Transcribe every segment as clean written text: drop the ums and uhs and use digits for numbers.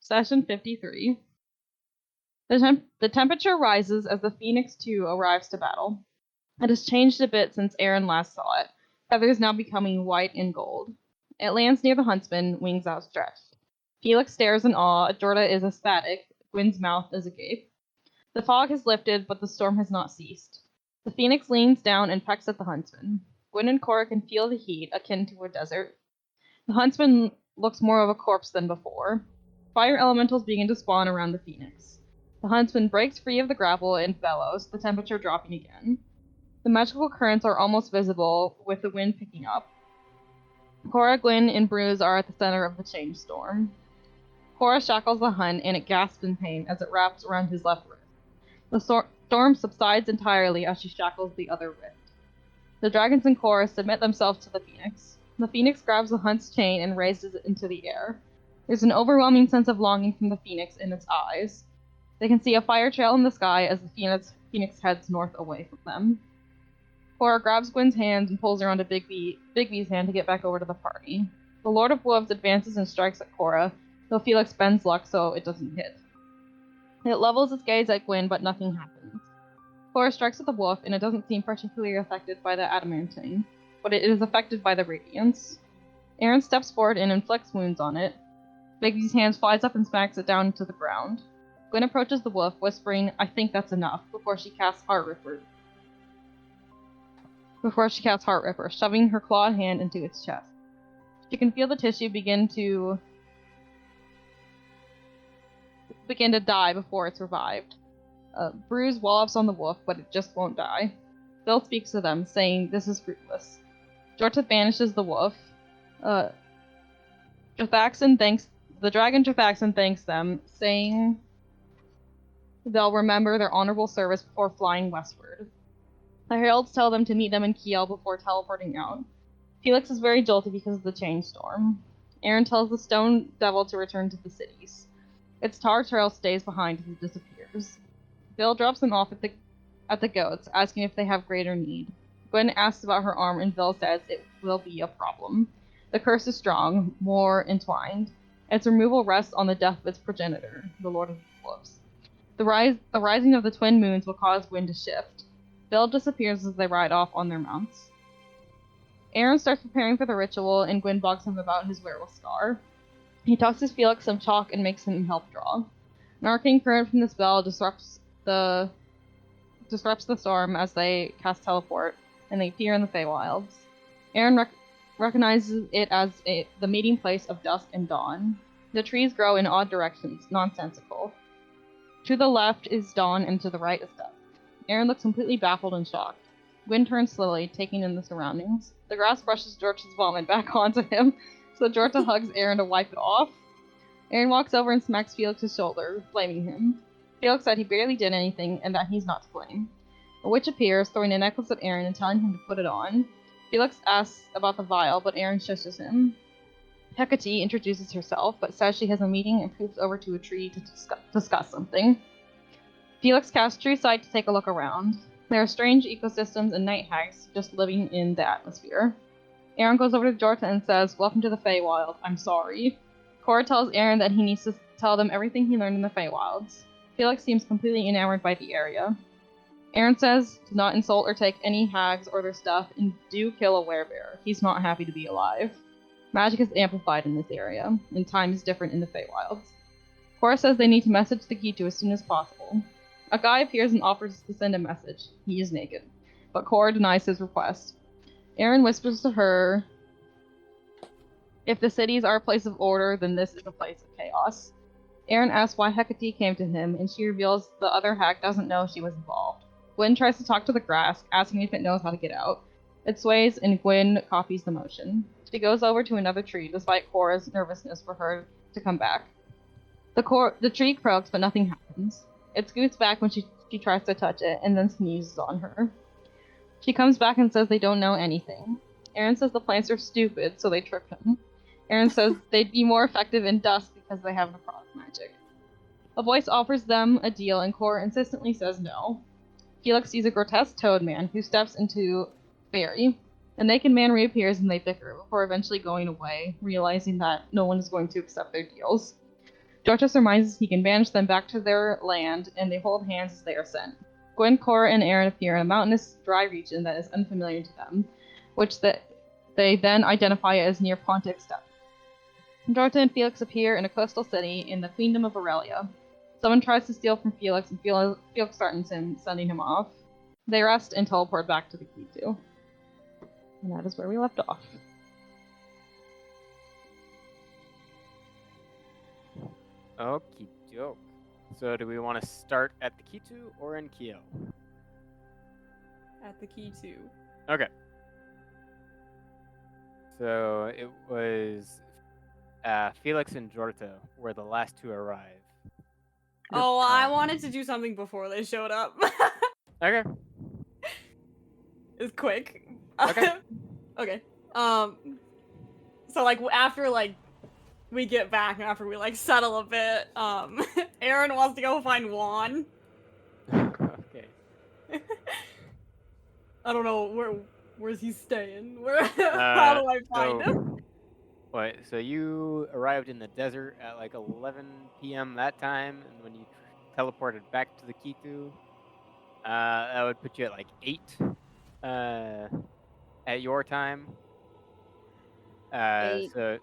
Session 53. The temperature rises as the Phoenix 2 arrives to battle. It has changed a bit since Aeron last saw it. Feathers now becoming white and gold. It lands near the huntsman, wings outstretched. Feliccs stares in awe. Jorta is ecstatic. Gwyn's mouth is agape. The fog has lifted, but the storm has not ceased. The Phoenix leans down and pecks at the huntsman. Gwyn and Cora can feel the heat, akin to a desert. The huntsman looks more of a corpse than before. Fire elementals begin to spawn around the Phoenix. The huntsman breaks free of the grapple and bellows, the temperature dropping again. The magical currents are almost visible, with the wind picking up. Cora, Gwyn, and Bruce are at the center of the change storm. Cora shackles the hunt, and it gasps in pain as it wraps around his left wrist. The storm subsides entirely as she shackles the other wrist. The dragons and Cora submit themselves to the Phoenix. The Phoenix grabs the hunt's chain and raises it into the air. There's an overwhelming sense of longing from the Phoenix in its eyes. They can see a fire trail in the sky as the Phoenix heads north away from them. Cora grabs Gwyn's hands and pulls her onto Bigby's hand to get back over to the party. The Lord of Wolves advances and strikes at Cora, though Feliccs bends luck so it doesn't hit. It levels its gaze at Gwyn, but nothing happens. Cora strikes at the wolf, and it doesn't seem particularly affected by the adamantine, but it is affected by the radiance. Aeron steps forward and inflicts wounds on it. Bigby's hand flies up and smacks it down to the ground. Gwyn approaches the wolf, whispering, "I think that's enough," before she casts Heartripper, shoving her clawed hand into its chest. She can feel the tissue begin to die before it's revived. Bruce wallops on the wolf, but it just won't die. Bill speaks to them, saying this is fruitless. Jorta banishes the wolf. The dragon Jathaxon thanks them, saying they'll remember their honorable service before flying westward. The heralds tell them to meet them in Kiel before teleporting out. Feliccs is very jolted because of the change storm. Aeron tells the stone devil to return to the cities. Its tar trail stays behind as it disappears. Bill drops them off at the goats, asking if they have greater need. Gwyn asks about her arm, and Bill says it will be a problem. The curse is strong, more entwined. Its removal rests on the death of its progenitor, the Lord of Wolves. The rising of the twin moons will cause Gwyn to shift. Bill disappears as they ride off on their mounts. Aeron starts preparing for the ritual, and Gwyn bugs him about his werewolf scar. He tosses Feliccs some chalk and makes him help draw. An arcane current from the spell disrupts the storm as they cast teleport, and they appear in the Feywilds. Aeron recognizes it as the meeting place of dusk and dawn. The trees grow in odd directions, nonsensical. To the left is dawn, and to the right is dusk. Aeron looks completely baffled and shocked. Gwyn turns slowly, taking in the surroundings. The grass brushes Jorta's vomit back onto him, so Jorta hugs Aeron to wipe it off. Aeron walks over and smacks Feliccs' shoulder, blaming him. Feliccs said he barely did anything, and that he's not to blame. A witch appears, throwing a necklace at Aeron and telling him to put it on. Feliccs asks about the vial, but Aeron shushes him. Hecate introduces herself, but says she has a meeting and poops over to a tree to discuss something. Feliccs casts True Sight to take a look around. There are strange ecosystems and night hags just living in the atmosphere. Aeron goes over to Jorta and says, "Welcome to the Feywild. I'm sorry." Cora tells Aeron that he needs to tell them everything he learned in the Feywilds. Feliccs seems completely enamored by the area. Aeron says to not insult or take any hags or their stuff, and do kill a werebear. He's not happy to be alive. Magic is amplified in this area, and time is different in the Feywilds. Cora says they need to message the Qitu as soon as possible. A guy appears and offers to send a message. He is naked, but Cora denies his request. Aeron whispers to her, if the cities are a place of order, then this is a place of chaos. Aeron asks why Hecate came to him, and she reveals the other hag doesn't know she was involved. Gwyn tries to talk to the grass, asking if it knows how to get out. It sways, and Gwyn copies the motion. She goes over to another tree, despite Cora's nervousness for her to come back. The tree croaks, but nothing happens. It scoots back when she tries to touch it, and then sneezes on her. She comes back and says they don't know anything. Aeron says the plants are stupid, so they tricked him. Aeron says they'd be more effective in dusk because they have the frost magic. A voice offers them a deal, and Cora insistently says no. Feliccs sees a grotesque toad man who steps into Fairy. A naked man reappears and they bicker, before eventually going away, realizing that no one is going to accept their deals. Jorta surmises he can banish them back to their land, and they hold hands as they are sent. Gwen, Cora, and Aeron appear in a mountainous, dry region that is unfamiliar to them, which they then identify as near Pontic Steppe. Jorta and Feliccs appear in a coastal city in the Queendom of Aurelia. Someone tries to steal from Feliccs, and Feliccs threatens him, sending him off. They rest and teleport back to the Qitu. And that is where we left off. Okie doke. So do we want to start at the Qitu or in Kiel? At the Qitu. Okay. So it was Feliccs and Jorta were the last to arrive. Oh, I wanted to do something before they showed up. Okay. It's quick. Okay. Okay. So like after like we get back and after we like settle a bit, Aeron wants to go find Juan. Okay. I don't know where's he staying. How do I find him? Wait, so you arrived in the desert at like 11 p.m. that time, and when you teleported back to the Qitu, that would put you at like 8 at your time. 8 so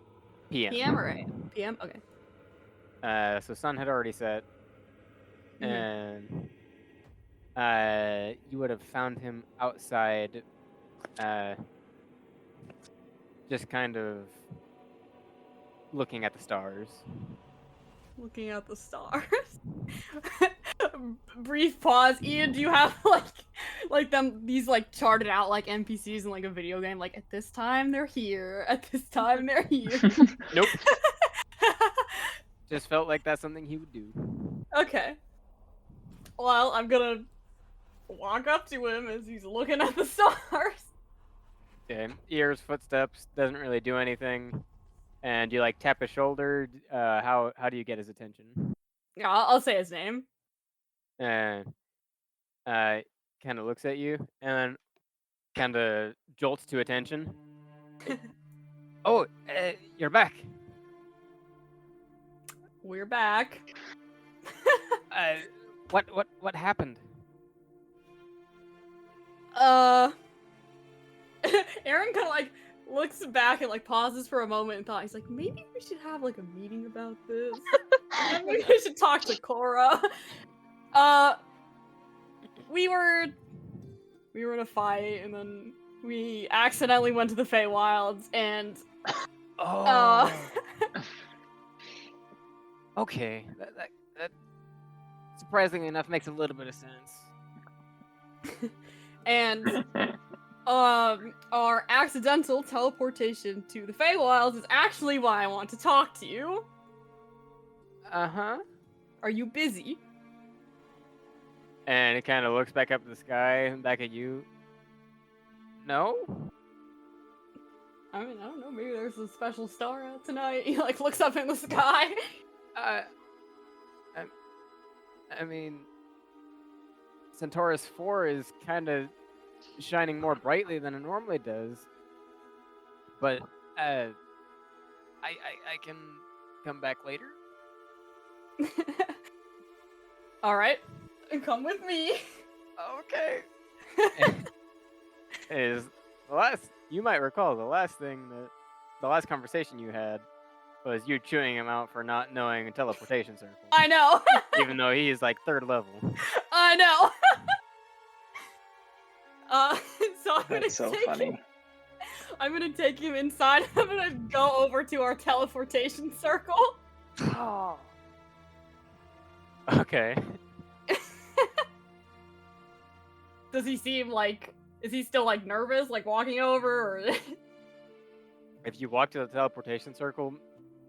p.m. PM or 8 PM? Okay. So sun had already set, Mhm. and you would have found him outside, just kind of looking at the stars. Looking at the stars. Brief pause. Ian, do you have like these like charted out like NPCs in like a video game? Like at this time they're here, at this time they're here. Nope. Just felt like that's something he would do. Okay. Well, I'm gonna walk up to him as he's looking at the stars. Okay. Ears, footsteps, doesn't really do anything. And you like tap his shoulder. How do you get his attention? Yeah, I'll say his name. And kind of looks at you and then kind of jolts to attention. Oh, you're back. We're back. What happened? Aeron kind of like looks back and like pauses for a moment and thought, he's like, maybe we should have like a meeting about this. Maybe we should talk to Cora. We were in a fight and then we accidentally went to the Feywilds and Okay, that surprisingly enough makes a little bit of sense. and our accidental teleportation to the Feywilds is actually why I want to talk to you. Uh-huh. Are you busy? And it kind of looks back up at the sky, back at you. No? I mean, I don't know, maybe there's a special star out tonight. He like looks up in the sky. I mean, Centaurus 4 is kind of shining more brightly than it normally does. But, I can come back later? Alright, come with me. Okay. You might recall the last conversation you had was you chewing him out for not knowing a teleportation circle. I know. Even though he is like 3rd level. I know. So That's so funny. I'm gonna take him inside. I'm gonna go over to our teleportation circle. Oh. Okay. Does he seem like, is he still like nervous, like walking over, or? If you walk to the teleportation circle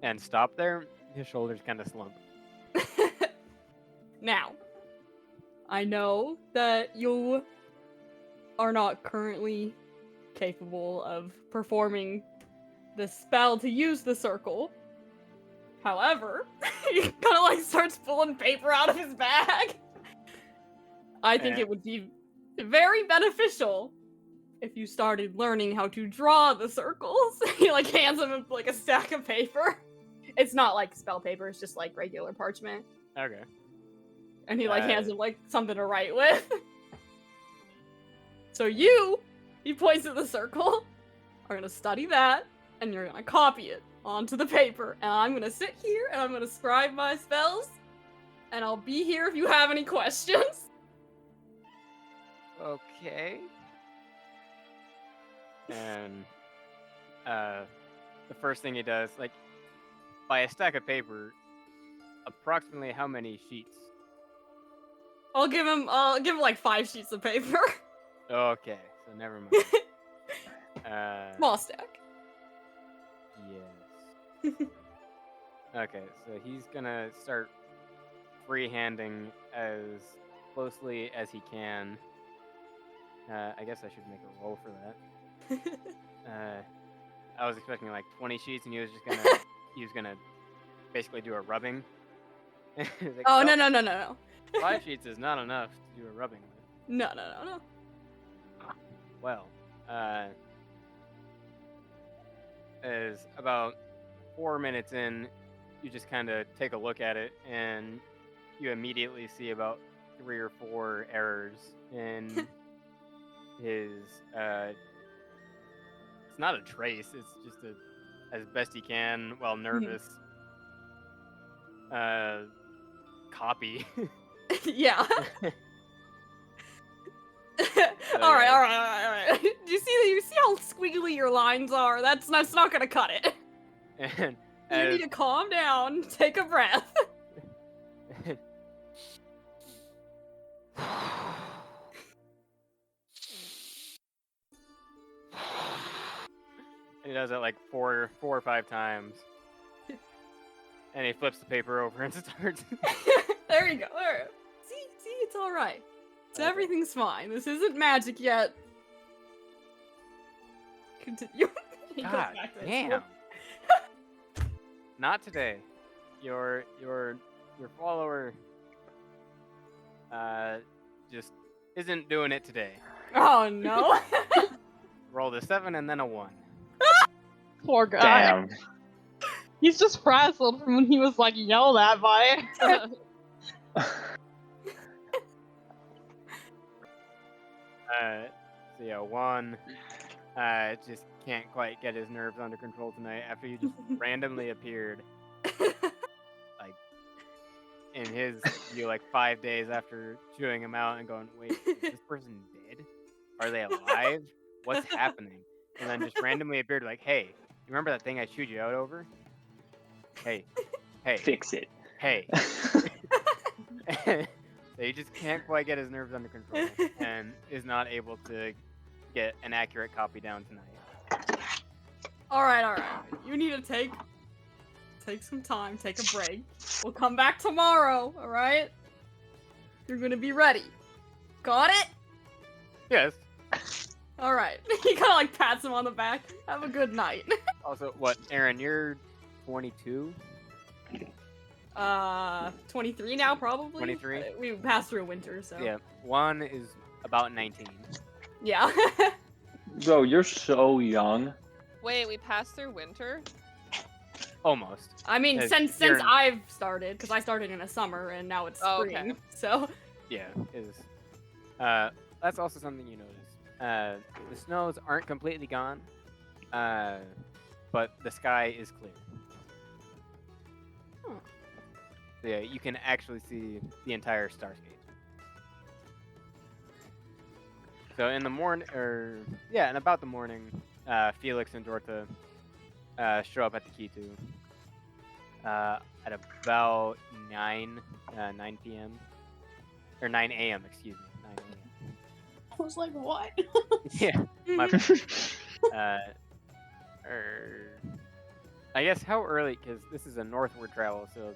and stop there, his shoulders kind of slump. Now, I know that you are not currently capable of performing the spell to use the circle. However, he kind of like starts pulling paper out of his bag. I think it would be very beneficial if you started learning how to draw the circles. He like hands him like a stack of paper. It's not like spell paper, it's just like regular parchment. Okay. And he like hands him like something to write with. So he points at the circle, are gonna study that, and you're gonna copy it onto the paper. And I'm gonna sit here and I'm gonna scribe my spells, and I'll be here if you have any questions. Okay. And the first thing he does, like, by a stack of paper, approximately how many sheets? I'll give him like 5 sheets of paper. Okay, so never mind. Small stack. Yes. Okay, so he's gonna start freehanding as closely as he can. I guess I should make a roll for that. I was expecting like 20 sheets, and he was gonna basically do a rubbing. Like, oh no. 5 sheets is not enough to do a rubbing with. No. Well, is about 4 minutes in, you just kind of take a look at it, and you immediately see about 3 or 4 errors in his. It's not a trace; it's just as best he can, while nervous. Copy. Yeah. All right. You see how squiggly your lines are? That's not gonna cut it. And You need to calm down, take a breath. he does it like four or 5 times, and he flips the paper over and starts. There you go. All right. See, it's all right. So everything's fine. This isn't magic yet. Continue. God damn. Not today. Your follower just isn't doing it today. Oh no. Rolled a 7 and then a 1. Poor guy. Damn. He's just frazzled from when he was like yelled at by it. So yeah, 1. Just can't quite get his nerves under control tonight after you just randomly appeared. Like, in his view, like 5 days after chewing him out and going, wait, is this person dead? Are they alive? What's happening? And then just randomly appeared like, hey, you remember that thing I chewed you out over? Hey. Fix it. Hey. So he just can't quite get his nerves under control and is not able to get an accurate copy down tonight. All right. You need to take some time, take a break. We'll come back tomorrow, all right? You're gonna be ready. Got it? Yes. All right. He kind of like pats him on the back. Have a good night. Also, what, Aeron, you're 22? 23 now, probably. 23? We passed through winter, so. Yeah. 1 is about 19. Yeah. Bro, you're so young. Wait, we passed through winter? Almost. I mean, As since you're- I've started, because I started in the summer and now it's Oh, spring, okay. so. Yeah, it is. That's also something you notice. The snows aren't completely gone, but the sky is clear. Huh. So yeah, you can actually see the entire starscape. So in the morning, in about the morning, Feliccs and Dorta show up at the Qitu at about 9 p.m. Or 9 a.m. Excuse me, 9 a.m. I was like, what? Yeah, my I guess how early? Because this is a northward travel, so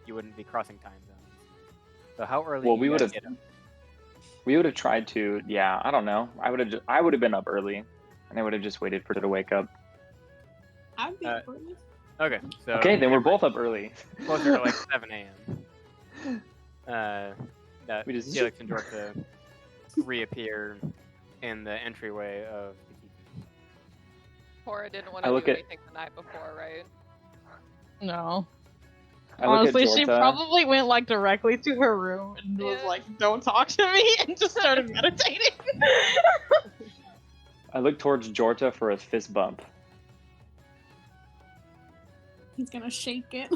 you wouldn't be crossing time zones. So how early? Well, do we you would guys have. get up? We would have tried to. Yeah, I don't know. I would have been up early, and I would have just waited for her to wake up. I'd be free. Okay, so Okay, then we're both up early. closer to like 7 a.m. That We just- Feliccs and Dorta reappear in the entryway of the Qitu. Cora didn't want I to look do at- anything the night before, right? No. I look Honestly, at she Jorta. probably went like directly to her room and was Yeah. like, "Don't talk to me," and just started meditating. I look towards Jorta for a fist bump. He's gonna shake it.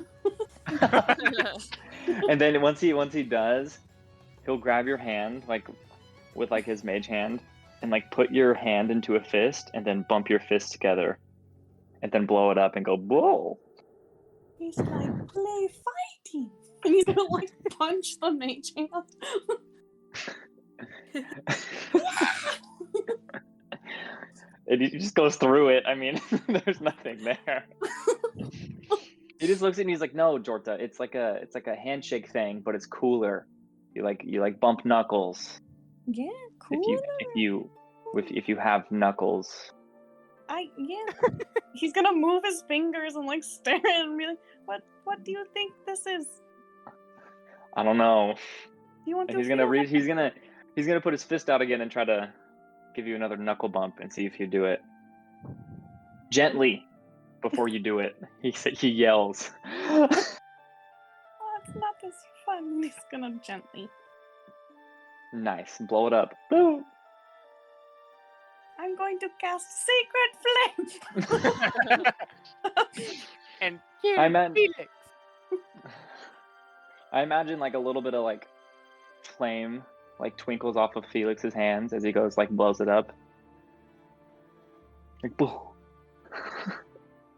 And then once he does, he'll grab your hand like with like his mage hand and like put your hand into a fist and then bump your fists together and then blow it up and go whoa. He's like, play fighting. And he's gonna like punch the mage hand. And he just goes through it. I mean, there's nothing there. He just looks at me. He's like, "No, Jorta, it's like a handshake thing, but it's cooler. You like bump knuckles Yeah, cool. if you have knuckles." He's gonna move his fingers and like stare at him and be like, what do you think this is? I don't know. Do you want And to he's gonna feel he's gonna put his fist out again and try to give you another knuckle bump and see if you do it gently before you do it. He yells. Oh, it's not as fun. He's gonna gently. Nice, blow it up. Boom. I'm going to cast Sacred Flame. And I meant- Felix. I imagine like a little bit of like flame like twinkles off of Felix's hands as he goes like blows it up. Like boom.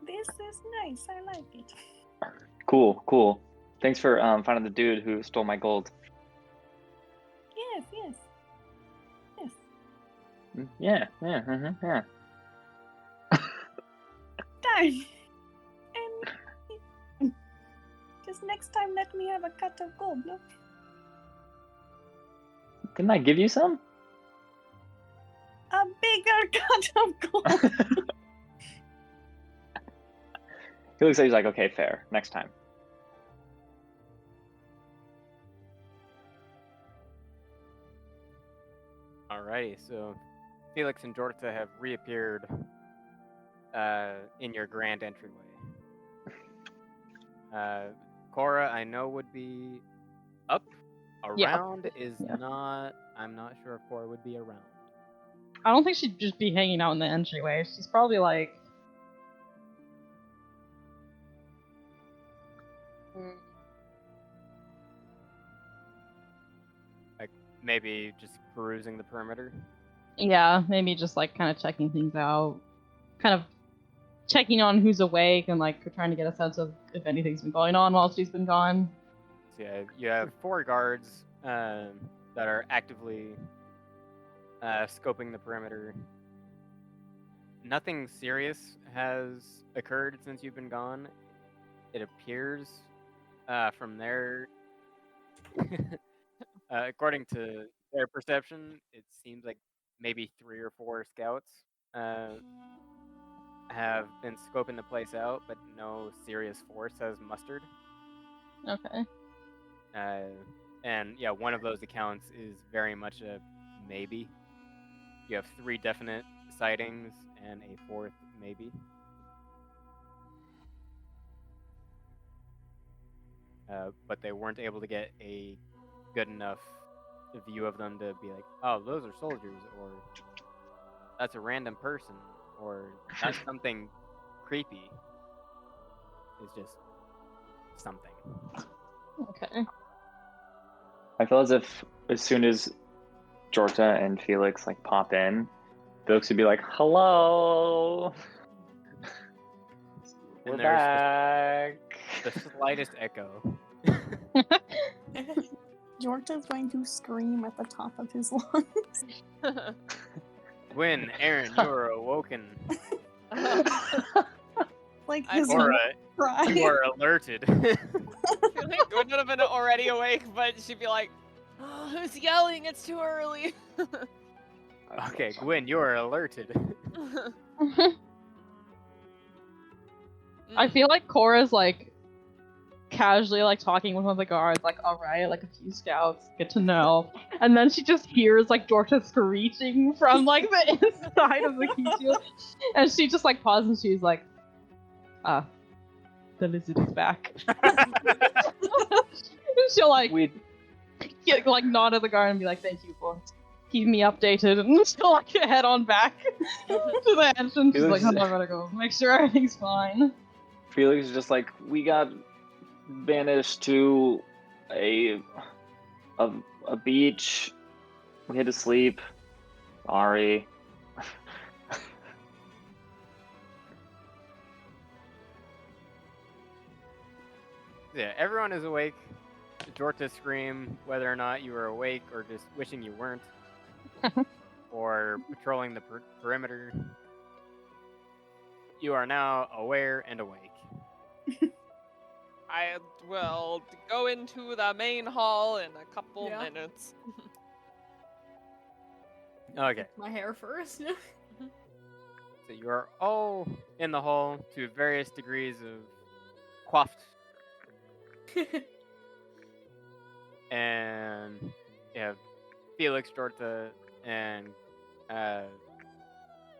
This is nice. I like it. Cool. Thanks for finding the dude who stole my gold. Yes. Yeah. Time. And just next time, let me have a cut of gold. No? Didn't I give you some? A bigger cut of gold. He looks like he's like, okay, fair. Next time. Alrighty, so Felix and Jorta have reappeared in your grand entryway. Cora, I know, would be up. Around is Yeah. not. I'm not sure if Cora would be around. I don't think she'd just be hanging out in the entryway. She's probably like. Maybe just perusing the perimeter. Yeah, maybe just like kind of checking things out, kind of checking on who's awake and like trying to get a sense of if anything's been going on while she's been gone. So yeah, you have 4 guards that are actively scoping the perimeter. Nothing serious has occurred since you've been gone. It appears from their according to their perception, it seems like maybe 3 or 4 scouts have been scoping the place out, but no serious force has mustered. Okay. And yeah, one of those accounts is very much a maybe. You have 3 definite sightings and a 4th maybe. But they weren't able to get a good enough view of them to be like, oh, those are soldiers, or that's a random person, or that's something creepy. It's just something. Okay. I feel as if as soon as Jorta and Felix like pop in, Felix would be like, "Hello, we're And there's back." the slightest echo. Jorta's going to scream at the top of his lungs. When Aeron, you're awoken. Like I his feel Cora, cry. you are alerted. I feel like Gwen would have been already awake, but she'd be like, oh, who's yelling? It's too early. Okay, Gwen, you are alerted. I feel like Cora's like casually like talking with one of the guards, like, alright, like a few scouts, good to know. And then she just hears like Jorta screeching from like the inside of the Qitu. And she just like pauses and she's like, the lizard is back. She'll like nod at the guard and be like, thank you for keeping me updated, and she'll like head on back to the entrance. She's like, I'm not gonna go make sure everything's fine. Felix is just like, we got banished to a beach. We had to sleep. Sorry. Yeah, everyone is awake. Jorta scream whether or not you were awake or just wishing you weren't. Or patrolling the perimeter. You are now aware and awake. I will go into the main hall in a couple Yeah. minutes. Okay, My hair first. so you are all in the hall to various degrees of coiffed. And you have Felix, Jorta, and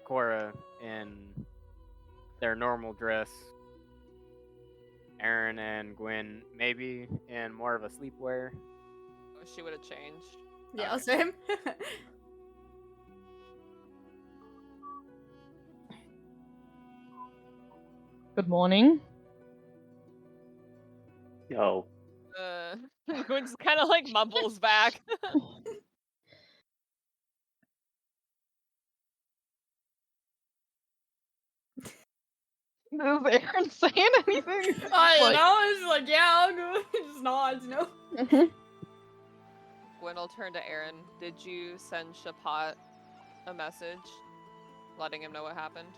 Cora in their normal dress. Aeron and Gwen maybe in more of a sleepwear. She would have changed. Yeah, Alright. same. Good morning. Yo. Gwen just kind of like mumbles back. Is Aeron saying anything? I Like- know, it's like, yeah, I'll go. Just nods, no? Gwen will turn to Aeron. Did you send Shapat a message letting him know what happened?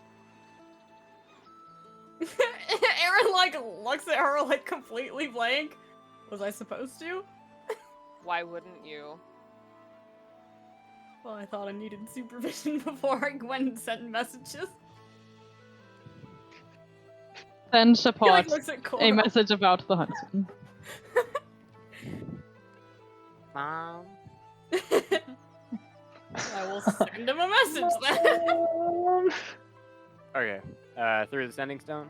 Aeron, like, looks at her, like, completely blank. Was I supposed to? Why wouldn't you? Well, I thought I needed supervision before I went and sent messages. Send He, like, Shapat looks at a Cora. message about the huntsman. Mom. I will send him a message then. Okay. Through the sending stone?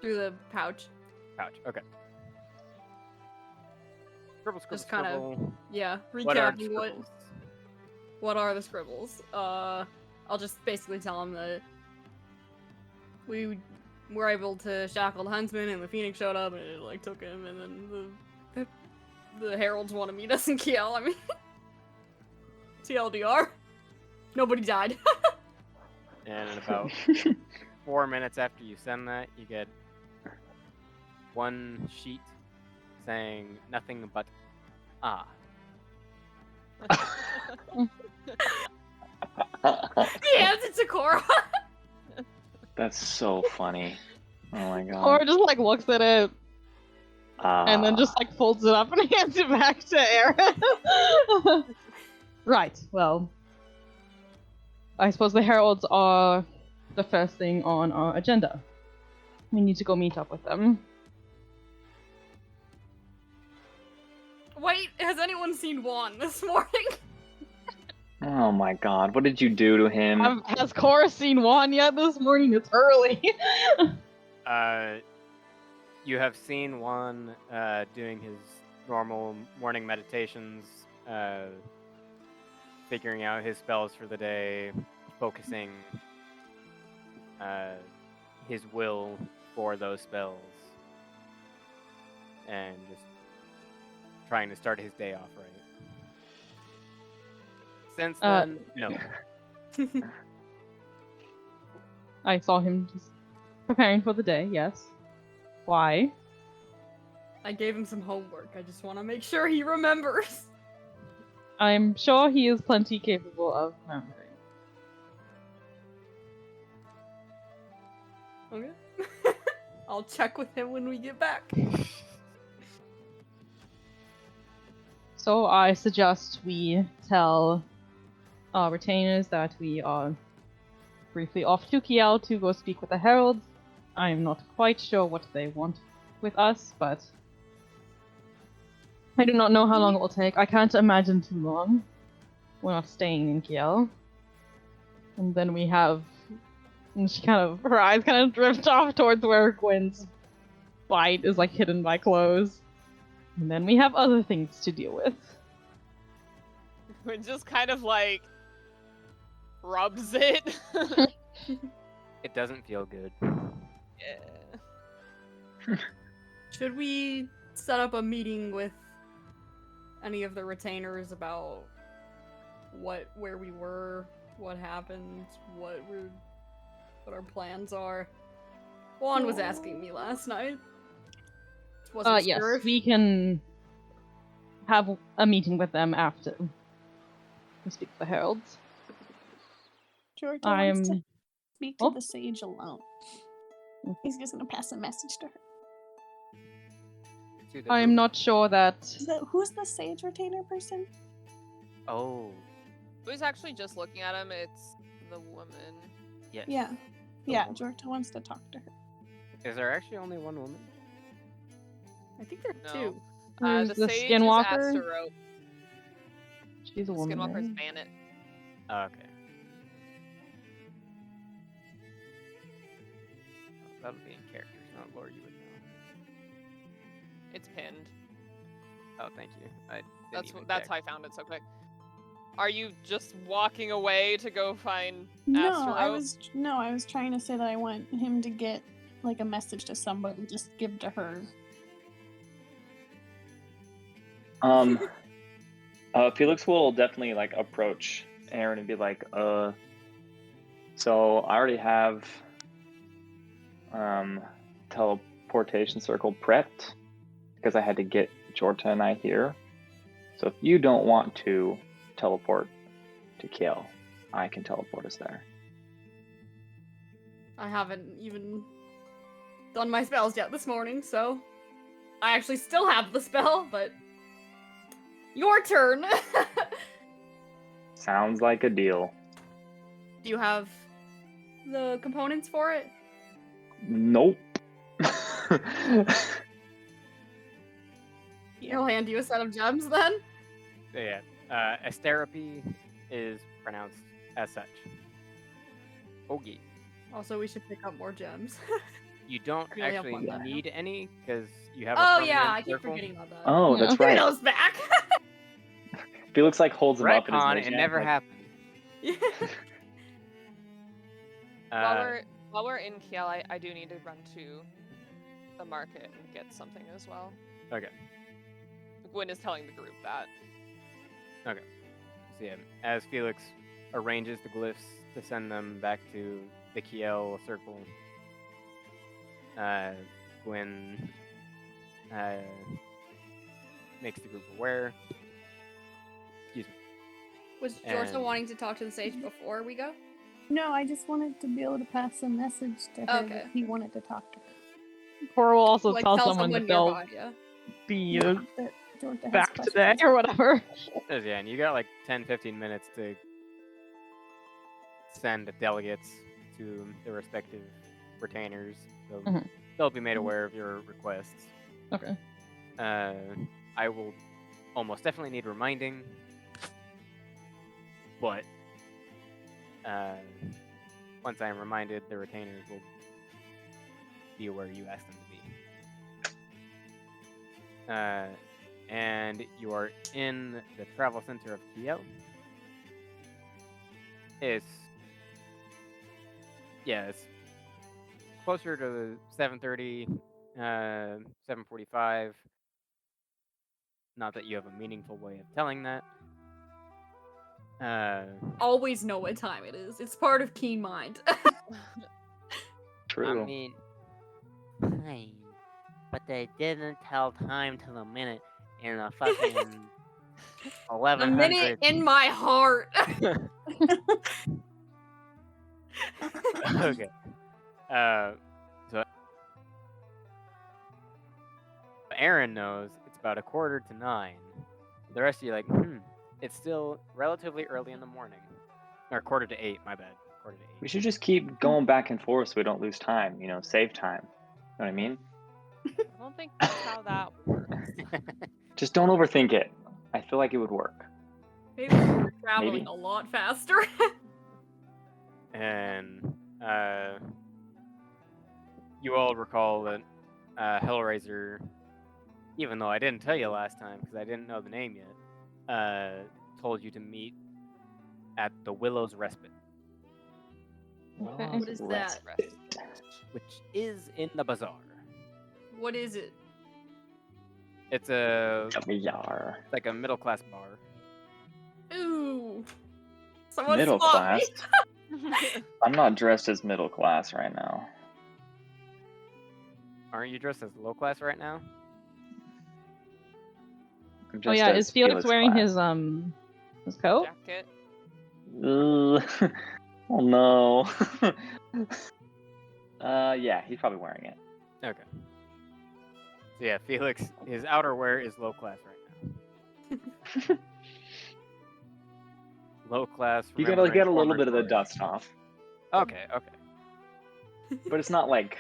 Through the pouch. Pouch. Okay. Scribble, scribble, Just kinda scribble. Yeah, What are recapping scribbles? what are the scribbles. I'll just basically tell him that we were able to shackle the huntsman and the Phoenix showed up and it like took him, and then the heralds want to meet us in Kiel. I mean, TLDR, nobody died. And in about 4 minutes after you send that, you get one sheet saying nothing but ah. He hands it to Cora. That's so funny. Oh my god. Or just like looks at it and then just like folds it up and hands it back to Aeron. Right, well, I suppose the heralds are the first thing on our agenda. We need to go meet up with them. Wait, has anyone seen Juan this morning? Oh my god, what did you do to him? Has Cora seen Juan yet this morning? It's early. You have seen one doing his normal morning meditations, figuring out his spells for the day, focusing his will for those spells, and just trying to start his day off right. Since then, no. I saw him just preparing for the day, yes. Why? I gave him some homework. I just want to make sure he remembers. I'm sure he is plenty capable of remembering. Okay. I'll check with him when we get back. So I suggest we tell our retainers that we are briefly off to Kiel to go speak with the heralds. I am not quite sure what they want with us, but I do not know how long it will take. I can't imagine too long. We're not staying in Kiel. And then we have... And she her eyes kind of drift off towards where Gwen's bite is like hidden by clothes. And then we have other things to deal with. It just kind of like rubs it. It doesn't feel good. Yeah. Should we set up a meeting with any of the retainers about where we were, what happened, what our plans are? Juan was asking me last night. Wasn't Yes, sure if- we can have a meeting with them after we speak to the heralds. Jordan wants to I'm. speak to Oh. the sage alone. He's just gonna pass a message to her. To the I'm group. not sure that. Who's the sage retainer person? Oh, I was actually just looking at him. It's the woman. yes. Yeah. The Yeah, woman. Jordan wants to talk to her. Is there actually only one woman? I think there are No. two. There's The the sage skinwalker. is Astero. She's a The woman. skinwalker's right? Bandit. Oh, okay. That'll be in characters, not lore. You would know. It's pinned. Oh, thank you. I didn't even That's check. how I found it so quick. Are you just walking away to go find No, Astero? I was trying to say that I want him to get like a message to somebody, just give to her. Felix will definitely like approach Aeron and be like, so I already have teleportation circle prepped because I had to get Jorta and I here. So if you don't want to teleport to Kiel, I can teleport us there. I haven't even done my spells yet this morning, so I actually still have the spell, but your turn. Sounds like a deal. Do you have the components for it? Nope. He'll hand you a set of gems then? So yeah, Asterapy is pronounced as such. Okay. Also, we should pick up more gems. You don't We only have actually one left. need any because you have. Oh a yeah, I permanent keep circle. forgetting about that. Oh, that's Yeah. Give me right. those back. Felix like holds him up in his Retcon, mage it hand, never like, happened. While we're in Kiel, I do need to run to the market and get something as well. Okay. Gwen is telling the group that. So yeah, as Felix arranges the glyphs to send them back to the Kiel circle, Gwen makes the group aware. Excuse me. Was Georgia And- wanting to talk to the sage before we go? No, I just wanted to be able to pass a message to her Okay. that he wanted to talk to her. Cora will also Like tell someone that they'll nearby, yeah. be That Jordan has back questions. today or whatever. Yeah, and you got like 10-15 minutes to send delegates to the respective retainers. So Mhm. they'll be made aware of your requests. Okay. I will almost definitely need reminding, but once I am reminded, the retainers will be where you ask them to be. And you are in the travel center of Kiel. It's closer to 7:30, 7:45. Not that you have a meaningful way of telling that. Always know what time it is. It's part of keen mind. True. I mean, fine, but they didn't tell time to the minute in a fucking The 1100. minute in my heart. Okay. So Aeron knows it's about 8:45. The rest of you are like, it's still relatively early in the morning. Or 7:45, my bad. 7:45. We should just keep going back and forth so we don't lose time, save time. You know what I mean? I don't think that's how that works. Just don't overthink it. I feel like it would work. Maybe we're traveling Maybe. a lot faster. And you all recall that Hellraiser, even though I didn't tell you last time because I didn't know the name yet, told you to meet at the Willow's Respite, Okay. What is that? which is in the bazaar. What is it? It's like a middle class bar. Ooh. Someone Middle stop class. me. I'm not dressed as middle class right now. Aren't you dressed as low class right now? I'm Oh dressed yeah, as is Felix wearing class. his coat? Jacket. Ugh. Oh no. Yeah, he's probably wearing it. Okay. So yeah, Felix, his outerwear is low class right now. Low class. You gotta remembering get a little former bit of the glory. dust off, Okay. but it's not like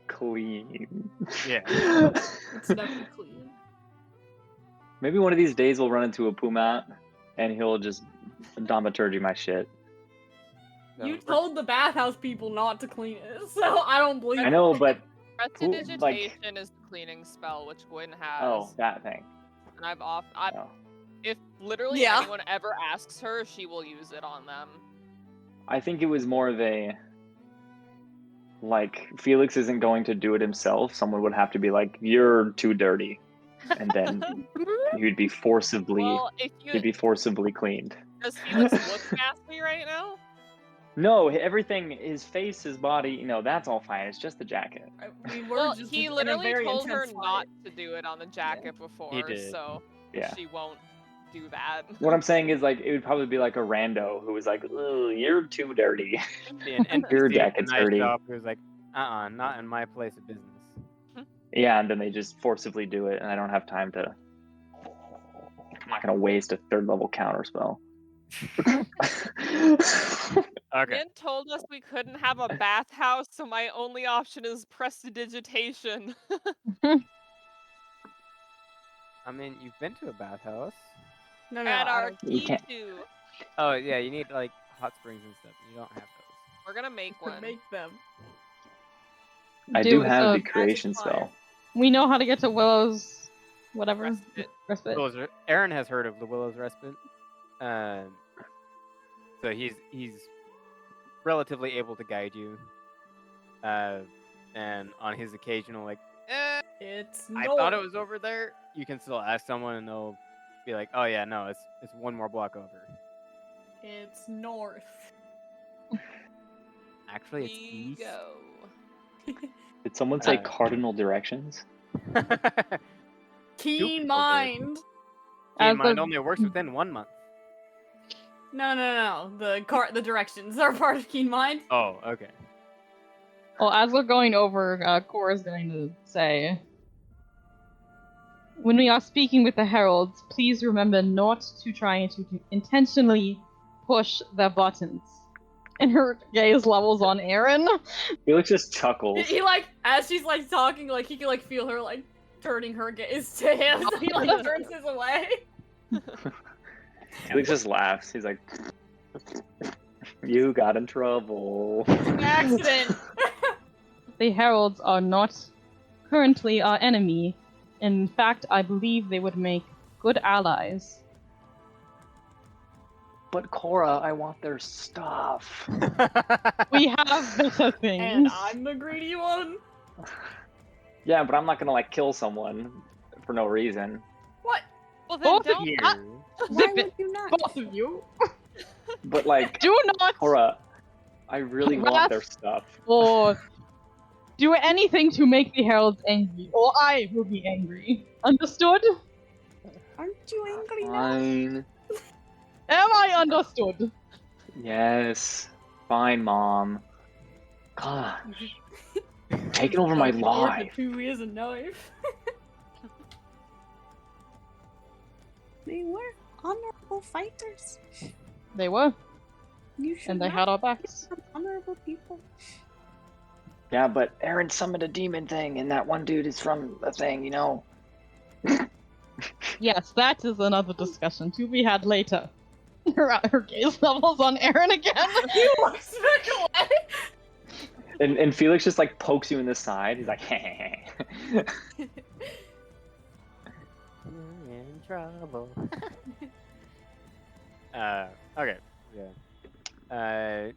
clean. Yeah. It's never clean. Maybe one of these days we'll run into a Pumat and he'll just dramaturgy my shit. So You we're- told the bathhouse people not to clean it, so I don't believe I know, but Prestidigitation is the cleaning spell, which Gwyn has. oh, that thing. And oh. If literally Yeah. anyone ever asks her, she will use it on them. I think it was more of a like Felix isn't going to do it himself. Someone would have to be like, "You're too dirty," and then he'd be forcibly Well, if he'd be forcibly cleaned. does Felix look nasty right now? No, everything, his face, his body, that's all fine. It's just the jacket. we were Well, just he in a literally very told her intense not fight. to do it on the jacket before, did. so Yeah. she won't do that. What I'm saying is, like, it would probably be like a rando who was like, "Ugh, you're too dirty." See an NPC Your at the jacket's night dirty. shop who's like, not in my place of business. Yeah, and then they just forcibly do it, and I don't have time to. I'm not gonna waste a 3rd level counter spell. Okay. Gwyn told us we couldn't have a bathhouse, so my only option is prestidigitation. I mean, you've been to a bathhouse. No, At I our don't- You can't- Qitu. Oh yeah, you need like hot springs and stuff. You don't have those. We're gonna make one. make them. I do Dude, have so the creation Magic fire. spell. we know how to get to Willow's whatever Respite. respite. Aeron has heard of the Willow's Respite, so he's relatively able to guide you. And on his occasional like, It's I thought it was over there. You can still ask someone, and they'll be like, "Oh yeah, no, it's one more block over." It's north. Actually, it's We east. go. Did someone say Uh, cardinal directions? Keen Stupid. mind. As Keep in mind, the- only works within 1 month. No. The directions are part of keen mind. Oh, okay. Well, as we're going over, Cora's going to say, when we are speaking with the heralds, please remember not to try to intentionally push the buttons. And her gaze levels on Aeron. Felix just chuckles. He like, as she's like talking, like he can like feel her like turning her gaze to him, so he like turns his away. Felix just laughs. He's like, "You got in trouble." An accident. The heralds are not currently our enemy. In fact, I believe they would make good allies. But Cora, I want their stuff. We have better things. And I'm the greedy one. Yeah, but I'm not gonna like kill someone for no reason. What? Well, then Both of don't. Here. Why Zip it. would you not? Both of you. But like, Do not Cora, I really want their stuff. or do anything to make the heralds angry, or I will be angry. Understood? Aren't you angry now? Fine. Am I understood? Yes. Fine, Mom. Gosh. Taking over my life. Who is a knife? They were honorable fighters. They were, You should and they not had our backs. become honorable people. Yeah, but Aeron summoned a demon thing, and that one dude is from the thing, you know. Yes, that is another discussion to be had later. Her gaze levels on Aeron again. He looks back away. And Felix just like pokes you in the side. He's like, You're in trouble. Okay. Yeah.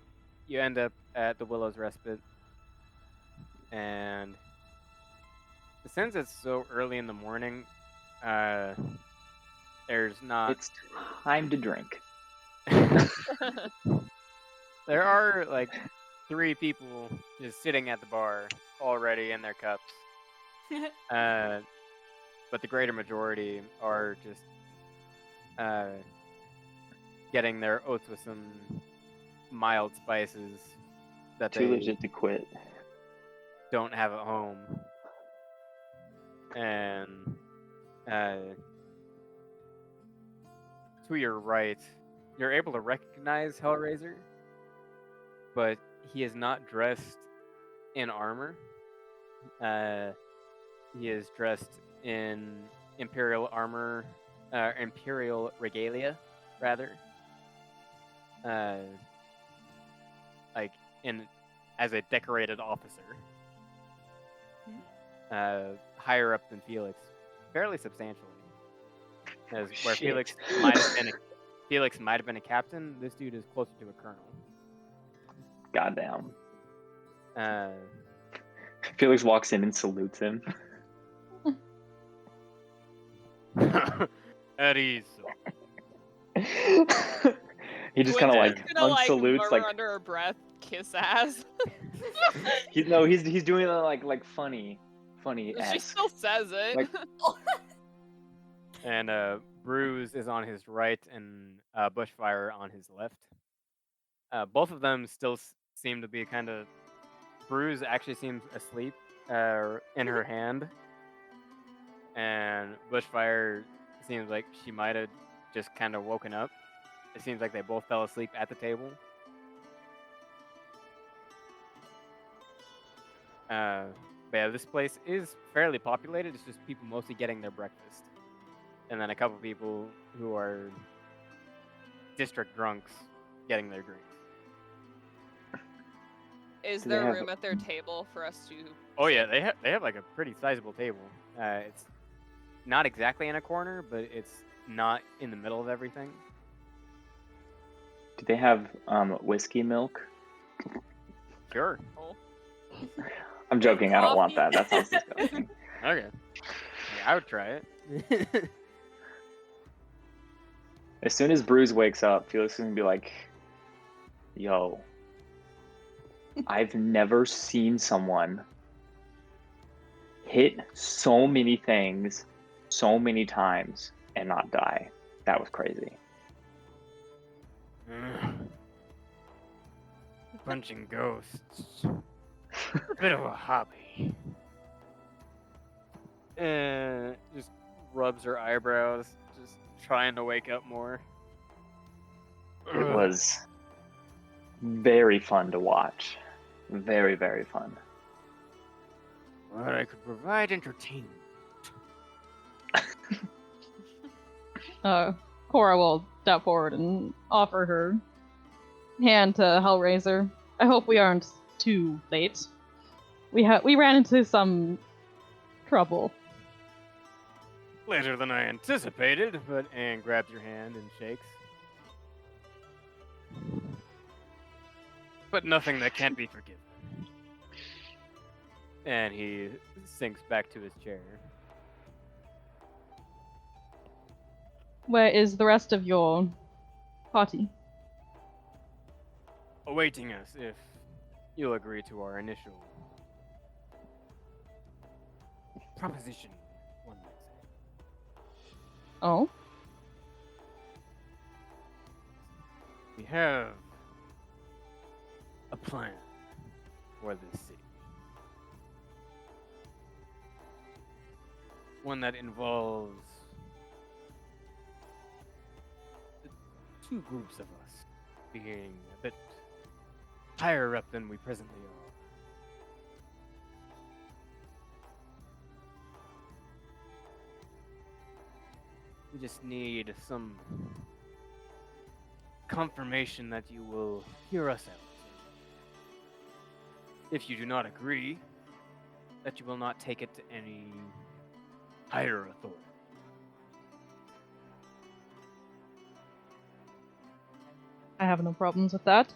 You end up at the Willow's Respite, and since it's so early in the morning, there's not. it's time to drink. There are like 3 people just sitting at the bar already in their cups. But the greater majority are just getting their oats with some mild spices that Too they legit to quit. don't have at home. And to your right, you're able to recognize Hellraiser, but he is not dressed in armor. He is dressed in Imperial armor, Imperial regalia, rather. Like as a decorated officer. Higher up than Felix, fairly substantially. As where Shit. Felix might have been a captain, this dude is closer to a colonel. Goddamn. Uh, Felix walks in and salutes him. At ease. He just kind of like gonna, unsalutes, murmur like under her breath, kiss ass. he's doing it like funny. She still says it. Like- And Bruise is on his right and Bushfire on his left. Both of them still seem to be kind of... Bruise actually seems asleep in her hand. And Bushfire seems like she might have just kind of woken up. It seems like they both fell asleep at the table. But yeah, this place is fairly populated. It's just people mostly getting their breakfast. And then a couple people who are district drunks getting their drinks. Is Do they there have- room at their table for us to... Oh yeah, they have like a pretty sizable table. It's not exactly in a corner, but it's not in the middle of everything. Do they have whiskey milk? Sure. I'm joking. I don't want Coffee. that. That sounds disgusting. Okay. Yeah, I would try it. As soon as Bruce wakes up, Felix is gonna be like, "Yo, I've never seen someone hit so many things so many times and not die. That was crazy." Punching ghosts. Bit of a hobby. And just rubs her eyebrows, just trying to wake up more. It was very fun to watch. Very, very fun. But I could provide entertainment. Cora will step forward and offer her hand to Hellraiser. I hope we aren't too late. We ran into some trouble. Later than I anticipated, but Anne grabs your hand and shakes. But nothing that can't be forgiven. And he sinks back to his chair. Where is the rest of your party? Awaiting us if you'll agree to our initial proposition, one might say. Oh? We have a plan for this city. One that involves the 2 groups of us being a bit higher up than we presently are. We just need some confirmation that you will hear us out. if you do not agree, that you will not take it to any higher authority. I have no problems with that.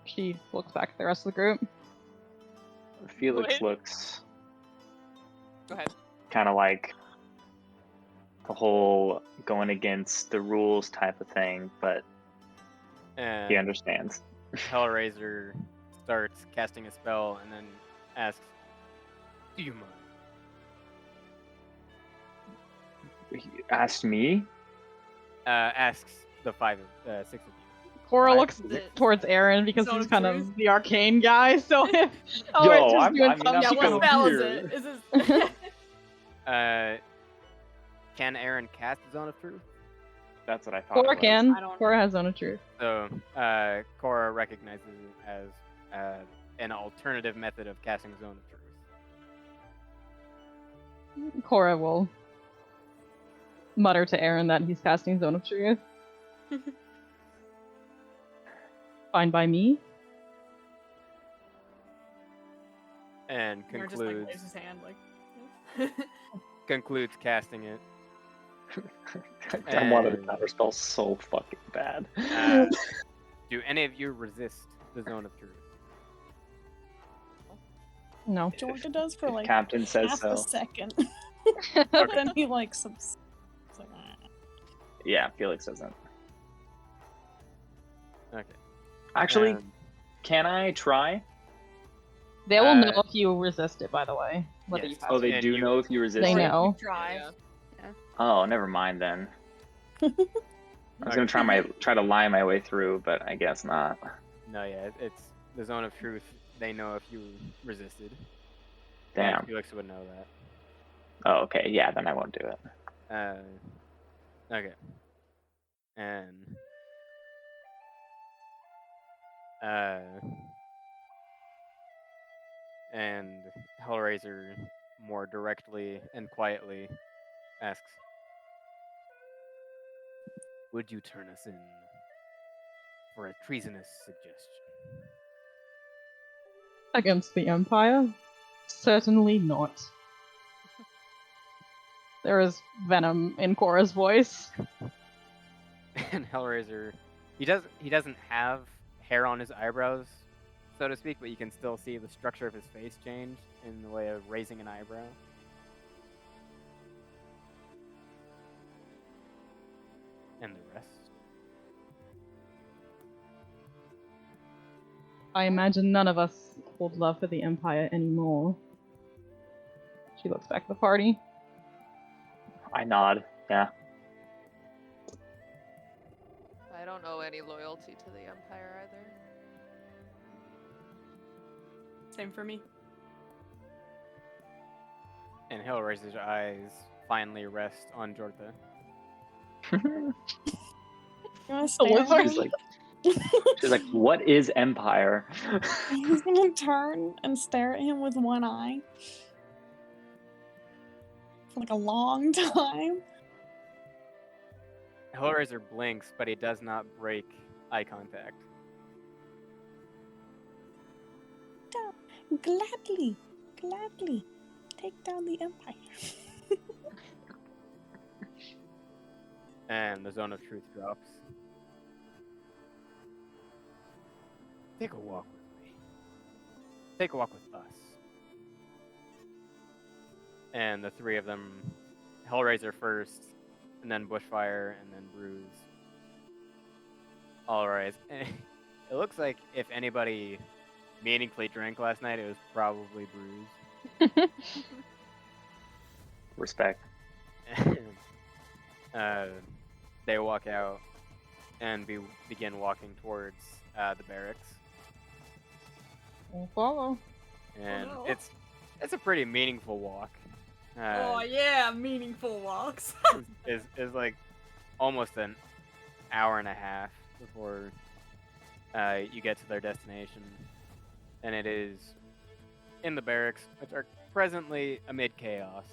She looks back at the rest of the group. Felix Wait. looks Go ahead. kind of like the whole going against the rules type of thing, but And he understands. Hellraiser starts casting a spell and then asks, "Do you mind?" He asked me. Asks the six of you. Cora I- looks The towards Aeron because Zone he's of kind Truth? of the arcane guy. So if Hellraiser's I'm- doing I mean, something, I'm Yeah, she what kinda goes, spell is weird. it? Is this... Can Aeron cast Zone of Truth? That's what I thought. Cora it was. can. I don't- Cora has Zone of Truth. So, Cora recognizes it as an alternative method of casting Zone of Truth. Cora will mutter to Aeron that he's casting Zone of Truth. Fine by me. And Or just like concludes waves his hand like... concludes casting it. I wanted a And- counter spell so fucking bad. Do any of you resist the Zone of Truth? No. Georgia does for If like Captain says half so. a second. But then he like subs. It's like, ah. Yeah, Felix doesn't. Okay. Actually, And- can I try? They will know Uh, if you resist it, by the way. Whether yes. you pass Oh, it. they And do you- know if you resist They it? know. Try. Yeah. Oh, never mind then. I was gonna try to lie my way through, but I guess not. No, yeah, it's the Zone of Truth. They know if you resisted. Damn. And Felix would know that. Oh, okay. Yeah, then I won't do it. Okay. And and Hellraiser more directly and quietly asks, "Would you turn us in for a treasonous suggestion?" Against the Empire? Certainly not. There is venom in Cora's voice. And Hellraiser, he doesn't have hair on his eyebrows, so to speak, but you can still see the structure of his face change in the way of raising an eyebrow. And the rest. I imagine none of us hold love for the Empire anymore. She looks back at the party. I nod. Yeah. I don't know any loyalty to the Empire either. Same for me. And Hellraiser's eyes finally rest on Jortha. You wanna The stare at lizard? him? She's like, "What is Empire?" He's gonna turn and stare at him with one eye. For like a long time. Hellraiser blinks, but he does not break eye contact. Gladly, gladly take down the Empire. And the Zone of Truth drops. Take a walk with me. Take a walk with us. And the three of them, Hellraiser first, and then Bushfire, and then Bruise. All right. It looks like if anybody meaningfully drank last night, it was probably Bruise. Respect. They walk out and begin walking towards the barracks. We'll follow. And no. it's a pretty meaningful walk. Oh yeah, meaningful walks. is like almost an hour and a half before you get to their destination, and it is in the barracks, which are presently amid chaos.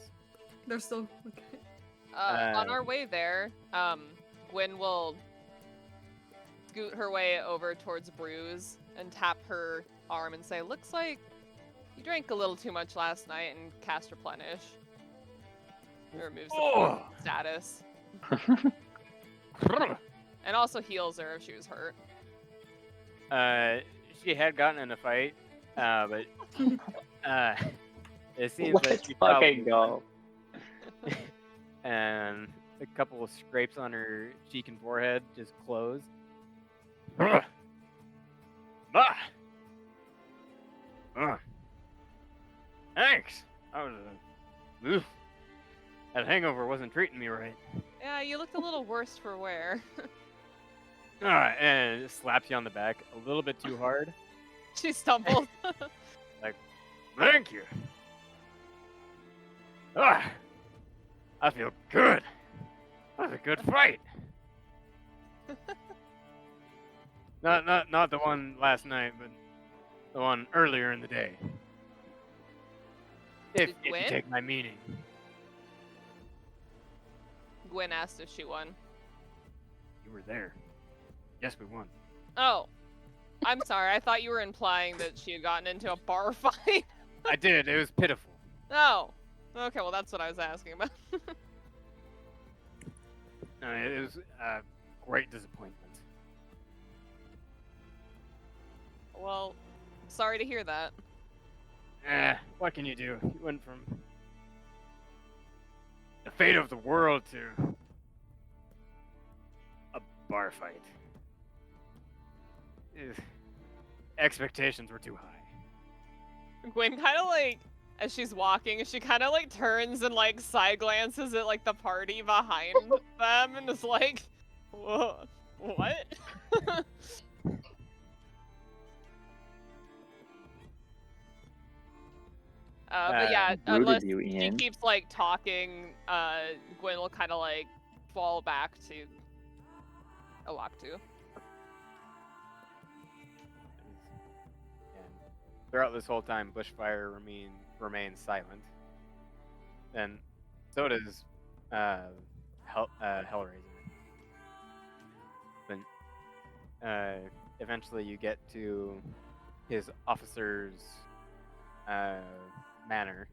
They're still okay. On our way there, Gwen will scoot her way over towards Bruise and tap her arm and say, "Looks like you drank a little too much last night," and cast Replenish. It removes the status. And also heals her if she was hurt. She had gotten in a fight, but it seems Let's that she fucking probably go. and a couple of scrapes on her cheek and forehead just close. Bah! Thanks. That hangover wasn't treating me right. Yeah, you looked a little worse for wear. And it slaps you on the back a little bit too hard. She stumbled. Thank you. I feel good. That was a good fight. Not the one last night, but the one earlier in the day. If you Gwyn? take my meaning. Gwyn asked if she won. You were there. Yes, we won. Oh. I'm sorry, I thought you were implying that she had gotten into a bar fight. I did. It was pitiful. Oh. Okay, well that's what I was asking about. It was a great disappointment. Well, sorry to hear that. What can you do? You went from the fate of the world to a bar fight. Expectations were too high. Gwyn kind of like, as she's walking, she kind of like turns and like side glances at like the party behind them and is like, whoa, what? But yeah, Rude of unless you, she Ian. keeps like talking, Gwyn will kind of like fall back to Alaktu. And throughout this whole time, Bushfire remains silent. And so does Hellraiser. But eventually you get to his officer's manor,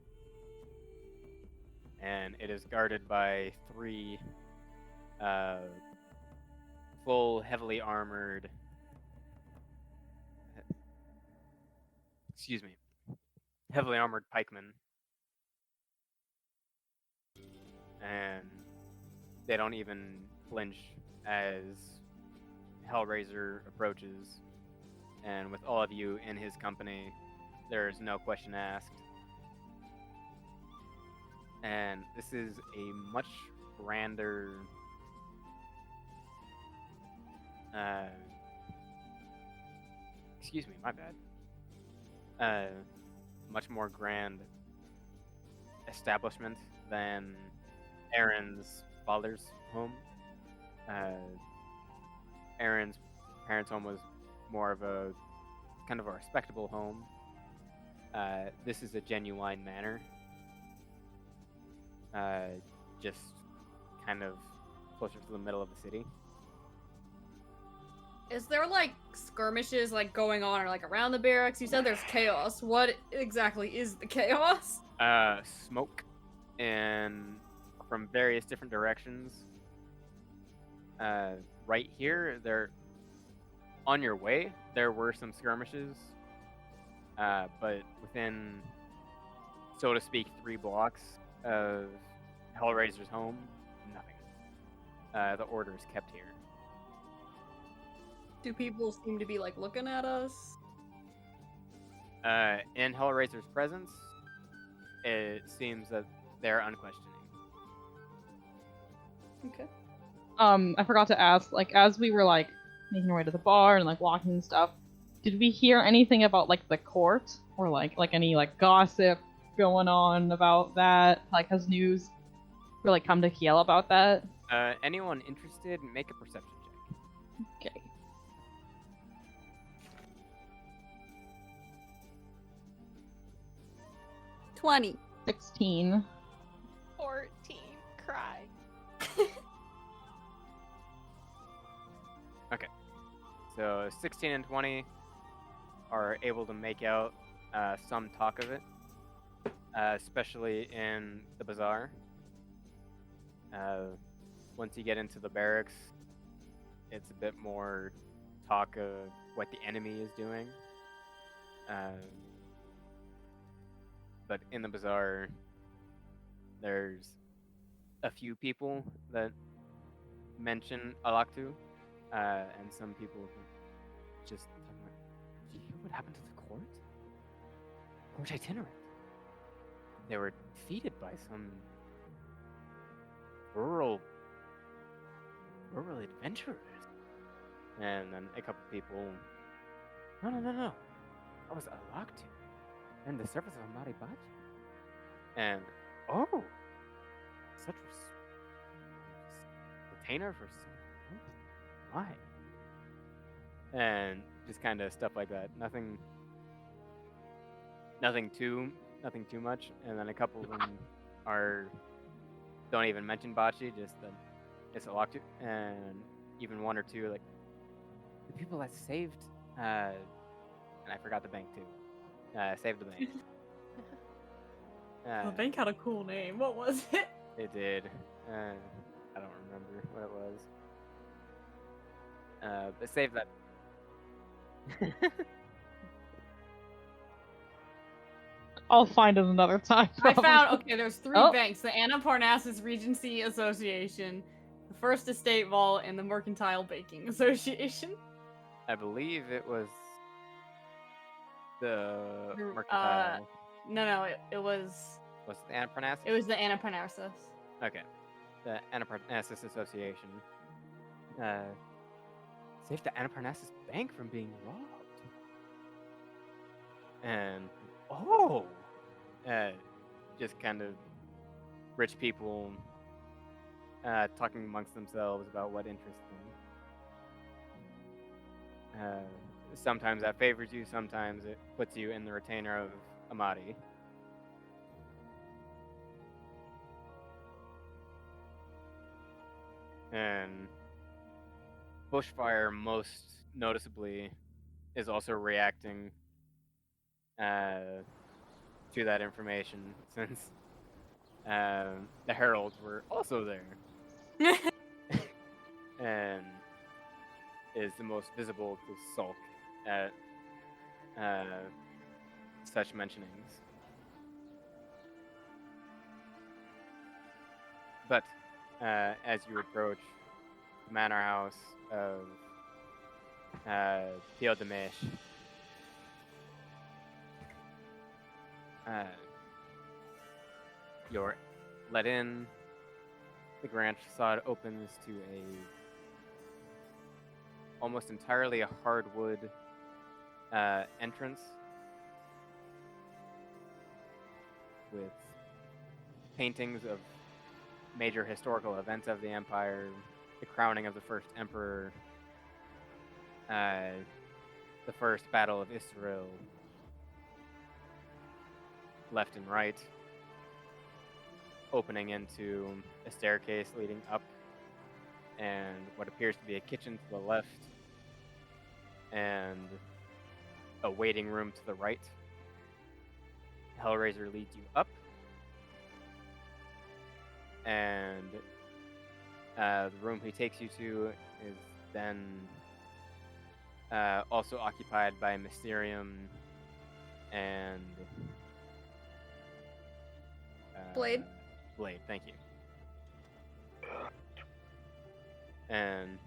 and it is guarded by 3 full, heavily armored pikemen, and they don't even flinch as Hellraiser approaches, and with all of you in his company, there is no question asked. And this is a much grander excuse me, my bad. Much more grand establishment than Aeron's father's home. Aeron's parents' home was more of a kind of a respectable home. This is a genuine manor. Just kind of closer to the middle of the city. Is there like skirmishes like going on or like around the barracks? You said there's chaos. What exactly is the chaos? Smoke and from various different directions. Right here, on your way, there were some skirmishes. But within, so to speak, 3 blocks of Hellraiser's home, nothing. The order is kept here. Do people seem to be like looking at us? In Hellraiser's presence, it seems that they're unquestioning. Okay. I forgot to ask, like, as we were, like, making our way to the bar and, like, walking and stuff, did we hear anything about, like, the court? Or, like any, like, gossip going on about that? Like, has news really come to Kiel about that? Anyone interested, make a perception check. Okay. $20. 16. 14. Cry. So 16 and 20. are able to make out some talk of it, especially in the bazaar. Once you get into the barracks, it's a bit more talk of what the enemy is doing. But in the bazaar, there's a few people that mention Alaktu, and some people just talking about, "Did you hear what happened to the court? Court itinerant. They were defeated by some rural adventurers." And then a couple people, no. That was Alaktu. And the service of Amari Bachi. And, oh! Such retainer for some. Oh, my. And just kind of stuff like that. Nothing too much. And then a couple of them don't even mention Bachi, just that it's Alaktu. And even one or two, like, the people that saved, and I forgot the bank too. Saved the bank. The bank had a cool name. What was it? It did. I don't remember what it was. But saved that. I'll find it another time. I probably. found, okay, there's 3 Oh. banks. The Anaparnassus Regency Association, the First Estate Vault, and the Mercantile Banking Association. I believe it was the Mercantile. No, it was... Was it the Anaparnassus? It was the Anaparnassus. Okay. The Anaparnassus Association. Saved the Anaparnassus Bank from being robbed. And, just kind of rich people talking amongst themselves about what interests them. Sometimes that favors you, sometimes it puts you in the retainer of Amadi. And Bushfire, most noticeably, is also reacting to that information, since the heralds were also there, and is the most visible to sulk at such mentionings. But as you approach the manor house of Pio Demes, you're let in. The grand facade opens to almost entirely a hardwood entrance with paintings of major historical events of the Empire, the crowning of the first emperor, the first battle of Israel, left and right, opening into a staircase leading up, and what appears to be a kitchen to the left, and a waiting room to the right. Hellraiser leads you up, and the room he takes you to is then also occupied by Mysterium and Blade. Blade, thank you. And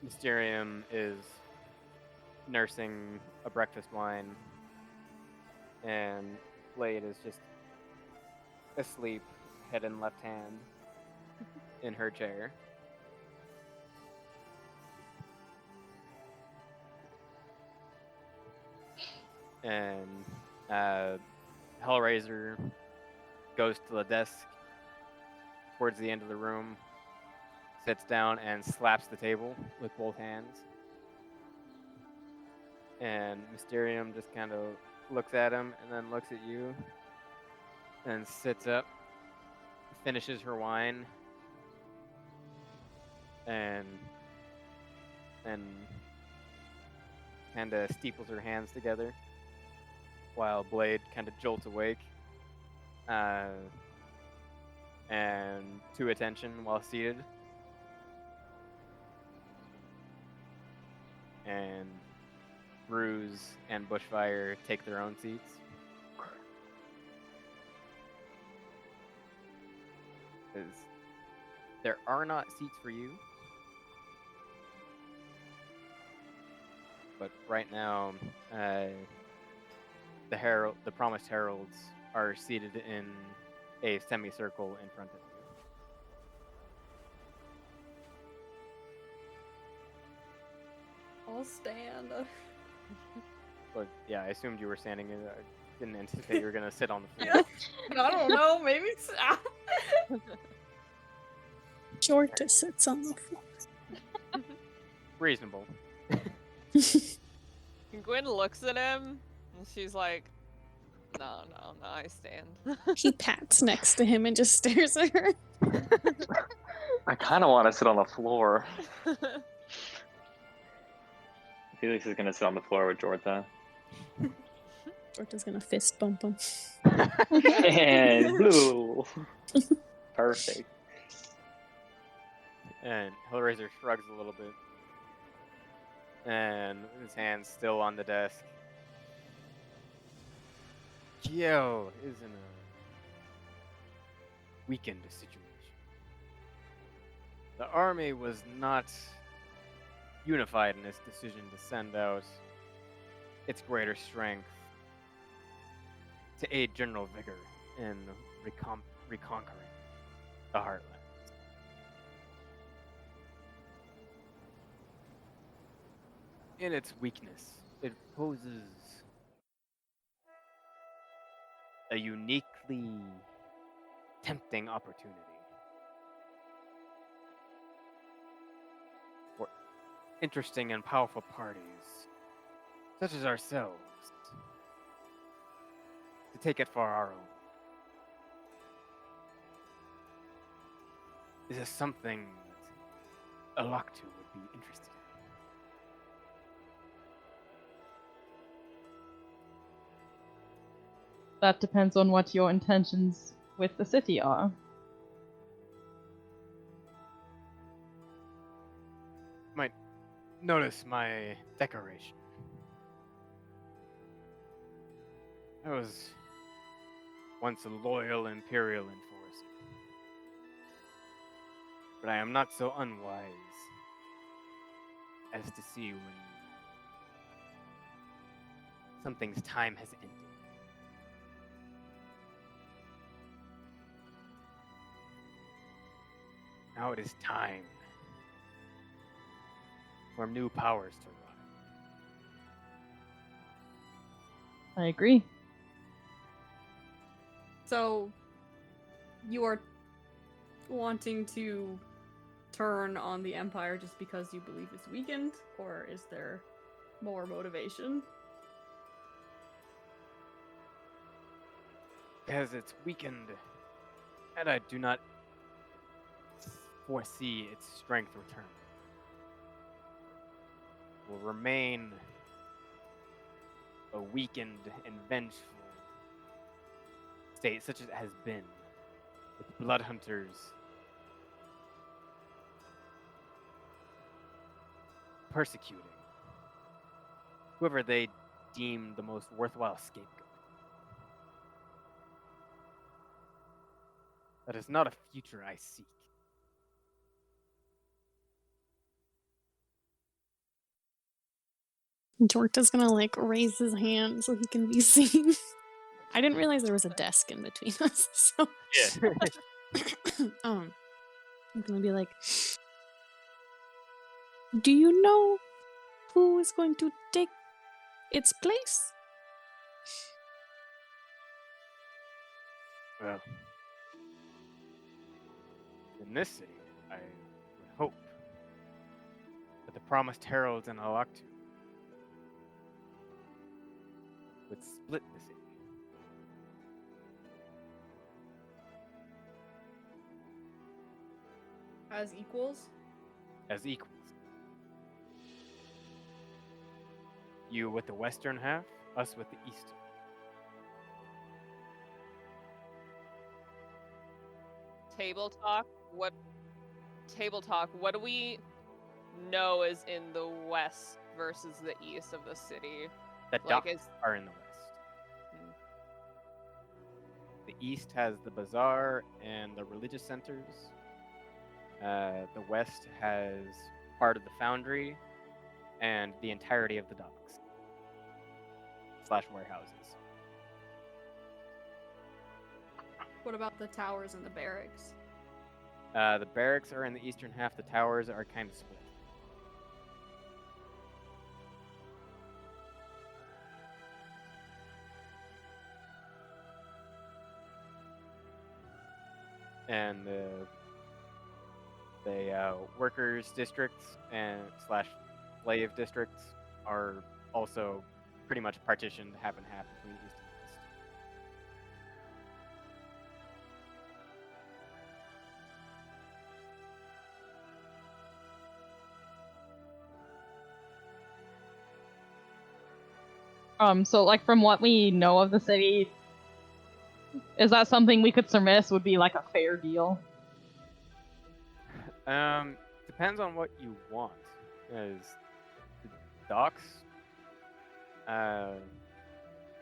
Mysterium is nursing a breakfast wine, and Blade is just asleep, head in left hand, in her chair. And Hellraiser goes to the desk towards the end of the room, sits down and slaps the table with both hands. And Mysterium just kind of looks at him and then looks at you and sits up, finishes her wine, and kind of steeples her hands together while Blade kind of jolts awake. And to attention while seated. And Bruise and Bushfire take their own seats. Because there are not seats for you. But right now, the promised heralds are seated in a semicircle in front of you. I'll stand. But yeah, I assumed you were standing. I didn't anticipate you were gonna sit on the floor. I don't know, maybe Jorta sits on the floor. Reasonable. Gwyn looks at him, and she's like, no, I stand. He pats next to him and just stares at her. I kind of want to sit on the floor. Felix is gonna sit on the floor with Jorta. Jorta's gonna fist bump him. And blue. Perfect. And Hellraiser shrugs a little bit. And his hand's still on the desk. Kiel is in a weakened situation. The army was not unified in its decision to send out its greater strength to aid General Vigor in reconquering the Heartland. In its weakness, it poses a uniquely tempting opportunity for interesting and powerful parties, such as ourselves, to take it for our own. Is this something that Alaktu would be interested in? That depends on what your intentions with the city are. Might notice my decoration. I was once a loyal Imperial enforcer, but I am not so unwise as to see when something's time has ended. Now it is time for new powers to rise. I agree. So, you are wanting to turn on the Empire just because you believe it's weakened, or is there more motivation? Because it's weakened, and I do not foresee its strength return. Will remain a weakened and vengeful state such as it has been, with blood hunters persecuting whoever they deem the most worthwhile scapegoat. That is not a future I seek. Jorta's gonna raise his hand so he can be seen. I didn't realize there was a desk in between us, so Yeah. I'm gonna be like, do you know who is going to take its place? Well, in this city, I would hope that the promised heralds in Alaktu would split the city. As equals? As equals. You with the western half, us with the east. Table talk. What do we know is in the west versus the east of the city? The Like, docks are in the west. The east has the bazaar and the religious centers. The west has part of the foundry and the entirety of the docks / warehouses. What about the towers and the barracks? The barracks are in the eastern half. The towers are kind of split. And the workers' districts and / slave districts are also pretty much partitioned half and half between east and west. So like from what we know of the city, is that something we could surmise would be like a fair deal? Depends on what you want. As the docks,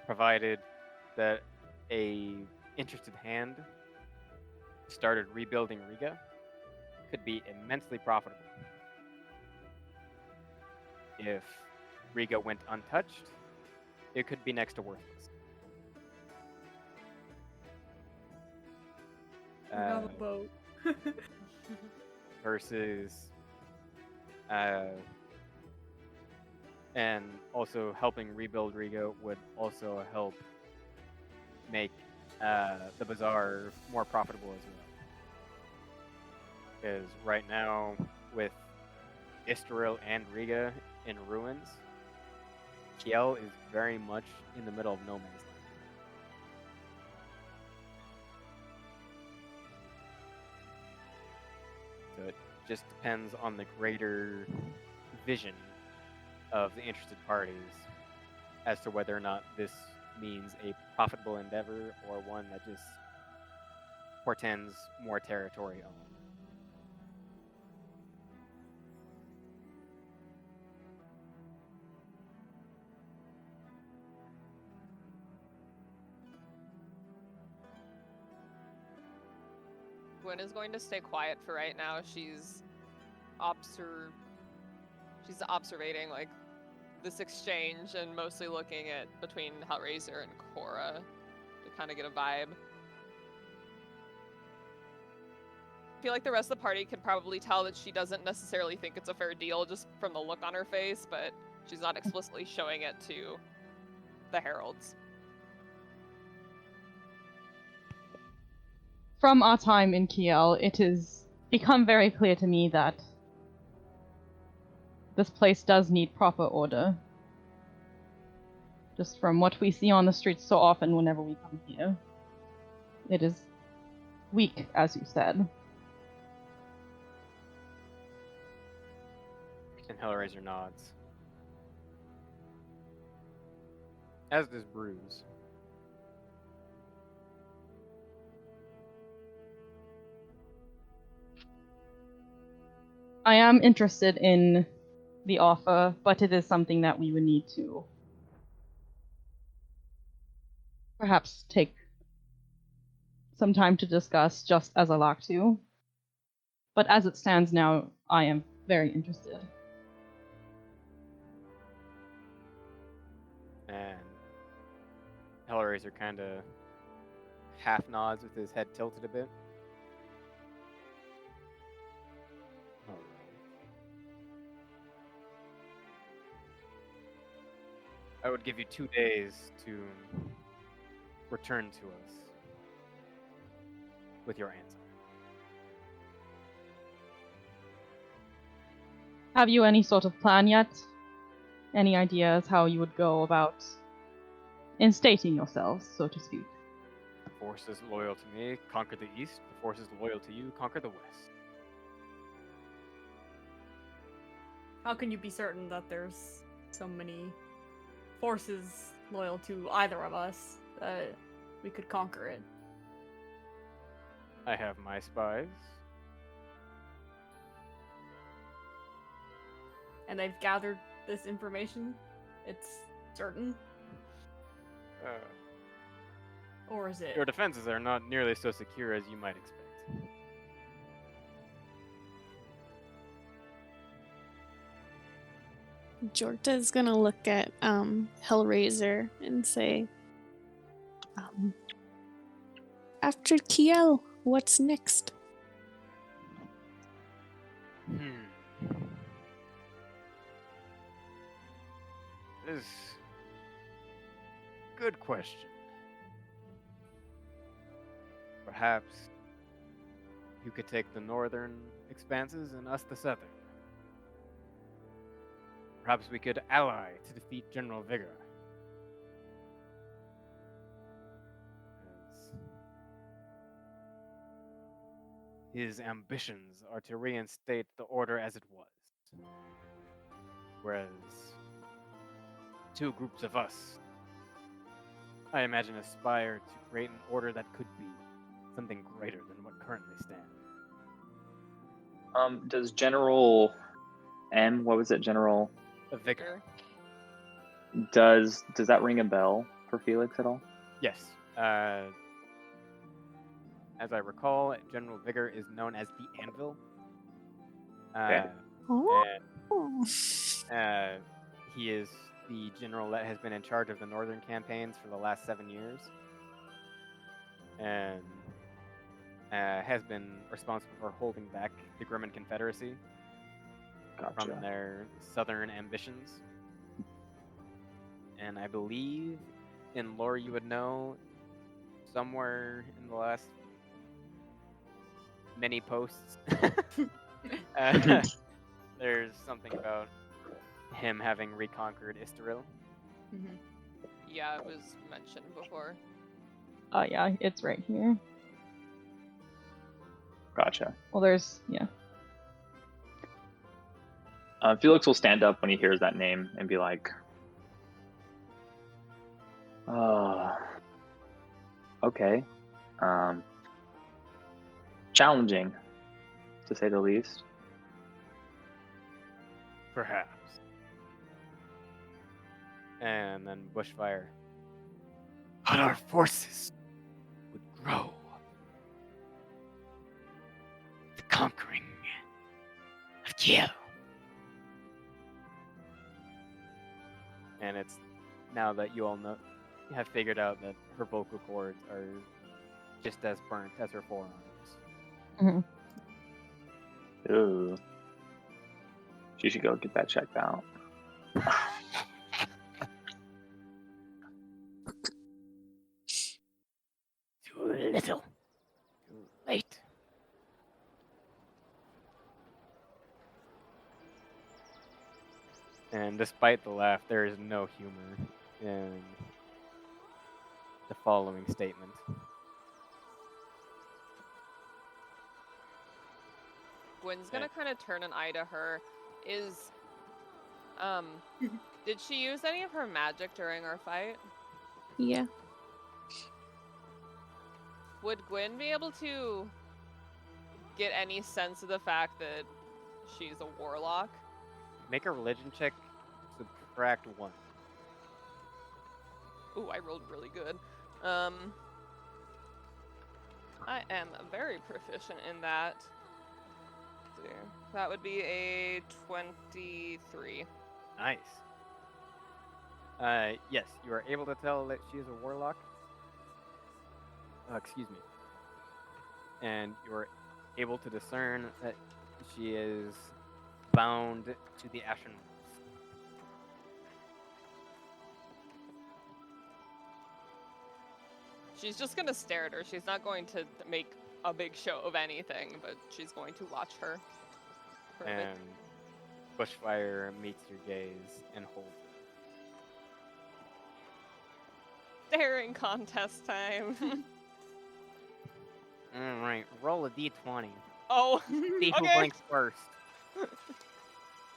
provided that a interested hand started rebuilding Riga, could be immensely profitable. If Riga went untouched, it could be next to worthless. I have a boat. Versus and also helping rebuild Riga would also help make the bazaar more profitable as well. Because right now, with Isteril and Riga in ruins, Kiel is very much in the middle of no man's land. So it just depends on the greater vision of the interested parties as to whether or not this means a profitable endeavor or one that just portends more territory owned. Gwen is going to stay quiet for right now. She's observating like this exchange and mostly looking at between Hellraiser and Cora to kind of get a vibe. I feel like the rest of the party could probably tell that she doesn't necessarily think it's a fair deal just from the look on her face, but she's not explicitly showing it to the heralds. From our time in Kiel, it has become very clear to me that this place does need proper order. Just from what we see on the streets so often whenever we come here. It is weak, as you said. And Hellraiser nods. As does Bruise. I am interested in the offer, but it is something that we would need to perhaps take some time to discuss just as Alaktu. But as it stands now, I am very interested. And Hellraiser kind of half nods with his head tilted a bit. Alright. I would give you 2 days to return to us with your answer. Have you any sort of plan yet? Any ideas how you would go about instating yourselves, so to speak? The Force is loyal to me, conquer the East. The Force is loyal to you, conquer the West. How can you be certain that there's so many forces loyal to either of us, we could conquer it. I have my spies. And they've gathered this information. It's certain, or is it? Your defenses are not nearly so secure as you might expect. Jorta's gonna look at Hellraiser and say, after Kiel, what's next? This is good question. Perhaps you could take the northern expanses and us the southern. Perhaps we could ally to defeat General Vigor. As his ambitions are to reinstate the order as it was. Whereas two groups of us, I imagine, aspire to create an order that could be something greater than what currently stands. Does General what was it, General? Vigor. Does that ring a bell for Feliccs at all? Yes. As I recall, General Vigor is known as the Anvil. Okay. And he is the general that has been in charge of the northern campaigns for the last 7 years. And has been responsible for holding back the Grimmin Confederacy from their southern ambitions. And I believe, in lore you would know, somewhere in the last many posts, there's something about him having reconquered Istaril. Mm-hmm. Yeah, it was mentioned before. Yeah, it's right here. Gotcha. Well, there's, yeah. Feliccs will stand up when he hears that name and be like, okay. Challenging, to say the least. Perhaps. And then Bushfire. But our forces would grow. The conquering of Kiel. And it's now that you all know, have figured out that her vocal cords are just as burnt as her forearms. Mm-hmm. Ooh. She should go get that checked out. Too little. Too late. And despite the laugh, there is no humor in the following statement. Gwen's gonna kind of turn an eye to her. Did she use any of her magic during our fight? Yeah. Would Gwen be able to get any sense of the fact that she's a warlock? Make a religion check, subtract 1. Ooh, I rolled really good. I am very proficient in that. Let's see. That would be a 23. Nice. Yes, you are able to tell that she is a warlock. Excuse me. And you are able to discern that she is bound to the Ashen. She's just gonna stare at her. She's not going to make a big show of anything, but she's going to watch her. For a bit. And Bushfire meets your gaze and holds it. Staring contest time. Alright, roll a d20. Oh, See who okay. blinks first.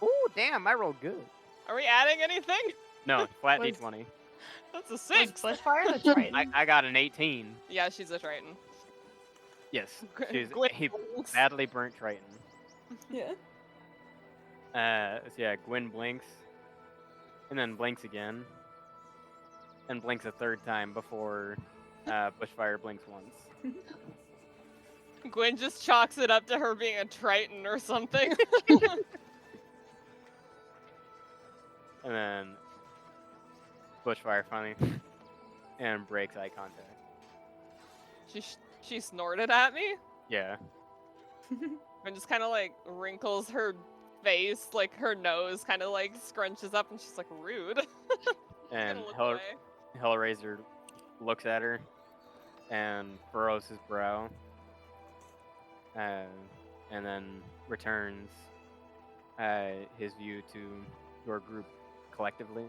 Ooh, damn, I rolled good. Are we adding anything? No, flat Was- D20. That's a Was 6. Bushfire the Triton? I got an 18. Yeah, she's a Triton. Yes, Gw- she's Gwyn a blinks. badly burnt Triton. Yeah. So yeah, Gwyn blinks, and then blinks again, and blinks a third time before Bushfire blinks once. Gwyn just chalks it up to her being a Triton or something. And then Bushfire finally and breaks eye contact. She snorted at me Yeah. and just kind of like wrinkles her face, like her nose kind of like scrunches up, and she's like, rude. And Gonna look away. Hellraiser looks at her and furrows his brow, and then returns his view to your group collectively.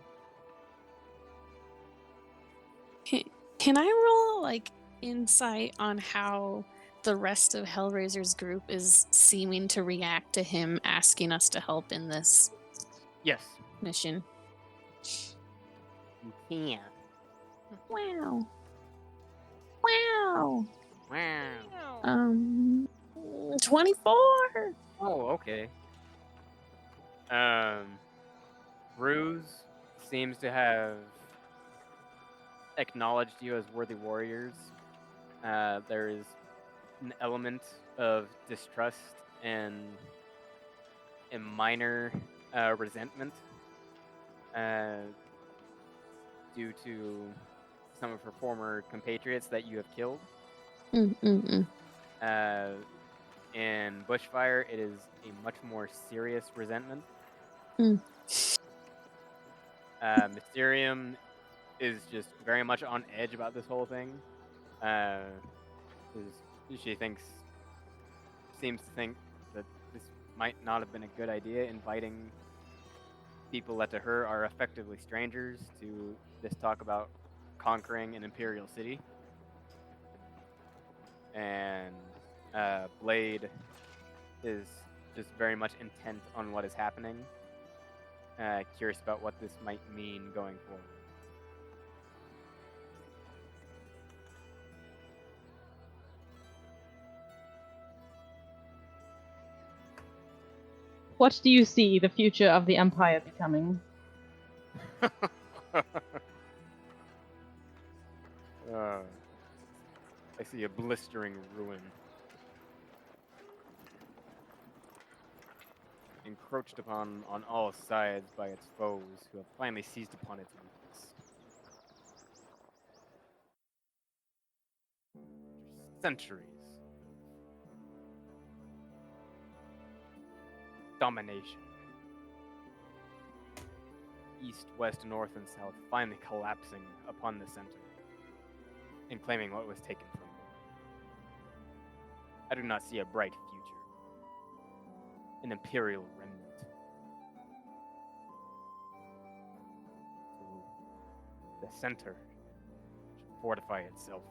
Can I roll like insight on how the rest of Hellraiser's group is seeming to react to him asking us to help in this Yes. mission? Yeah. Wow. Wow. Wow. 24. Oh, okay. Ruse seems to have acknowledged you as worthy warriors. There is an element of distrust and a minor resentment due to some of her former compatriots that you have killed. In Bushfire, it is a much more serious resentment. Mysterium is just very much on edge about this whole thing. She seems to think that this might not have been a good idea, inviting people that to her are effectively strangers to this talk about conquering an imperial city. And Blade is just very much intent on what is happening. Curious about what this might mean going forward. What do you see the future of the Empire becoming? I see a blistering ruin. Encroached upon on all sides by its foes, who have finally seized upon its weakness. Centuries. Domination. East, west, north, and south finally collapsing upon the center and claiming what was taken from them. I do not see a bright future. An imperial remnant. So the center should fortify itself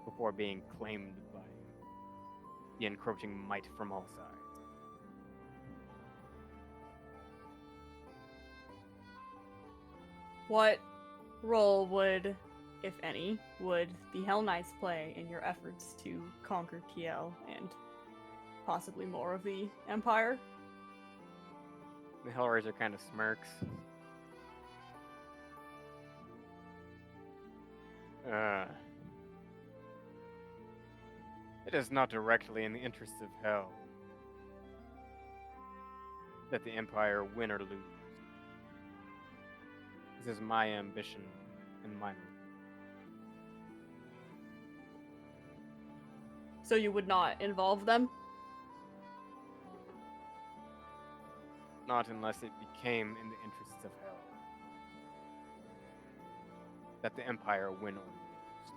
before being claimed by the encroaching might from all sides. What role would, if any, would the Hell Knights play in your efforts to conquer Kiel and possibly more of the Empire? The Hellraiser kind of smirks. It is not directly in the interests of Hell that the Empire win or lose. This is my ambition and mine. So you would not involve them? Not unless it became in the interests of Hell that the Empire win or lose.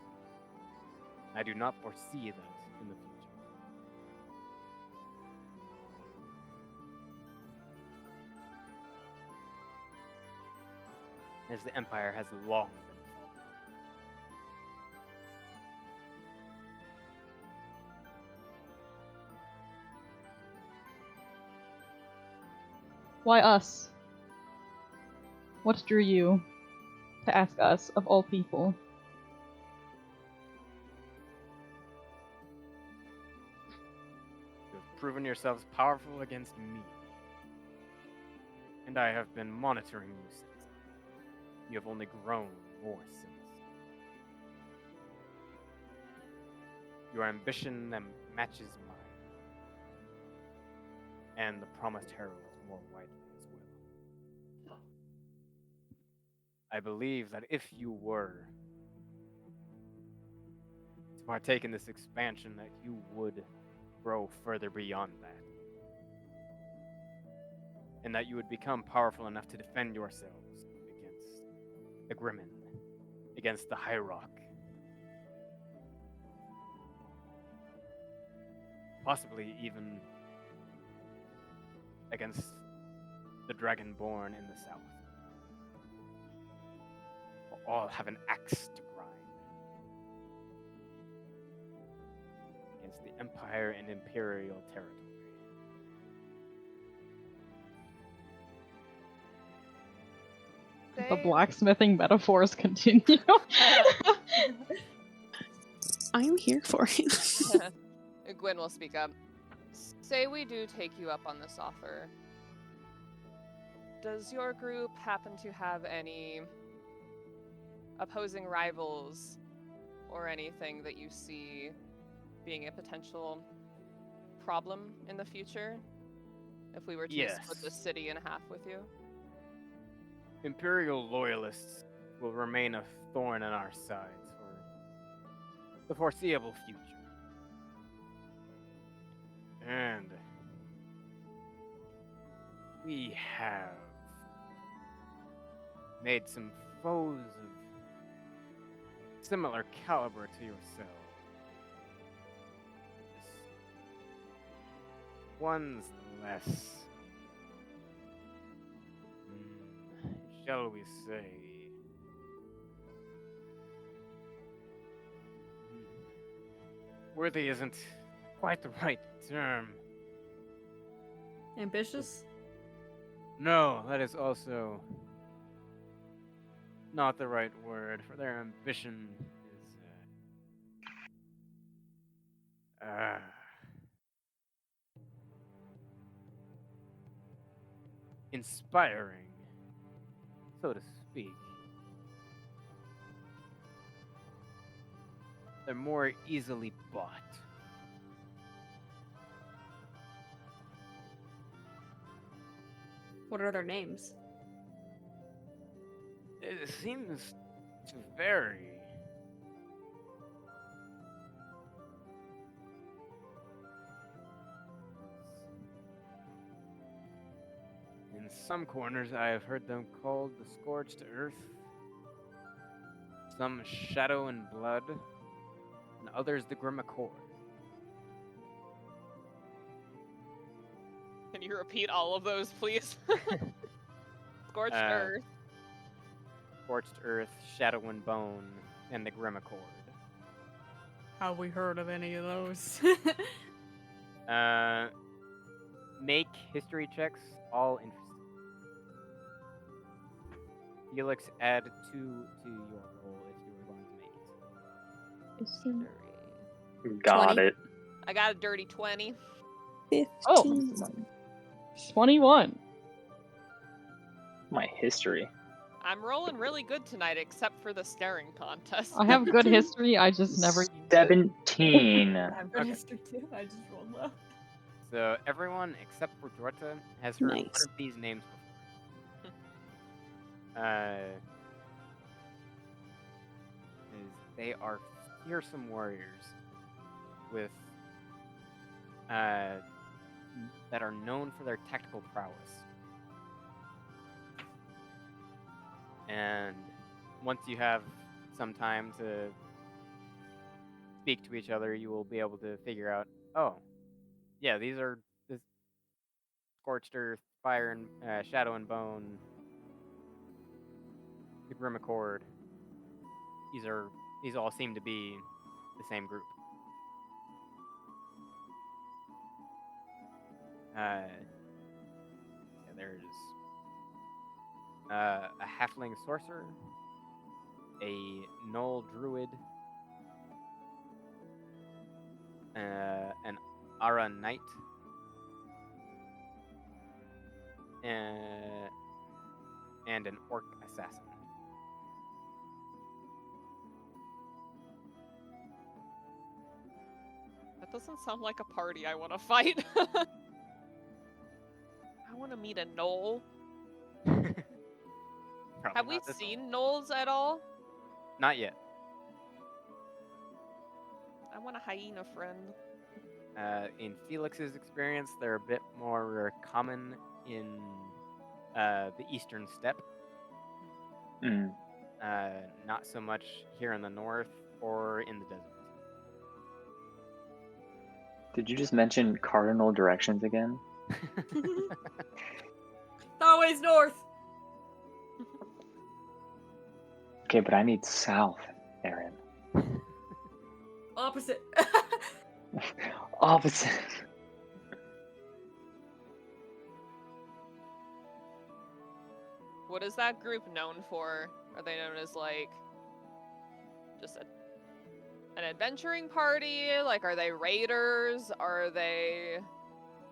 I do not foresee that in the future. As the Empire has long been fallen. Why us? what drew you to ask us, of all people? You have proven yourselves powerful against me. And I have been monitoring you since. You have only grown more since. Your ambition matches mine. And the promised herald more widely as well. I believe that if you were to partake in this expansion, that you would grow further beyond that. And that you would become powerful enough to defend yourselves against the Grimmin, against the High Rock. Possibly even against the Dragonborn in the south. Or all have an axe to grind. Against the Empire and Imperial territory. The blacksmithing metaphors continue. I'm here for it. Gwyn will speak up. Say we do take you up on this offer. Does your group happen to have any opposing rivals or anything that you see being a potential problem in the future if we were to split the city in half with you? Imperial loyalists will remain a thorn in our sides for the foreseeable future. And we have made some foes of similar caliber to yourself. One's less, shall we say, worthy isn't quite the right term. Ambitious? No, that is also not the right word, for their ambition is inspiring, so to speak. They're more easily bought. What are their names? It seems to vary. In some corners, I have heard them called the Scorched Earth, some Shadow and Blood, and others the Grim Accord. Can you repeat all of those, please? Scorched Earth. Scorched Earth, Shadow and Bone, and the Grim Accord. Have we heard of any of those? Make history checks, all interested. Felix, add 2 to your roll if you were going to make it. Got 20. it. I got a dirty 20. 15. Oh, 21. My history. I'm rolling really good tonight, except for the staring contest. I have good history, I just never use it. 17. I've got Okay. history too. I just rolled low. So everyone except for Jorta has heard one Nice. of these names before. They are fearsome warriors with that are known for their tactical prowess. And once you have some time to speak to each other, you will be able to figure out, oh, yeah, these are this Scorched Earth, Fire and Shadow and Bone, the Grim Accord. These all seem to be the same group. Yeah, there's a halfling sorcerer, a gnoll druid, an Ara knight, and an orc assassin. That doesn't sound like a party I want to fight. I want to meet a gnoll. Have we seen gnolls at all? Not yet. I want a hyena friend. In Felic's experience, they're a bit more common in the eastern steppe. Mm. Not so much here in the north or in the desert. Did you just mention cardinal directions again? Always north. Okay, but I need south, Aeron. Opposite. Opposite. What is that group known for? Are they known as like just an adventuring party? Like, are they raiders? Are they?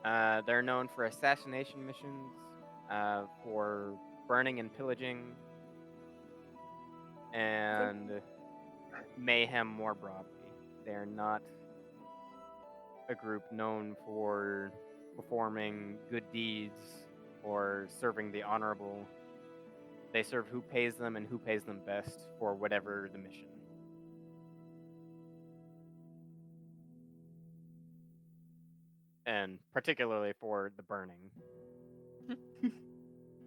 They're known for assassination missions, for burning and pillaging, and mayhem more broadly. They're not a group known for performing good deeds or serving the honorable. They serve who pays them and who pays them best for whatever the mission. And particularly for the burning.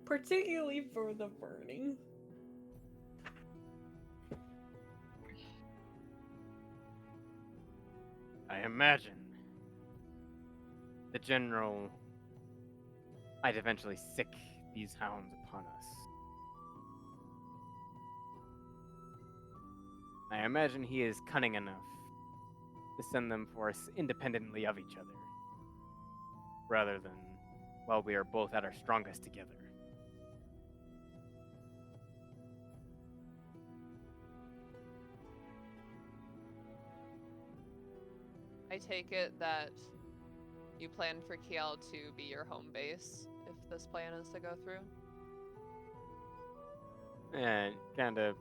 Particularly for the burning. I imagine the general might eventually sick these hounds upon us. I imagine he is cunning enough to send them for us independently of each other, rather than while we are both at our strongest together. I take it that you plan for Kiel to be your home base if this plan is to go through? And kind of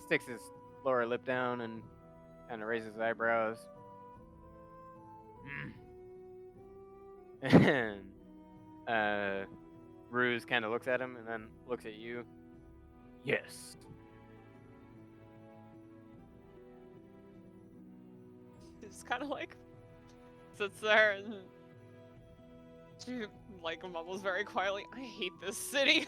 sticks his lower lip down and kind of raises his eyebrows. And Ruse kind of looks at him and then looks at you. Yes. It's kind of like sits there and she like mumbles very quietly, I hate this city.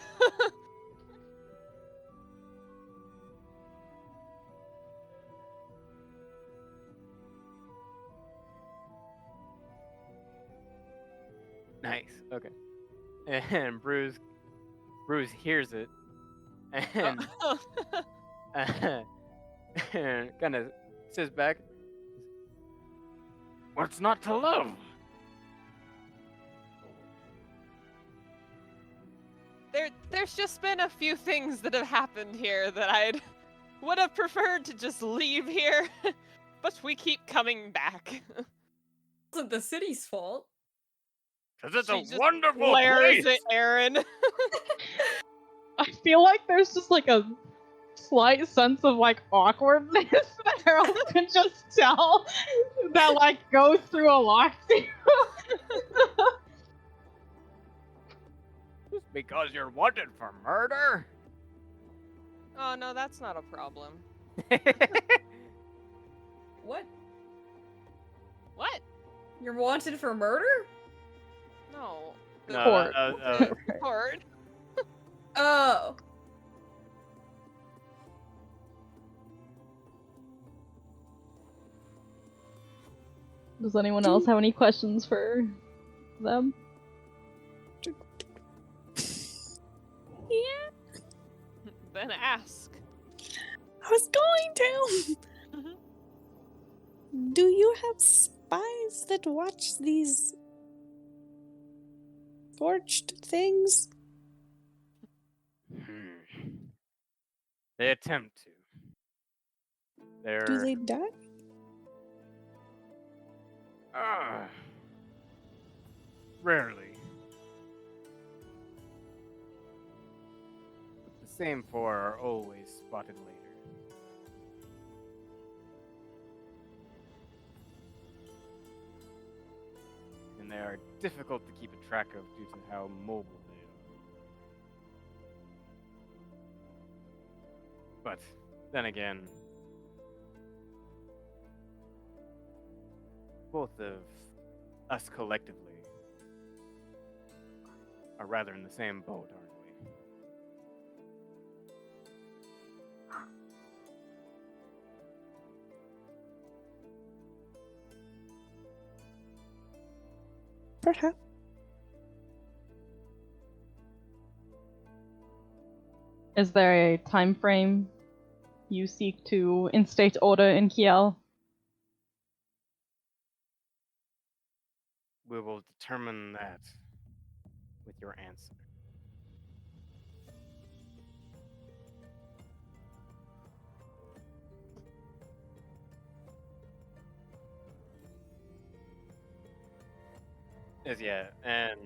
Nice. Okay. And Bruce hears it and kind of sits back. What's not to love? There's just been a few things that have happened here that I'd would have preferred to just leave here, but we keep coming back. It wasn't the city's fault. Because it's She a just wonderful glares place. at Aeron. I feel like there's just like a slight sense of like awkwardness that Harold can just tell that like goes through Alaktu. Just because you're wanted for murder? Oh no, that's not a problem. What? What? You're wanted for murder? No. No, Court. Oh. Does anyone else have any questions for them? Yeah, Then ask. I was going to. Do you have spies that watch these scorched things? They attempt to. Do They're they die? rarely. The same four are always spotted later. And they are difficult to keep a track of due to how mobile they are. But then again, both of us collectively are rather in the same boat, aren't we? Perhaps. Is there a time frame you seek to instate order in Kiel? We will determine that with your answer. Yes, yeah, and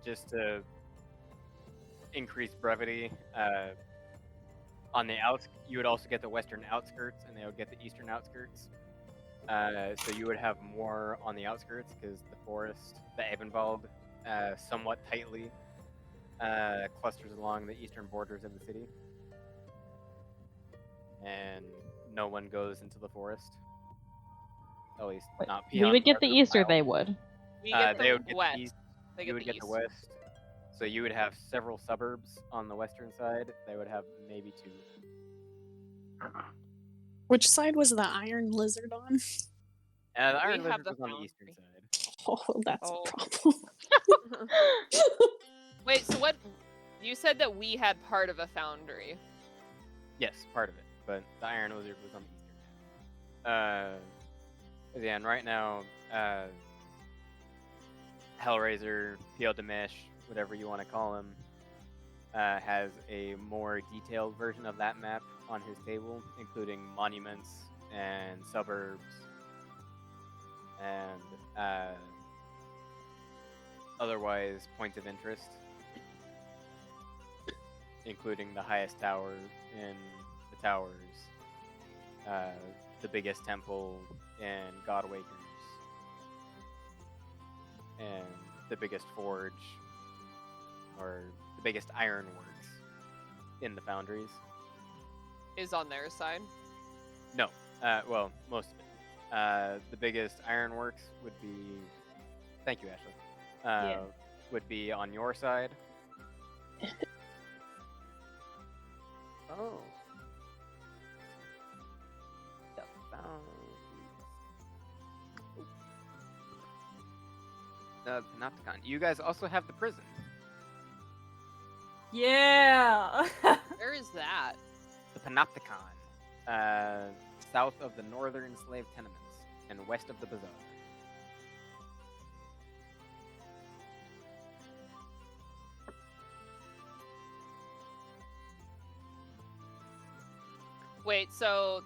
just to increase brevity, on the you would also get the western outskirts, and they would get the eastern outskirts. So you would have more on the outskirts because the forest, the Ebenwald, somewhat tightly clusters along the eastern borders of the city, and no one goes into the forest. At least Wait, not we beyond. would get the north of east, or mile. they would. We get They the would get west. the east. They You get would the get east. the west. So you would have several suburbs on the western side. They would have maybe two. Which side was the Iron Lizard on? The We Iron have Lizard the was on the foundry. eastern side. Oh, that's Oh. a problem. Wait, so what? You said that we had part of a foundry. Yes, part of it, but the Iron Lizard was on the eastern. Yeah, and right now, Hellraiser, Pio Demes, whatever you want to call him, has a more detailed version of that map on his table, including monuments and suburbs and otherwise points of interest, including the highest tower in the towers, the biggest temple in Godwakers, and the biggest forge, or the biggest ironworks in the foundries. Is on their side. No, well, most of it. The biggest ironworks would be. Thank you, Ashley. Yeah. Would be on your side. Oh. The foundries. The Panopticon. You guys also have the prison. Yeah. Where is that? The Panopticon. South of the northern slave tenements and west of the bazaar. Wait, so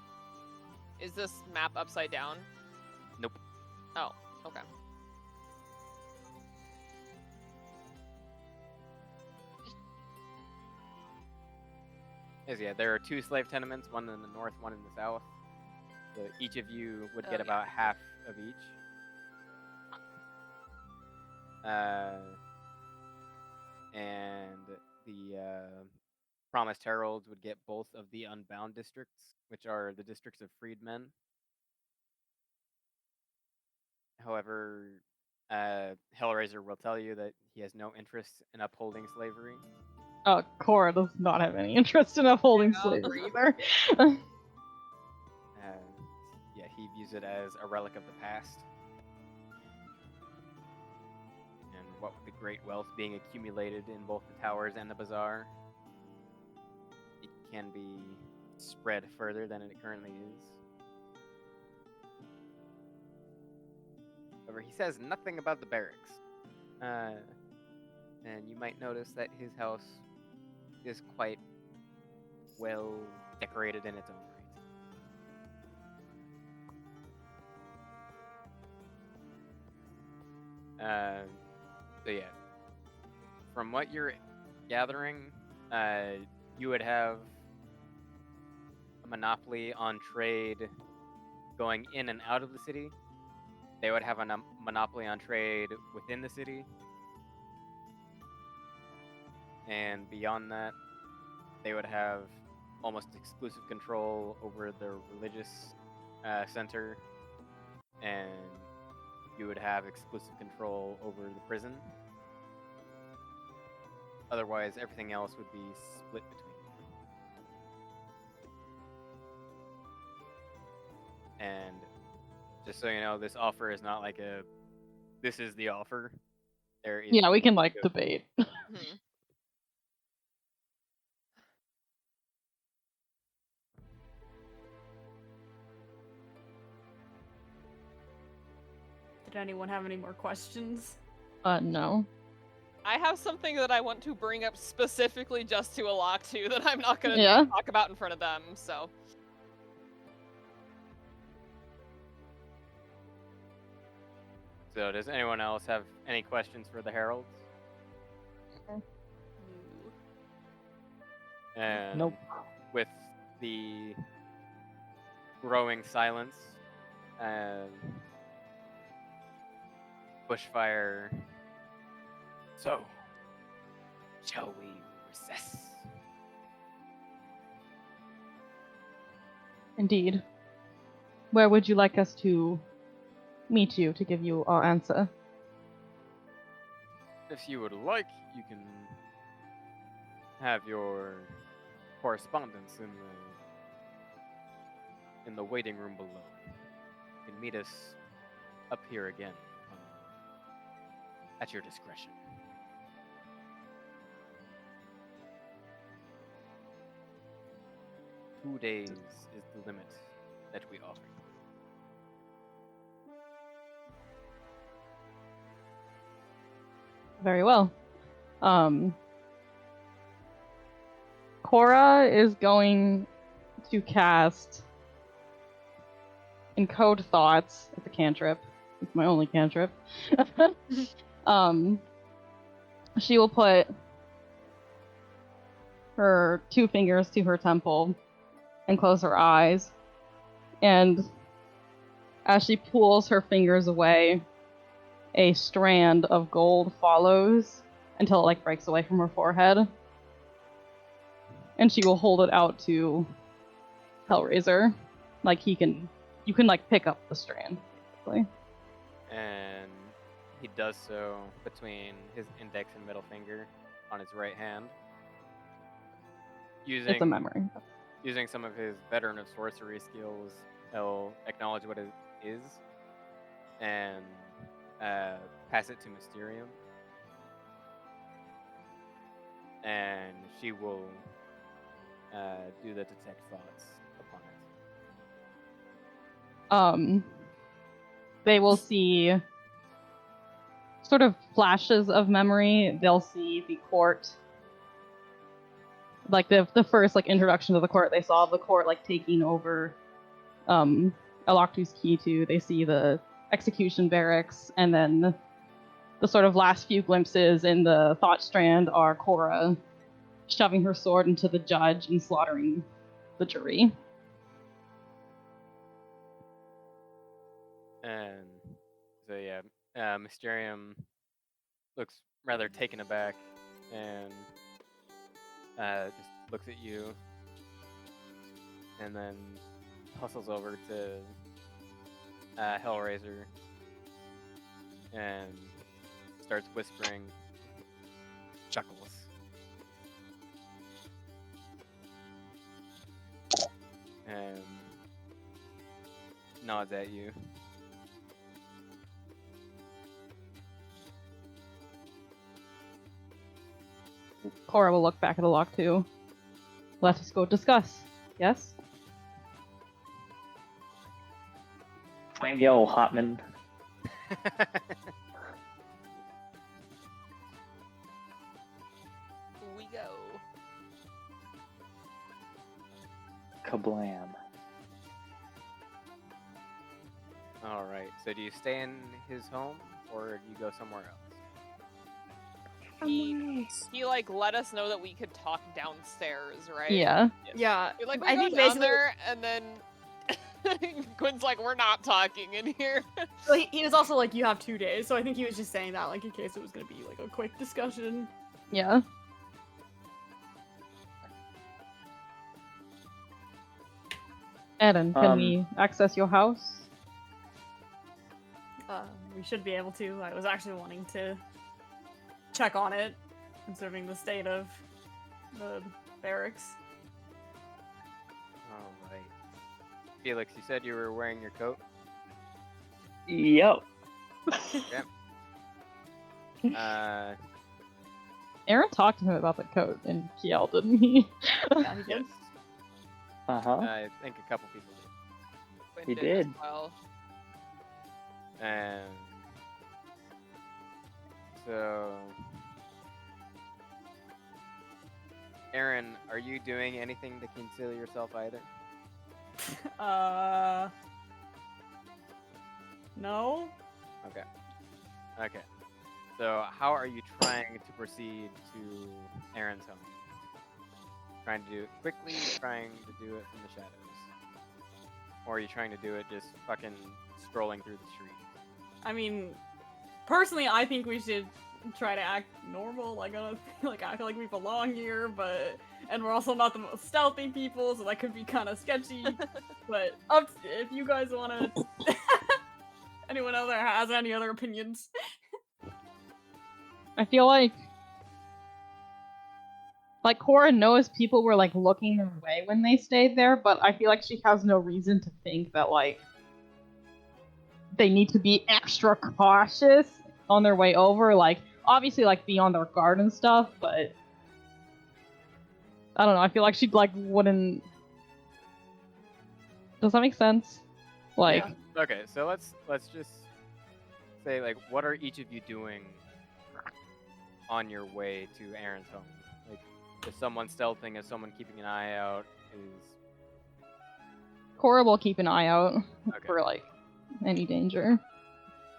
is this map upside down? Nope. Oh, okay. Yes, yeah, there are two slave tenements, one in the north, one in the south. So each of you would Oh, get yeah. about half of each. And the Promised Heralds would get both of the Unbound districts, which are the districts of freedmen. However, Hellraiser will tell you that he has no interest in upholding slavery. Cora does not have any interest in upholding Yeah. slavery either. Yeah, he views it as a relic of the past. And what with the great wealth being accumulated in both the towers and the bazaar, it can be spread further than it currently is. However, he says nothing about the barracks. And you might notice that his house is quite well decorated in its own right. So yeah, from what you're gathering, you would have a monopoly on trade going in and out of the city. They would have a monopoly on trade within the city. And beyond that, they would have almost exclusive control over the religious center, and you would have exclusive control over the prison. Otherwise, everything else would be split between you. And just so you know, this offer is not like this is the offer. There is Yeah, we can like debate. Mhm. Did anyone have any more questions? No. I have something that I want to bring up specifically just to Alaktu that I'm not going to Yeah. talk about in front of them, so. So does anyone else have any questions for the heralds? And Nope. with the growing silence and bushfire. So, shall we recess? Indeed. Where would you like us to meet you to give you our answer? If you would like, you can have your correspondence in the waiting room below. You can meet us up here again, at your discretion. Two days is the limit that we offer you. Very well. Cora is going to cast Encode Thoughts. It's a cantrip. It's my only cantrip. She will put her 2 fingers to her temple and close her eyes. And as she pulls her fingers away, a strand of gold follows until it like breaks away from her forehead. And she will hold it out to Hellraiser. Like you can like pick up the strand, basically. And he does so between his index and middle finger on his right hand. It's a memory. Using some of his veteran of sorcery skills, he'll acknowledge what it is and pass it to Mysterium. And she will do the detect thoughts upon it. They will see sort of flashes of memory. They'll see the court, like the first like introduction to the court. They saw the court like taking over Alaktu's Qitu. They see the execution barracks, and then the sort of last few glimpses in the thought strand are Cora shoving her sword into the judge and slaughtering the jury. And so yeah, Mysterium looks rather taken aback and just looks at you and then hustles over to Hellraiser and starts whispering, chuckles. And nods at you. Cora will look back at Alaktu. Let us go discuss. Yes? Yo, Hotman. Kablam. All right. So do you stay in his home or do you go somewhere else? He like let us know that we could talk downstairs, right? Yeah. Yeah, We're like, we I go think down basically there, and then Quinn's like, we're not talking in here. well, he was also like, you have 2 days, so I think he was just saying that like in case it was gonna be like a quick discussion. Yeah. Eden, can we access your house? We should be able to. I was actually wanting to check on it, considering the state of the barracks. All right. Felix, you said you were wearing your coat. Yep. Aeron talked to him about the coat in Kiel, didn't he? Yeah, he did. Yes. Uh-huh. I think a couple people did. Quinn He as did. well. And so, Aeron, are you doing anything to conceal yourself either? No. Okay. Okay. So, how are you trying to proceed to Aeron's home? Trying to do it quickly, trying to do it from the shadows? Or are you trying to do it just fucking strolling through the street? I mean, personally, I think we should try to act normal, like act like we belong here, and we're also not the most stealthy people, so that could be kind of sketchy. But if you guys want to, anyone out there has any other opinions? I feel like Cora knows people were like looking their way when they stayed there, but I feel like she has no reason to think that like they need to be extra cautious on their way over. Like obviously like be on their guard and stuff, but I don't know. I feel like she like wouldn't. Does that make sense? Like Yeah. Okay, so let's just say like, what are each of you doing on your way to Aeron's home? Like, is someone stealthing? Is someone keeping an eye out? Is Cora will keep an eye out Okay. for like any danger.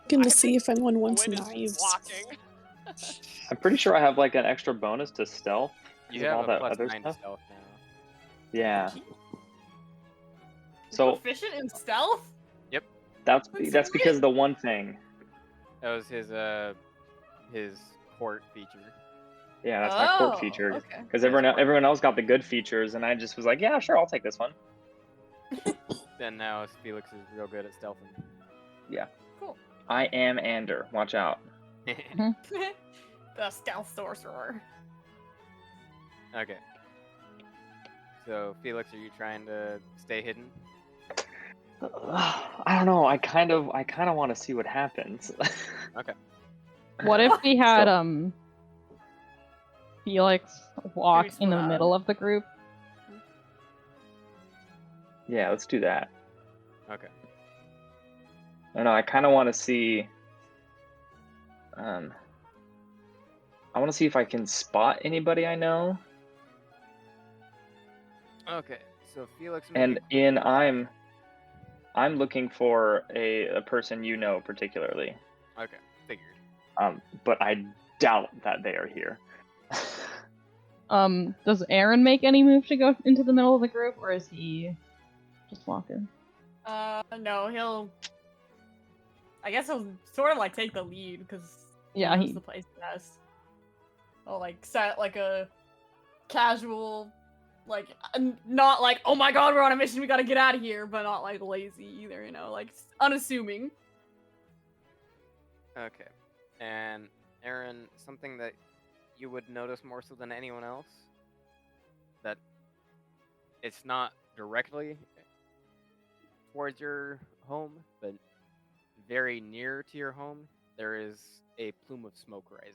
Looking to see if anyone wants Quinn is knives. walking. I'm pretty sure I have like an extra bonus to stealth. you With have all a that plus other 9 stuff? to stealth now? Yeah. You're So proficient in stealth? that's That's because of the one thing. That was his court feature. Yeah, that's my court Oh, feature. okay. Because everyone else got the good features, and I just was like, yeah, sure, I'll take this one. Then now Felix is real good at stealthing. Cool. I am Ander. Watch out. The stealth sorcerer. Okay. So Felix, are you trying to stay hidden? I don't know. I kind of want to see what happens. Okay. What if we had So- Felix walk Maybe in the split up. middle of the group? Yeah, let's do that. Okay. I don't know. I kind of want to see. I want to see if I can spot anybody I know. Okay. So Felix. And in I'm looking for a person you know particularly. Okay. Figured. But I doubt that they are here. Does Aeron make any move to go into the middle of the group, or is he just walking? No, I guess he'll sort of like take the lead because Yeah, knows he- the place best. He'll like set like a casual, like not like oh my god we're on a mission we gotta get out of here, but not like lazy either. You know, like unassuming. Okay. And Aeron, something that you would notice more so than anyone else, that it's not directly towards your home, but very near to your home, there is a plume of smoke rising.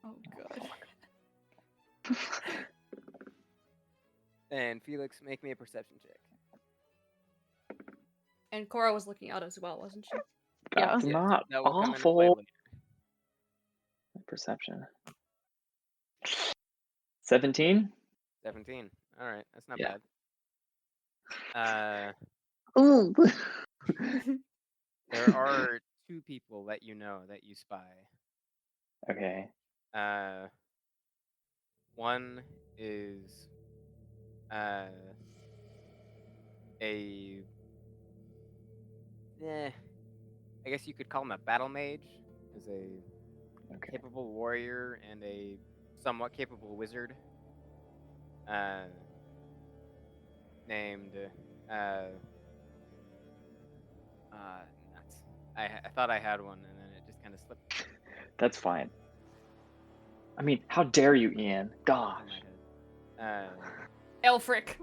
Oh god. And Felix, make me a perception check. And Cora was looking out as well, wasn't she? Yeah. That's not That will come into play awful. later. Perception. 17? 17. All right, that's not Yeah. bad. Ooh. There are 2 people that you know that you spy. Okay. One is a I guess you could call him a battle mage. Is a Okay. capable warrior and a somewhat capable wizard. Named nuts. I thought I had one and then it just kind of slipped That's fine. I mean, how dare you, Ian? out Gosh. of my head. Elfric.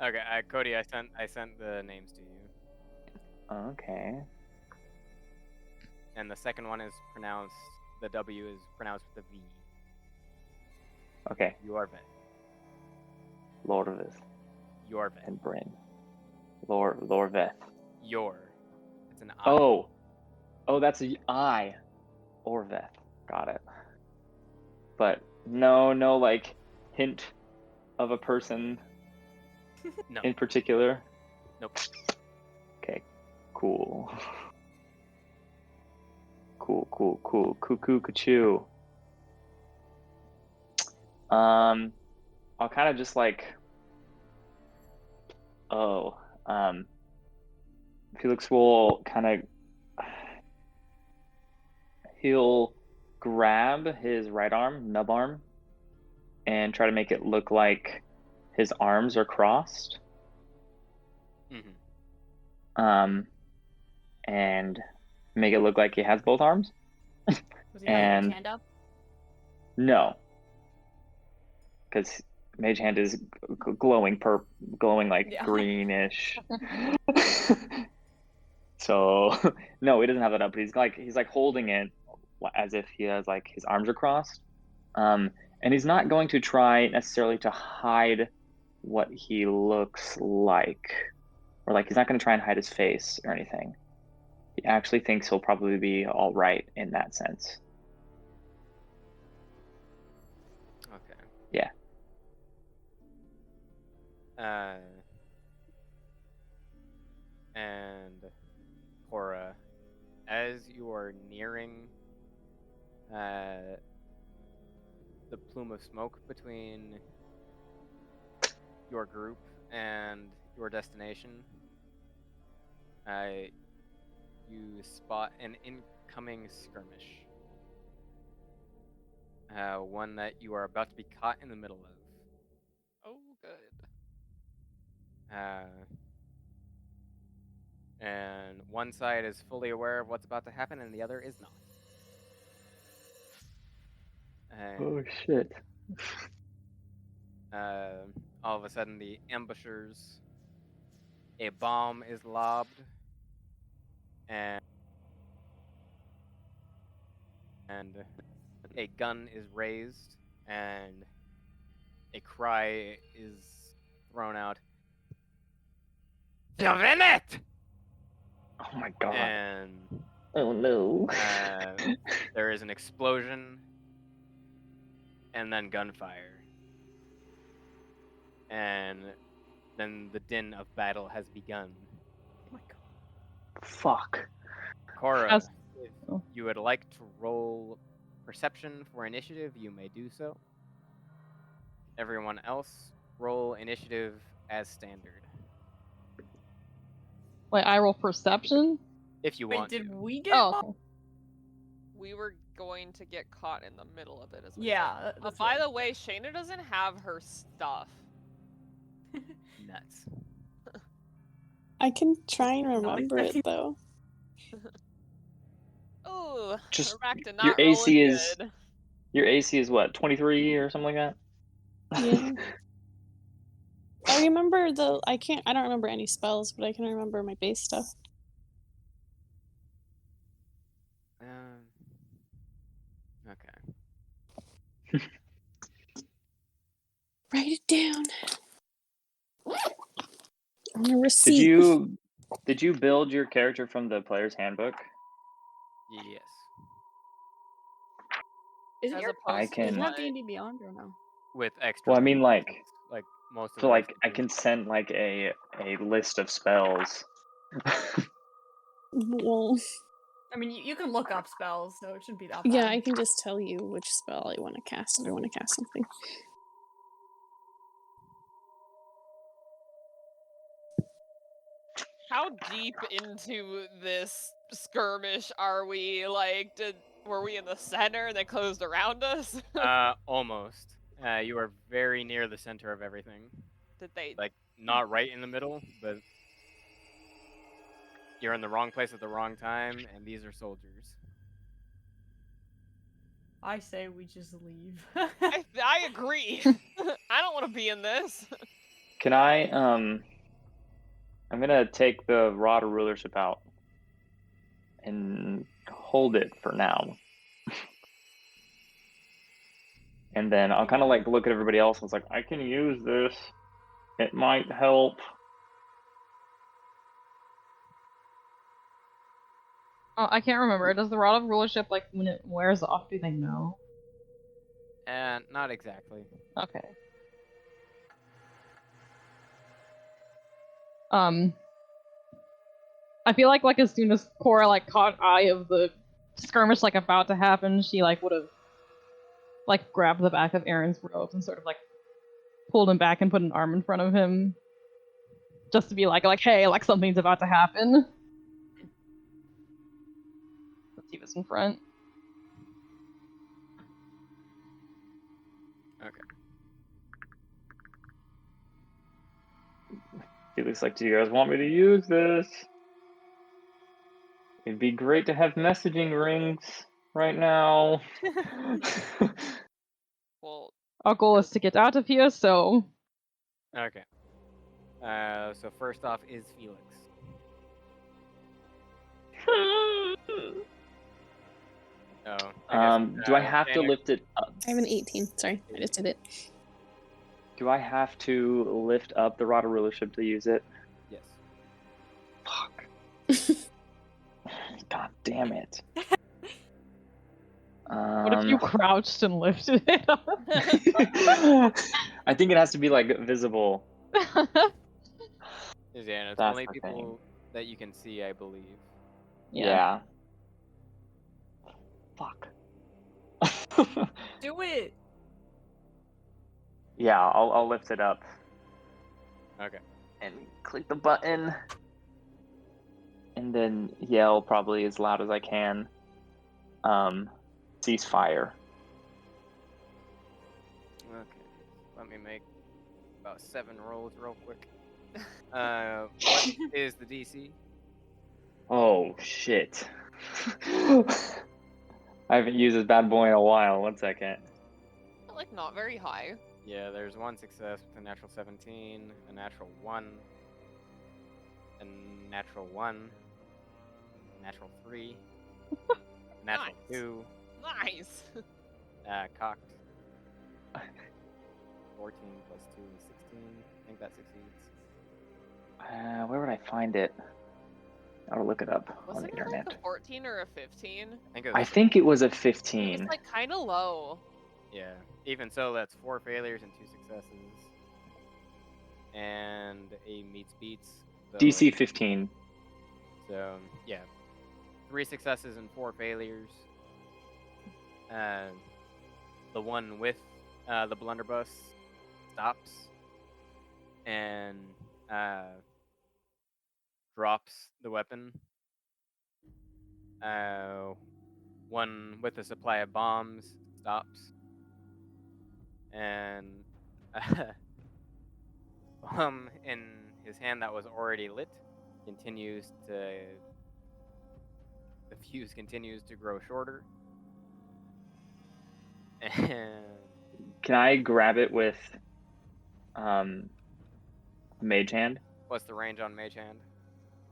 Okay, Cody, I sent the names to you, Okay. and the second one is pronounced. The W is pronounced with a V. Okay. Yorvet. Lorvis Yorvet. and Bryn. Lorveth. Yor. It's an I. Oh, that's the I. Orveth. Got it. But no, like hint of a person No. in particular. Nope. Okay. Cool. Cool. Cuckoo, Qitu. I'll kind of just like. Felix will kind of. He'll grab his right arm, nub arm, and try to make it look like his arms are crossed. Mm-hmm. And make it look like he has both arms. Was he having And- his hand up? No, because Mage Hand is glowing like Yeah. greenish. So no, he doesn't have that up. But he's like holding it as if he has like his arms are crossed. And he's not going to try necessarily to hide what he looks like, or like he's not going to try and hide his face or anything. He actually thinks he'll probably be all right in that sense. Okay. Yeah. And Cora, as you are nearing the plume of smoke between your group and your destination, you spot an incoming skirmish. One that you are about to be caught in the middle of. Oh, good. And one side is fully aware of what's about to happen, and the other is not. Oh shit. All of a sudden, the ambushers, a bomb is lobbed, and a gun is raised, and a cry is thrown out. It! Oh my god. And Oh no. there is an explosion, and then gunfire. And then the din of battle has begun. Oh my god. Fuck. Cora, As- if you would like to roll perception for initiative, you may do so. Everyone else, roll initiative as standard. Wait, I roll perception? If you Wait, want did to. we get? Oh, okay. We were going to get caught in the middle of it as well. Yeah. By the way, Shayna doesn't have her stuff. Nuts. I can try and Not remember it expecting- though. Ooh, Just- Rakta your not AC rolling is- good. Your AC is what, 23 or something like that? Yeah. I remember I don't remember any spells, but I can remember my base stuff. Okay. Write it down. On a receipt. Did you build your character from the player's handbook? Yes. Isn't As your opposed to can- isn't that what? D&D Beyond or no? With extra. Well, I mean, like- like most of So the rest like of I the can send like a list of spells. Well, I mean, you can look up spells, so it shouldn't be that bad. yeah, I can just tell you which spell I want to cast if I want to cast something. How deep into this skirmish are we? Like, were we in the center and they closed around us? Almost. You are very near the center of everything. Did they? Like, not right in the middle, but you're in the wrong place at the wrong time, and these are soldiers. I say we just leave. I agree. I don't want to be in this. Can I I'm gonna take the rod of rulership out and hold it for now. And then I'll kind of like look at everybody else and it's like, I can use this. It might help. Oh, I can't remember. Does the Rod of Rulership, like, when it wears off, do they know? And not exactly. Okay. I feel like as soon as Cora, like, caught eye of the skirmish, like, about to happen, she, like, would have, like, grabbed the back of Aeron's robes and sort of, like, pulled him back and put an arm in front of him. Just to be like, hey, like, something's about to happen. Let's see this in front. Okay. He looks like, do you guys want me to use this? It'd be great to have messaging rings right now. Well, Our goal is to get out of here, so... Okay. So first off is Felix. Oh. Do I have to lift it up? I have an 18. Sorry, I just did it. Do I have to lift up the rod of rulership to use it? Yes. Fuck. God damn it. What if you crouched and lifted it up? I think it has to be like visible. Yeah, it's That's only the people thing. that you can see, I believe. Yeah. Fuck. Do it. Yeah, I'll lift it up Okay. and click the button. And then yell probably as loud as I can. Ceasefire. Okay. Let me make about 7 rolls real quick. What is the DC? Oh shit. I haven't used this bad boy in a while. 1 second. like not very high. Yeah, there's 1 success with a natural 17, a natural 1, a natural 1, a natural 3, a natural Nice. 2, Nice. cocked. 14 plus 2 is 16. I think that succeeds. Where would I find it? I'll look it up on the Wasn't it internet. like a 14 or a 15? I think it was a It's 15. like kind of low. Yeah. Even so, that's 4 failures and 2 successes. And a meets beats. So DC 15. So, yeah. 3 successes and 4 failures. The one with the blunderbuss stops and drops the weapon. One with a supply of bombs stops. And bomb in his hand that was already lit continues to... The fuse continues to grow shorter. And Can I grab it with Mage Hand? what's the range on Mage Hand?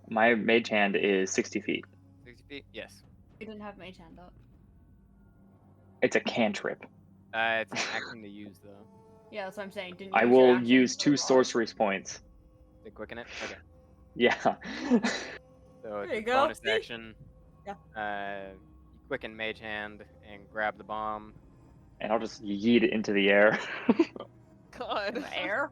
My Mage Hand is 60 feet. 60 feet? Yes. You didn't have mage hand up. It's a cantrip. It's an action to use, though. Yeah, that's what I'm saying. Didn't you I use your will action use for 2 rod? sorcery points. To quicken it? Okay. Yeah. So There it's you a go. bonus See? action. Yeah. You quicken Mage Hand and grab the bomb. And I'll just yeet it into the air. God. In the air?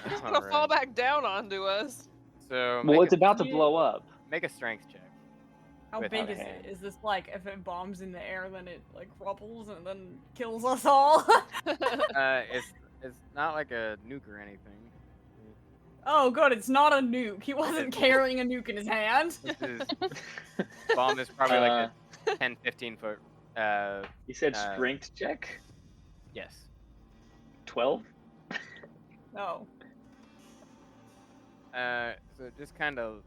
It's gonna fall back down onto us. So Well, it's about to Yeah. blow up. make a strength check. How Without big a is hand. it? Is this like if it bombs in the air, then it like rubbles and then kills us all? It's not like a nuke or anything. Oh, good. It's not a nuke. He wasn't carrying a nuke in his hand. This bomb is probably like a 10, 15 foot. You said strength check? Yes. 12? No. So it just kind of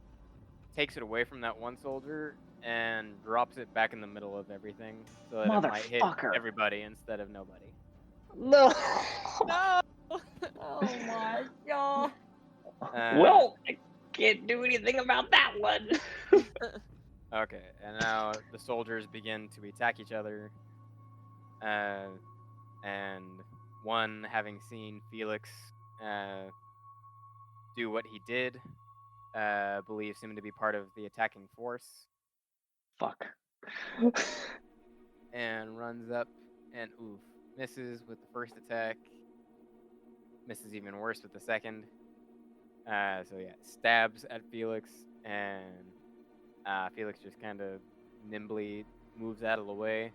takes it away from that one soldier and drops it back in the middle of everything, so that it might hit Motherfucker. everybody instead of nobody. No. No. Oh my god. Well, I can't do anything about that one. Okay, and now the soldiers begin to attack each other. And one, having seen Feliccs do what he did, believes him to be part of the attacking force, Fuck. and runs up and misses with the first attack. Misses even worse with the second. So yeah, stabs at Feliccs, and Feliccs just kind of nimbly moves out of the way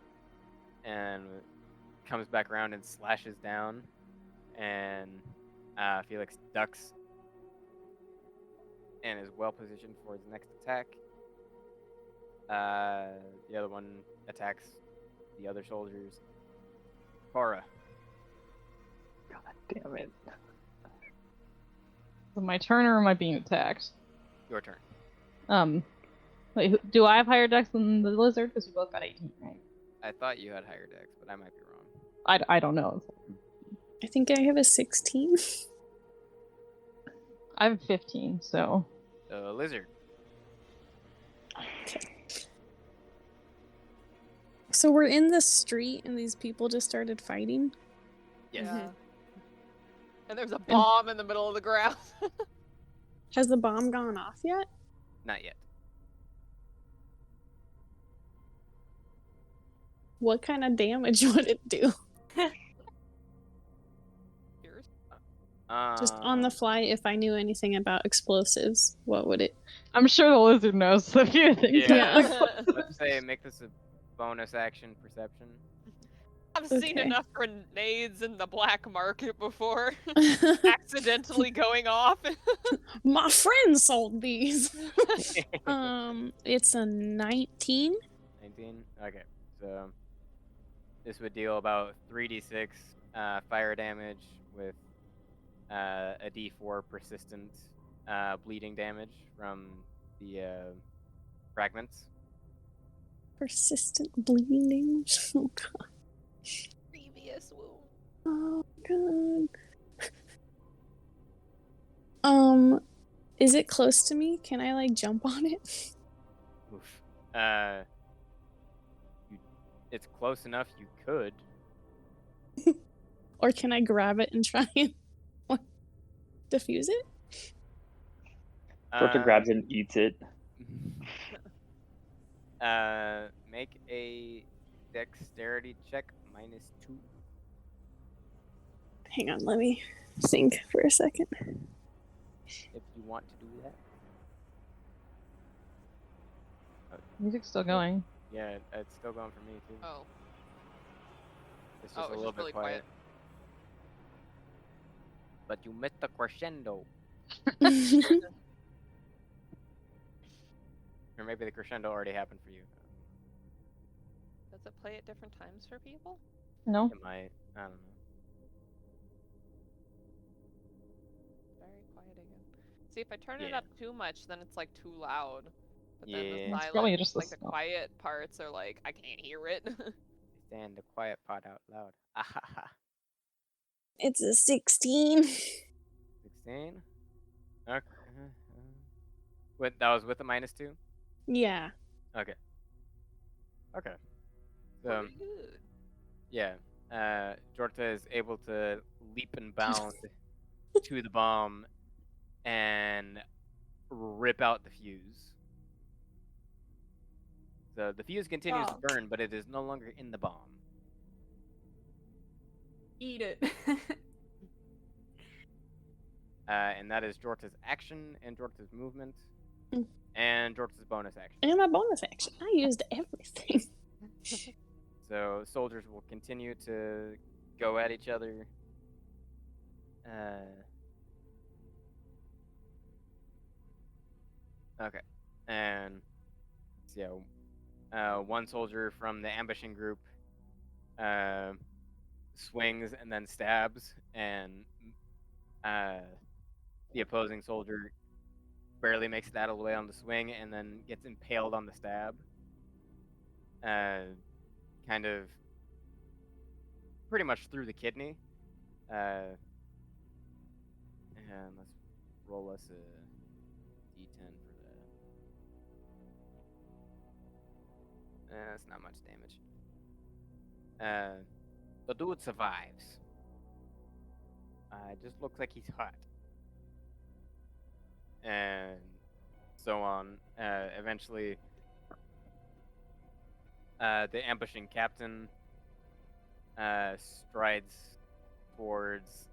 and comes back around and slashes down, and Feliccs ducks and is well positioned for his next attack. The other one attacks the other soldiers. Cora. God damn it. Is it my turn or am I being attacked? Your turn. Wait, do I have higher dex than the lizard? Because we both got 18, right? I thought you had higher dex, but I might be wrong. I don't know. I think I have a 16. I have 15, so. The lizard. So we're in the street and these people just started fighting. Yes. Yeah. And there's a bomb in the middle of the ground. Has the bomb gone off yet? Not yet. What kind of damage would it do? Yours? Just on the fly, if I knew anything about explosives, what would it? I'm sure the lizard knows a few things. Yeah. Let's say make this a bonus action perception. I've seen Okay. enough grenades in the black market before. Accidentally going off. My friend sold these. It's a 19. 19? Okay, so this would deal about 3d6 fire damage with a d4 persistent bleeding damage from the fragments. Persistent bleeding damage. Oh god. Previous wound. Oh god. Is it close to me? Can I like jump on it? Oof. It's close enough you could. Or can I grab it and try and what, defuse it? Torta grabs it and eats it. Make a dexterity check -2. Hang on, let me think for a second. If you want to do that. Music's still going. Yeah, it's still going for me too. Oh. It's Oh, just it's a little just bit really quiet. quiet. But you missed the crescendo. Or maybe the crescendo already happened for you. Does it play at different times for people? No? It might. I don't know. Very quiet again. See, if I turn it Yeah. up too much, then it's like too loud. But then Yeah. the It's silent, probably just the like the smell. quiet parts are like, I can't hear it. Stand the quiet part out loud. Ahaha. It's a 16. 16? Okay. With, that was with a -2? Yeah. Okay. Okay. So, Pretty good. yeah. Jorta is able to leap and bound to the bomb and rip out the fuse. So the fuse continues to Oh. burn, but it is no longer in the bomb. Eat it. And that is Jorta's action and Jorta's movement Mm. and Jorta's bonus action. And my bonus action. I used everything. So soldiers will continue to go at each other. Okay. And so one soldier from the ambushing group swings and then stabs, and the opposing soldier barely makes it out of the way on the swing and then gets impaled on the stab. Kind of pretty much through the kidney. And let's roll us a d10 for that. That's not much damage. The dude survives. Just looks like he's hot. And so on. Eventually, the ambushing captain strides towards.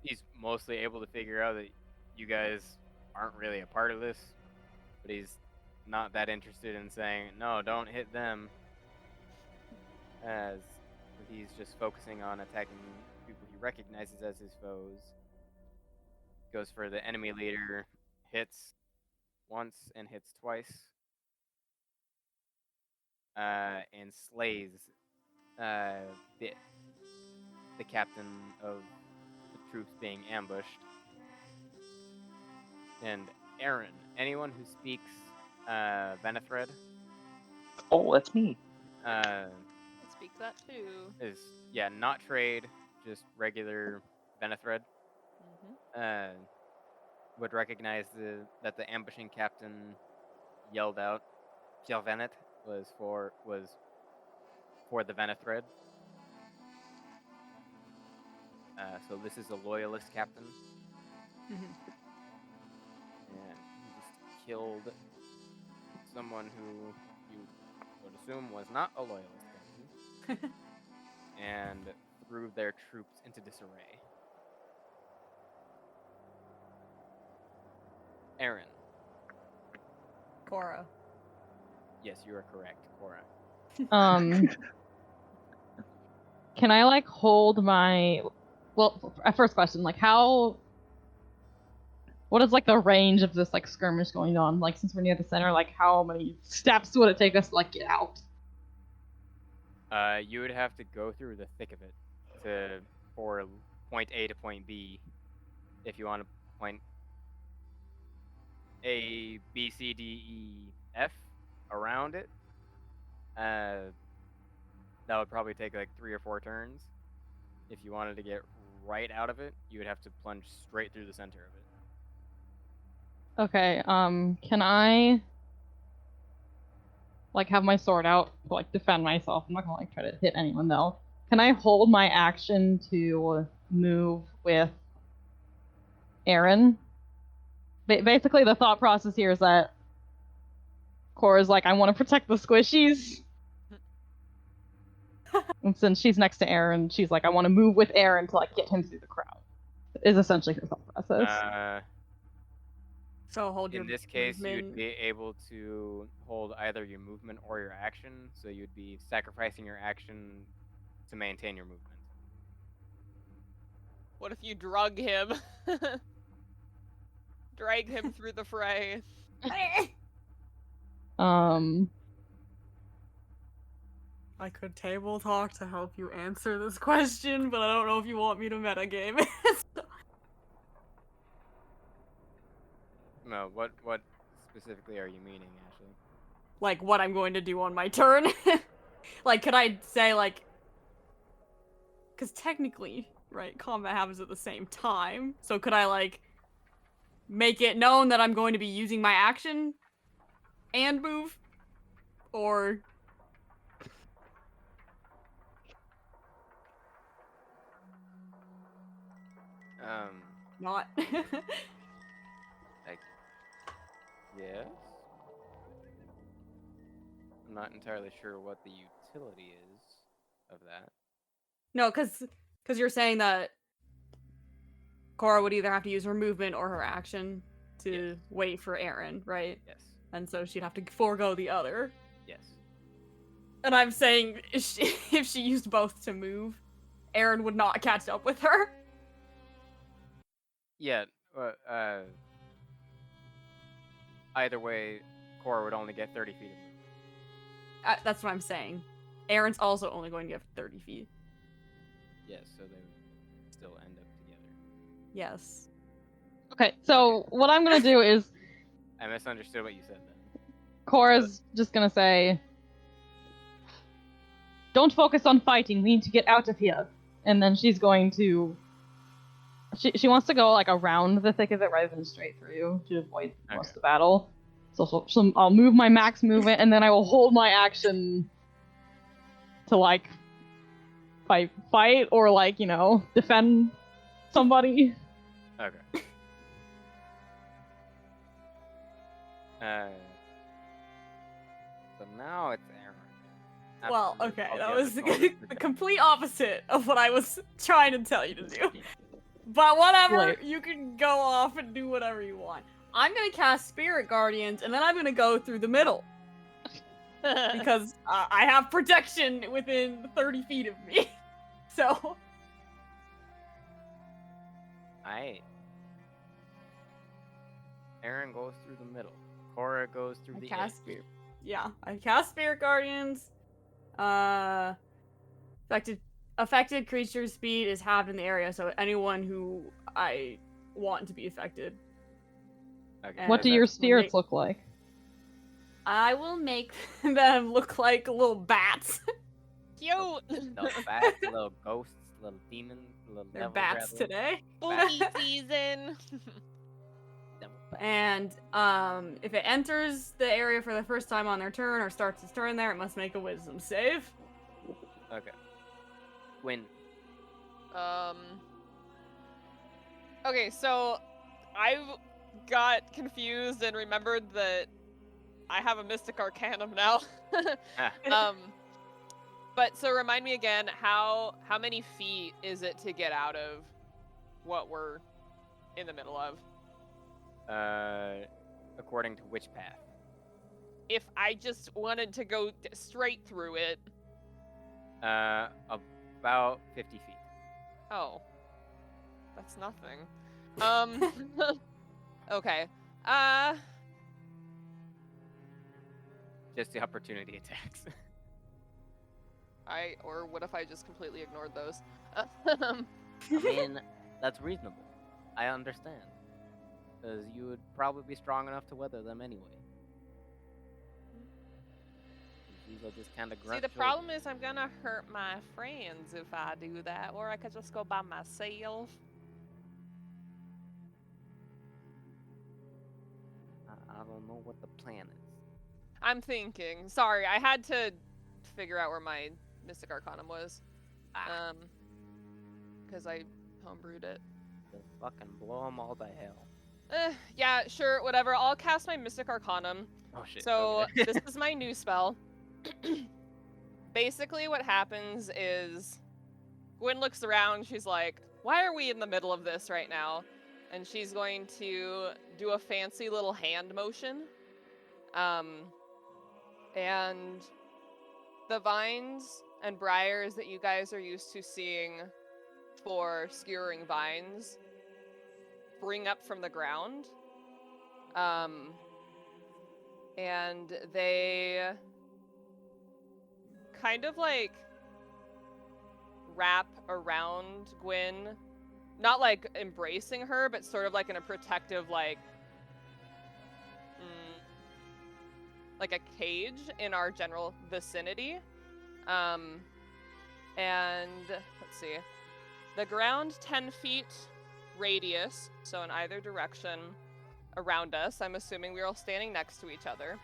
He's mostly able to figure out that you guys aren't really a part of this, but he's not that interested in saying, no, don't hit them, as he's just focusing on attacking people he recognizes as his foes. Goes for the enemy leader, hits once and hits twice, and slays the captain of the troops being ambushed. And Aeron, anyone who speaks Venethred, Oh, that's me. I speak that too. is not trade, just regular Venethred. Would recognize that the ambushing captain yelled out Kiel Venet was for the Venethred. So this is a loyalist captain. Mhm. And he just killed someone who you would assume was not a loyalist captain. And threw their troops into disarray. Aeron. Cora. Yes, you are correct, Cora. Can I like hold my? Well, first question, like what is like the range of this like skirmish going on? Like since we're near the center, like how many steps would it take us to like get out? You would have to go through the thick of it for point A to point B. If you want to point A, B, C, D, E, F around it, that would probably take like 3 or 4 turns. If you wanted to get right out of it, you would have to plunge straight through the center of it. Okay. Can I like have my sword out to like defend myself? I'm not gonna like try to hit anyone though. Can I hold my action to move with Aeron? Basically, the thought process here is that Cora's like, I want to protect the squishies. And since she's next to Aeron, she's like, I want to move with Aeron to like get him through the crowd. Is essentially her thought process. So hold your In this case, movement. you'd be able to hold either your movement or your action, so you'd be sacrificing your action to maintain your movement. What if you drug him? Drag him through the fray. I could table talk to help you answer this question, but I don't know if you want me to metagame it. No, what specifically are you meaning, Ashley? Like, what I'm going to do on my turn? Like, could I say, like... Because technically, right, combat happens at the same time. So could I, like, make it known that I'm going to be using my action and move? Or... not? Yes. I'm not entirely sure what the utility is of that. No, because you're saying that Cora would either have to use her movement or her action to wait for Aeron, right? Yes. And so she'd have to forego the other. Yes. And I'm saying if she used both to move, Aeron would not catch up with her. Yeah. Either way, Cora would only get 30 feet of movement. That's what I'm saying. Aeron's also only going to get 30 feet. Yes, so they would still end up together. Yes. Okay, so what I'm gonna do is I misunderstood what you said then. Cora's just gonna say, "Don't focus on fighting. We need to get out of here." And then she's going to. She wants to go like around the thick of it rather than straight through to avoid most of the battle. So I'll move my max movement and then I will hold my action to like fight or like defend somebody. Okay. So now it's Aeron. Well, After okay, all that the was other opponents the are complete opposite of what I was trying to tell you to do. But whatever, Right. you can go off and do whatever you want. I'm gonna cast Spirit Guardians, and then I'm gonna go through the middle. Because I have protection within 30 feet of me. So, Alright. Aeron goes through the middle. Cora goes through I the cast edge. yeah, I cast Spirit Guardians. Affected creature's speed is halved in the area, so anyone who I want to be affected. Okay, What so do your that's- spirits look like? I will make them look like little bats. Cute! Little bats, little ghosts, little demons, little They're devil bats rattlers. today. Spooky season! Devil bats. And if it enters the area for the first time on their turn or starts its turn there, it must make a wisdom save. Okay. When Okay, so I've got confused and remembered that I have a Mystic Arcanum now. But so remind me again, how many feet is it to get out of what we're in the middle of? according to which path? If I just wanted to go straight through it. About 50 feet. Oh. That's nothing. Okay. Just the opportunity attacks. Or what if I just completely ignored those? I mean, that's reasonable. I understand. Because you would probably be strong enough to weather them anyway. These are just kind of See, the problem is I'm gonna hurt my friends if I do that, or I could just go by myself. I don't know what the plan is. I'm thinking. Sorry, I had to figure out where my Mystic Arcanum was. Because I homebrewed it. Just fucking blow them all to hell. Yeah, sure, whatever. I'll cast my Mystic Arcanum. Oh shit. So okay. this is my new spell. Basically what happens is Gwen looks around, she's like, why are we in the middle of this right now? And she's going to do a fancy little hand motion. And the vines and briars that you guys are used to seeing for skewering vines spring up from the ground. And they kind of like wrap around Gwen, not like embracing her, but sort of like in a protective, like a cage in our general vicinity. And let's see, the ground 10 feet radius, so in either direction around us, I'm assuming we're all standing next to each other,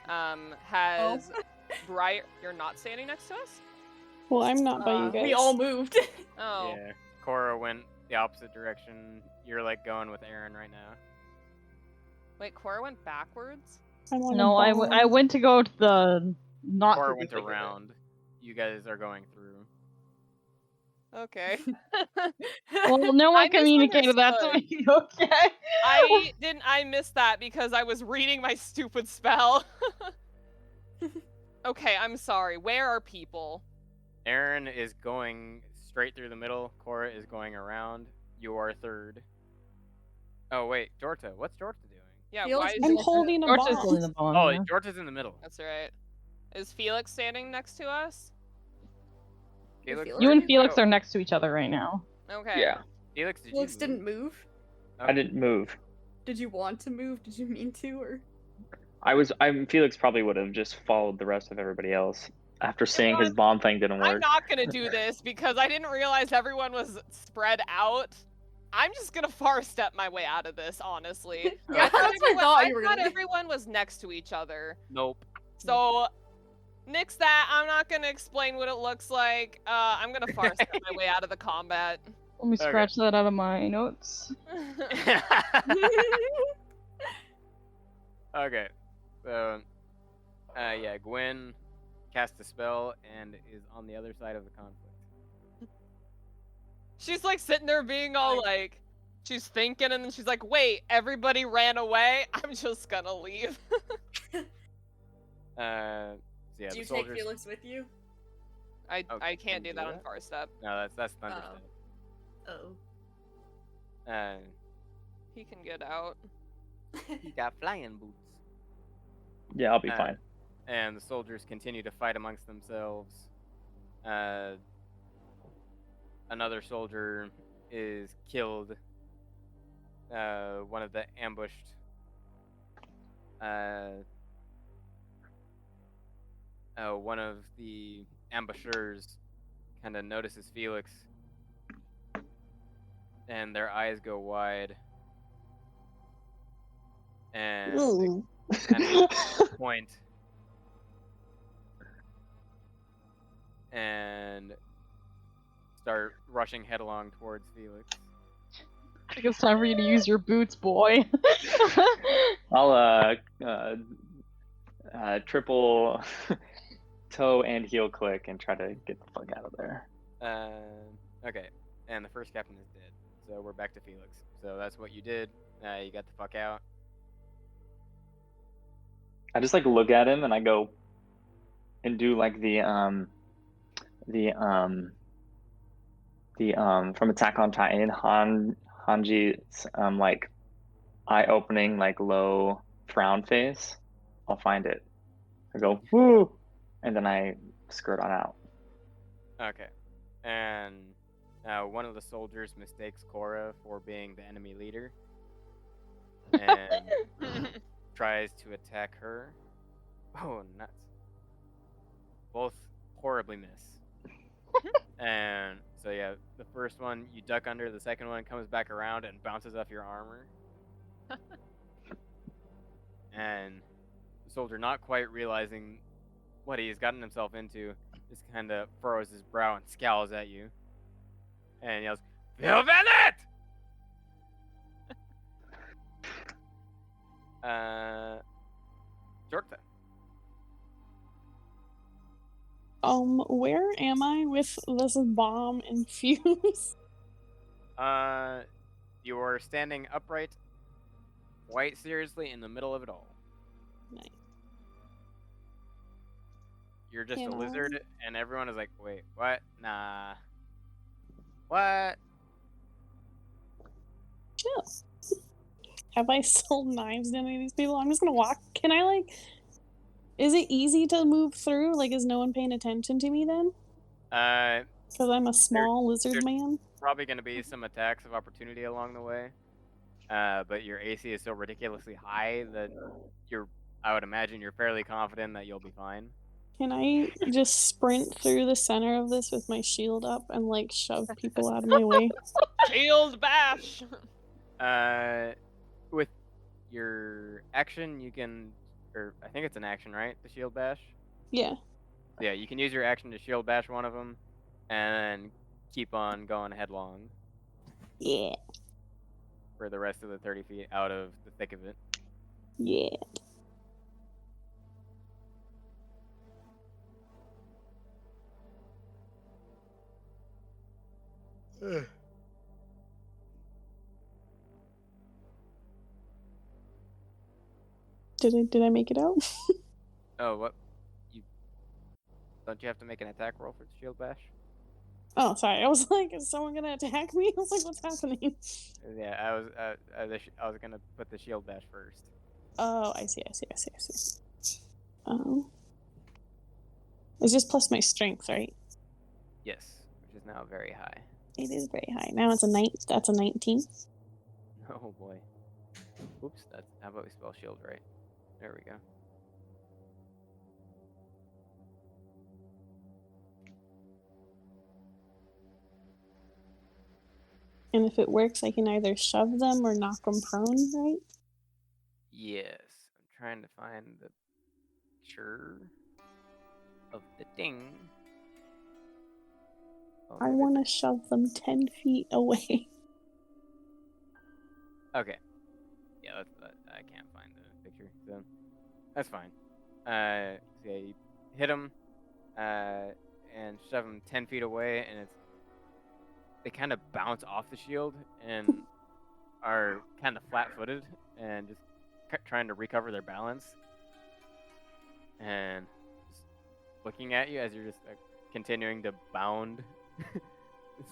has briar. You're not standing next to us? Well, I'm not by you guys. We all moved. Oh. Yeah. Cora went the opposite direction. You're like going with Aeron right now. Wait, Cora went backwards? I'm on No, a I ball. went to go to the not. Cora to went the thick of it. around. You guys are going through. Okay. Well, no I one communicated that to me. Okay. I missed that because I was reading my stupid spell. Okay, I'm sorry. Where are people? Aeron is going straight through the middle. Cora is going around. You are third. Oh wait, Jorta. What's Jorta doing? Yeah, Felix why is is I'm Jorta- holding a George is bomb. holding the bomb. Oh, yeah. Jorta's in the middle. That's right. Is Felix standing next to us? Felix, Felix- You where'd and Felix go? are next to each other right now. Okay. Yeah, Felix, did Felix you didn't move? move. Oh, I didn't move. Did you want to move? Did you mean to? Or Felix probably would have just followed the rest of everybody else after seeing his what? bomb thing didn't I'm work. not gonna do this because I didn't realize everyone was spread out. I'm just gonna far step my way out of this, honestly. Yeah, that's what I thought you were gonna do. everyone was next to each other. Nope. So, nix that. I'm not gonna explain what it looks like. I'm gonna far step my way out of the combat. Let me scratch that out of my notes. Okay. So, yeah, Gwen cast a spell and is on the other side of the conflict. She's like sitting there being all like, she's thinking, and then she's like, wait, everybody ran away? I'm just gonna leave. So yeah, do the you soldiers. take Felix with you? I Oh, can't can do you that do on that? far step. No, that's thunder Oh. step. He can get out. He got flying boots. Yeah, I'll be Uh, fine. And the soldiers continue to fight amongst themselves. Another soldier is killed. One of the ambushed. One of the ambushers kind of notices Felix, and their eyes go wide, and they kind of point and start rushing headlong towards Felix. I think it's time for you to use your boots, boy. I'll triple toe and heel click and try to get the fuck out of there. Okay, and the first captain is dead, so we're back to Felix. So that's what you did. You got the fuck out. I just like look at him and I go and do like the from Attack on Titan Hanji's like eye opening like low frown face. I'll find it. I go woo, and then I skirt on out. Okay, and one of the soldiers mistakes Cora for being the enemy leader and tries to attack her. Oh, nuts. Both horribly miss. And so yeah, the first one you duck under, the second one comes back around and bounces off your armor. And the soldier, not quite realizing what he's gotten himself into, just kind of furrows his brow and scowls at you. And yells, "Phil Bennett!" Jorta. Where am I with this bomb and fuse? You are standing upright, quite seriously in the middle of it all. Nice. You're just You a know. lizard, and everyone is like, wait, what? Nah. What? Chill. Have I sold knives to any of these people? I'm just gonna walk. Can I like? Is it easy to move through? Like, is no one paying attention to me then? Because I'm a small lizard there's- man. probably going to be some attacks of opportunity along the way. But your AC is so ridiculously high that I would imagine you're fairly confident that you'll be fine. Can I just sprint through the center of this with my shield up and like shove people out of my way? Shield bash! With your action, you can, or I think it's an action, right? The shield bash? Yeah. Yeah, you can use your action to shield bash one of them, and keep on going headlong Yeah. for the rest of the 30 feet out of the thick of it. Yeah. Did I make it out? Oh, what? Don't you have to make an attack roll for the shield bash? Oh, sorry. I was like, is someone gonna attack me? I was like, what's happening? Yeah, I was gonna put the shield bash first. Oh, I see. It's just plus my strength, right? Yes, which is now very high. It is very high. Now it's that's a 19. Oh boy. Oops, how about we spell shield right? There we go. And if it works, I can either shove them or knock them prone, right? Yes, I'm trying to find the picture of the thing. Oh, I maybe want to shove them 10 feet away. Okay. Yeah, I can't find the picture, so that's fine. So yeah, you hit them, and shove them 10 feet away, and they kind of bounce off the shield and are kind of flat-footed and just trying to recover their balance, and just looking at you as you're just continuing to bound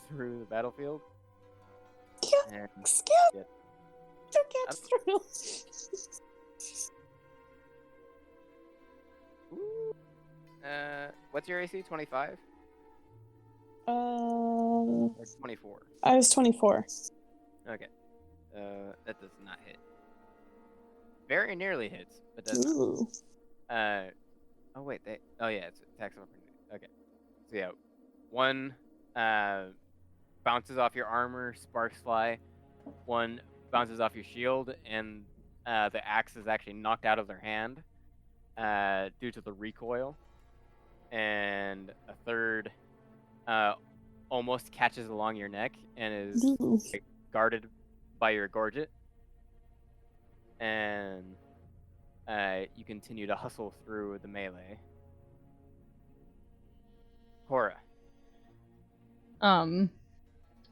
through the battlefield. Yeah, And, scared. yeah, Don't get through. What's your AC? 25 Uh, or 24? I was 24. Okay. That does not hit. Very nearly hits, but does not. Ooh. Oh wait, oh yeah, it's attacks of opportunity. Okay. So yeah, one bounces off your armor, sparks fly. One bounces off your shield, and the axe is actually knocked out of their hand due to the recoil. And a third almost catches along your neck and is Ooh. guarded by your gorget. And you continue to hustle through the melee. Cora.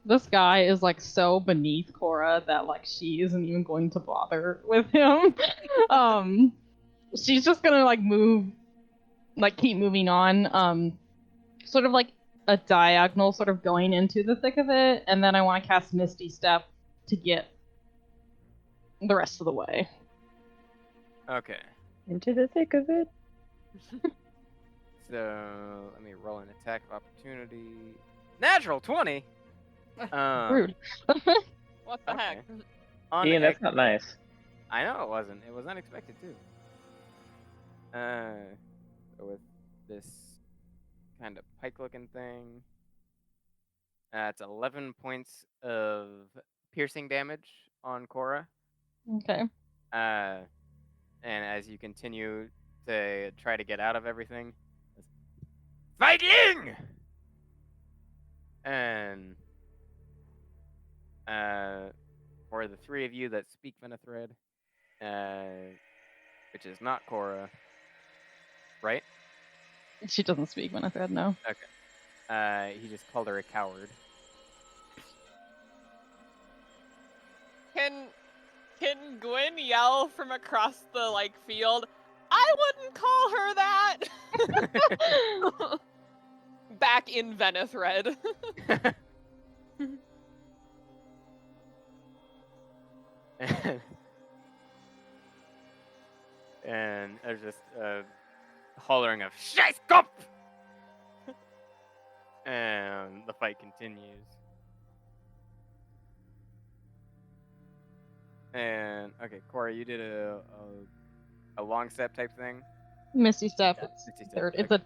This guy is like so beneath Cora that like she isn't even going to bother with him. She's just gonna like keep moving on. Sort of like a diagonal, sort of going into the thick of it, and then I want to cast Misty Step to get the rest of the way. Okay. Into the thick of it. So let me roll an attack of opportunity. Natural 20. Rude. What the heck? On Ian, that's not nice. I know it wasn't. It was unexpected too. With this kind of pike-looking thing, it's 11 points of piercing damage on Cora. Okay. And as you continue to try to get out of everything, fighting! And for the three of you that speak Venethread, which is not Cora, right? She doesn't speak Venethread, no. Okay. He just called her a coward. Can Gwen yell from across the field? I wouldn't call her that. Back in Venethread. And there's just hollering of "Scheißkopf!" And the fight continues. And okay, Corey, you did a long step type thing. Misty Step. Yeah, It's 60 steps. it's a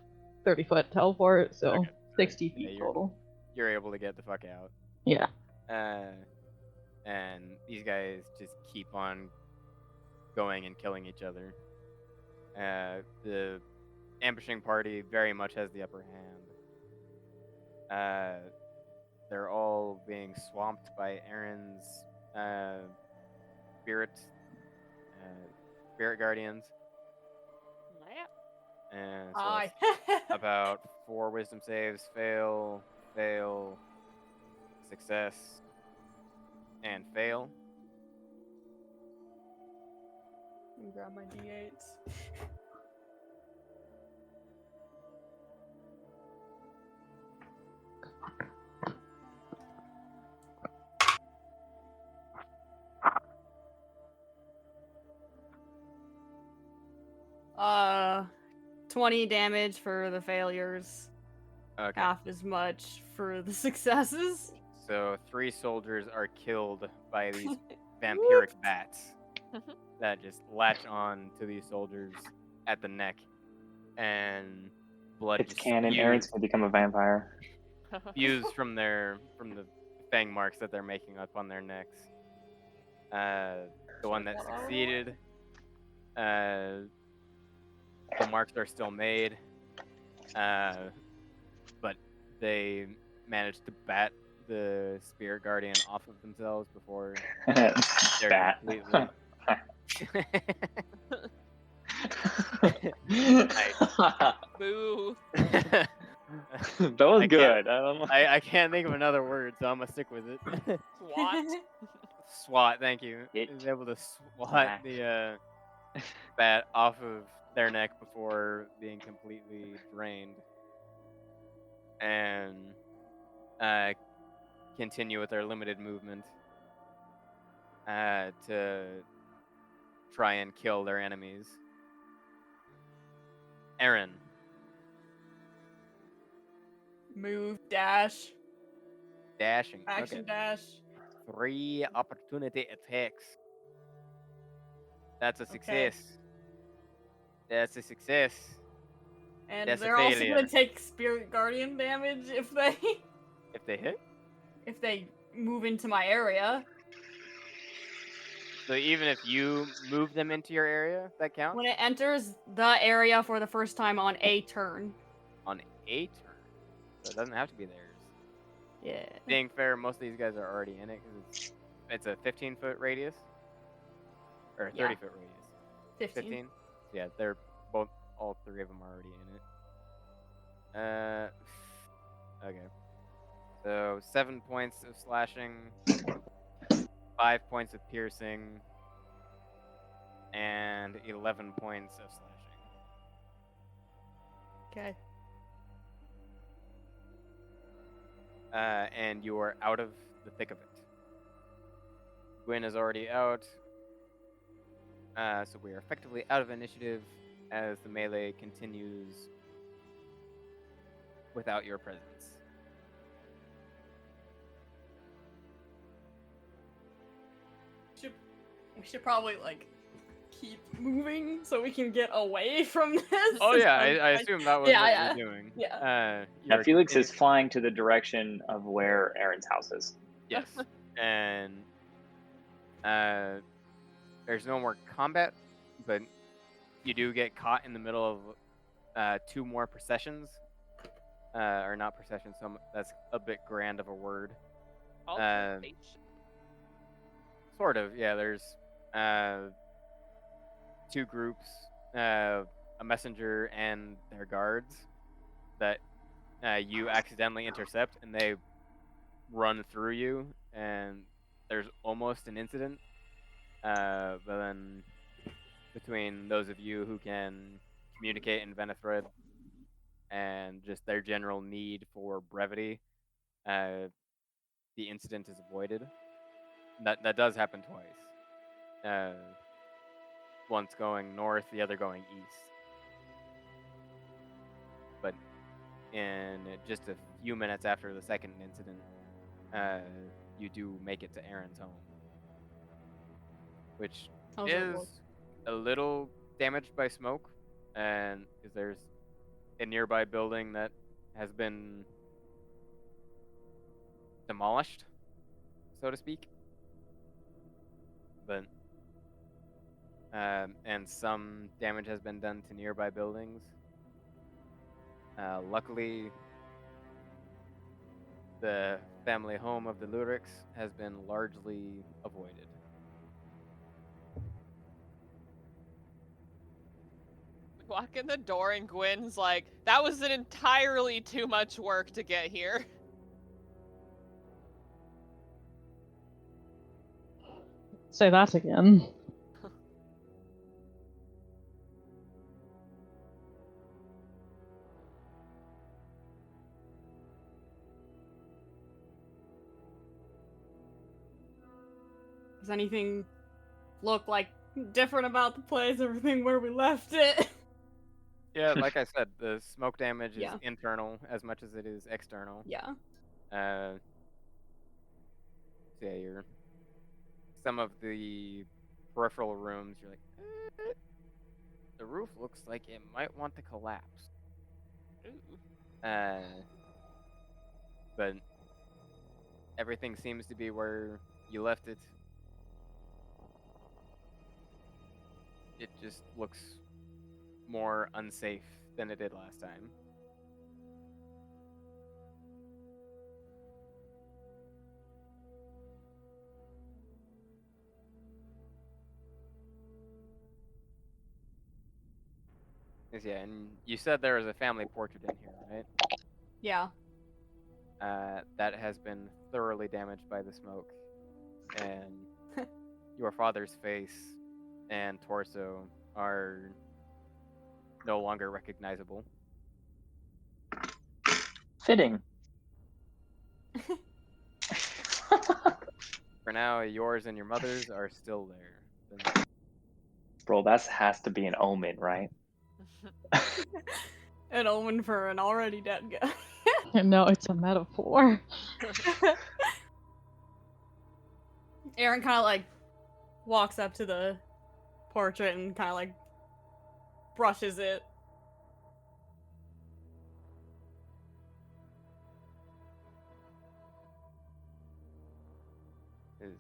30-foot teleport, so Okay. 60 Yeah, feet total. You're able to get the fuck out. Yeah. And these guys just keep on going and killing each other. The ambushing party very much has the upper hand. They're all being swamped by Aeron's spirit guardians. And so Hi. about 4 wisdom saves, fail, success, and fail. Let me grab my d8s. Uh, 20 damage for the failures. Okay. Half as much for the successes. So 3 soldiers are killed by these vampiric bats that just latch on to these soldiers at the neck, and blood It's just canon. Aeron's gonna become a vampire. spews from the fang marks that they're making up on their necks. The one that succeeded, the marks are still made, but they managed to bat the spirit guardian off of themselves before they're Bat. completely. Boo. That was I good. can't- I don't know. I can't think of another word, so I'm gonna stick with it. Swat. SWAT, thank you. It- Is able to swat Smack. the bat off of their neck before being completely drained, and continue with their limited movement to try and kill their enemies. Aeron, Move, dash, dashing. action Okay. dash. 3 opportunity attacks. That's a success. That's a success. And That's a they're also failure. gonna take spirit guardian damage if they If they hit? if they move into my area. So even if you move them into your area, that counts? When it enters the area for the first time on a turn. On a turn. So it doesn't have to be theirs. Yeah. Being fair, most of these guys are already in it because it's a 15-foot radius. Or a Yeah. 30-foot radius. 15. 15? Yeah, they're all 3 of them are already in it. Okay. So 7 points of slashing, 5 points of piercing, and 11 points of slashing. Okay. And you are out of the thick of it. Gwyn is already out. So we are effectively out of initiative as the melee continues without your presence. We should probably like keep moving so we can get away from this. Oh yeah, It's I like- assume that was Yeah, what yeah. you're doing. Yeah. Yeah, You're Felix is continuing- flying to the direction of where Aeron's house is. Yes, and there's no more combat, but you do get caught in the middle of 2 more processions, or not processions. That's a bit grand of a word. Altercation. Sort of, yeah. There's 2 groups, a messenger and their guards that you accidentally intercept, and they run through you, and there's almost an incident. But then between those of you who can communicate and invent a thread, and just their general need for brevity, the incident is avoided. That does happen twice. Once going north, the other going east. But in just a few minutes after the second incident, you do make it to Aeron's home, which How's that work? is a little damaged by smoke, and because there's a nearby building that has been demolished, so to speak. But and some damage has been done to nearby buildings. Luckily, the family home of the Lurics has been largely avoided. We walk in the door and Gwyn's like, that was an entirely too much work to get here. Say that again. Does anything look like different about the place? Everything where we left it? Yeah, like I said, the smoke damage is Yeah. internal as much as it is external. Yeah. So yeah, some of the peripheral rooms, you're like, the roof looks like it might want to collapse. But everything seems to be where you left it. It just looks more unsafe than it did last time. Yeah, and you said there was a family portrait in here, right? Yeah. That has been thoroughly damaged by the smoke, and your father's face and torso are no longer recognizable. Fitting. For now, yours and your mother's are still there. Bro, that has to be an omen, right? An omen for an already dead guy. No, it's a metaphor. Aeron kind of like walks up to the portrait and kind of like brushes it.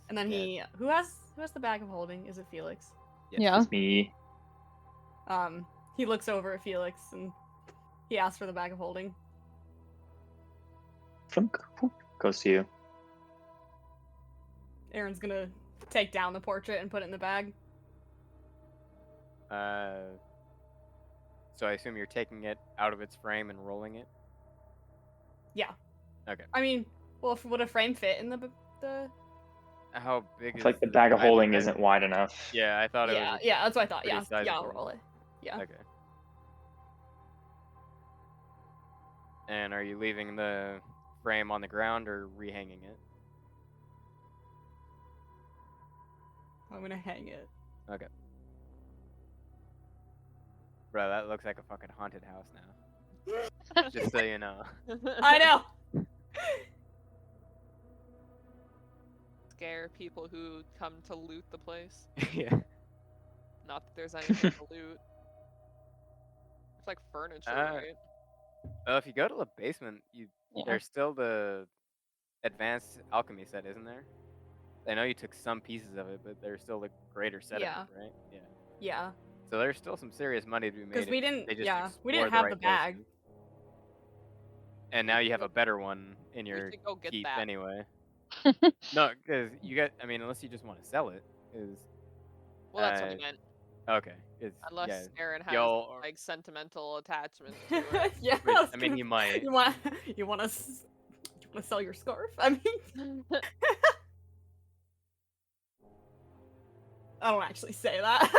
And then who has the bag of holding? Is it Felix? Yes. Yeah. It's me. He looks over at Felix and he asks for the bag of holding. Flunk. Goes to you. Aeron's gonna take down the portrait and put it in the bag. So I assume you're taking it out of its frame and rolling it? Yeah. Okay. I mean, well, would a frame fit in the How big It's is like the bag of I- holding I- isn't wide enough. Yeah, I thought it was. Yeah, that's what I thought. pretty Yeah, I'll sizable. roll it. Yeah. Okay. And are you leaving the frame on the ground or rehanging it? I'm gonna hang it. Okay. Bro, that looks like a fucking haunted house now. Just so you know. I know. Scare people who come to loot the place. Yeah. Not that there's anything to loot. It's like furniture, right? Well, if you go to the basement, Yeah. there's still the advanced alchemy set, isn't there? I know you took some pieces of it, but there's still the greater set Yeah. of it, right? Yeah. Yeah, So there's still some serious money to be made. because we if didn't. they just Yeah, we explore didn't have right the bag. places. And now you have a better one in We your should go get keep that. anyway. No, because you got. I mean, unless you just want to sell it, is Well, that's what I meant. okay. It's, Unless yeah, Aeron has y'all- like sentimental attachment to it. Yeah, Wait, I mean, he might. You want to sell your scarf? I mean, I don't actually say that.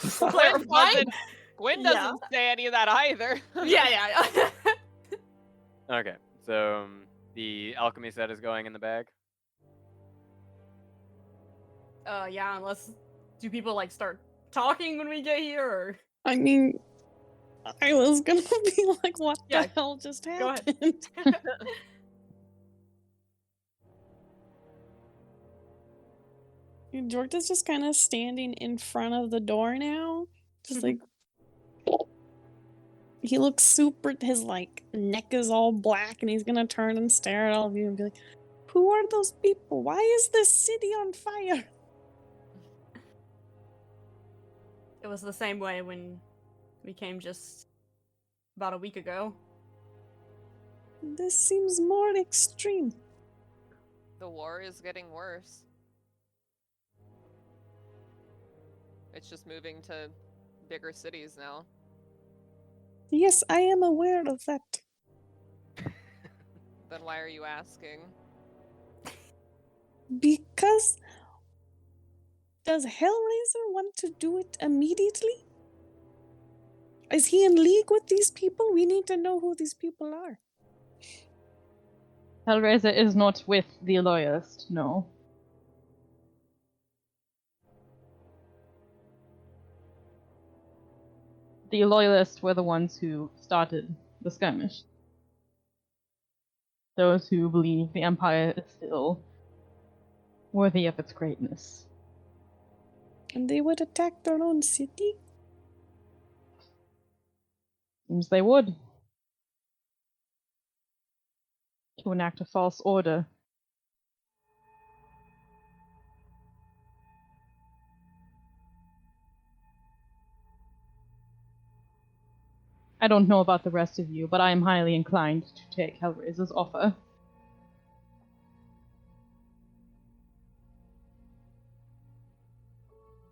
Just Gwen clarifying. doesn't, Gwen doesn't say any of that either. Yeah. Okay, so the alchemy set is going in the bag. Yeah. Unless, do people like start talking when we get here? Or... I mean, I was gonna be like, what Yeah, the hell just go ahead. happened? Jorda's just kind of standing in front of the door now. Just like. He looks super. His like neck is all black, and he's gonna turn and stare at all of you and be like, "Who are those people? Why is this city on fire?" It was the same way when we came just about a week ago. This seems more extreme. The war is getting worse. It's just moving to bigger cities now. Yes, I am aware of that. Then why are you asking? Because does Hellraiser want to do it immediately? Is he in league with these people? We need to know who these people are. Hellraiser is not with the loyalist, no. The loyalists were the ones who started the skirmish. Those who believe the Empire is still worthy of its greatness. And they would attack their own city? Seems they would. To enact a false order. I don't know about the rest of you, but I am highly inclined to take Hellraiser's offer.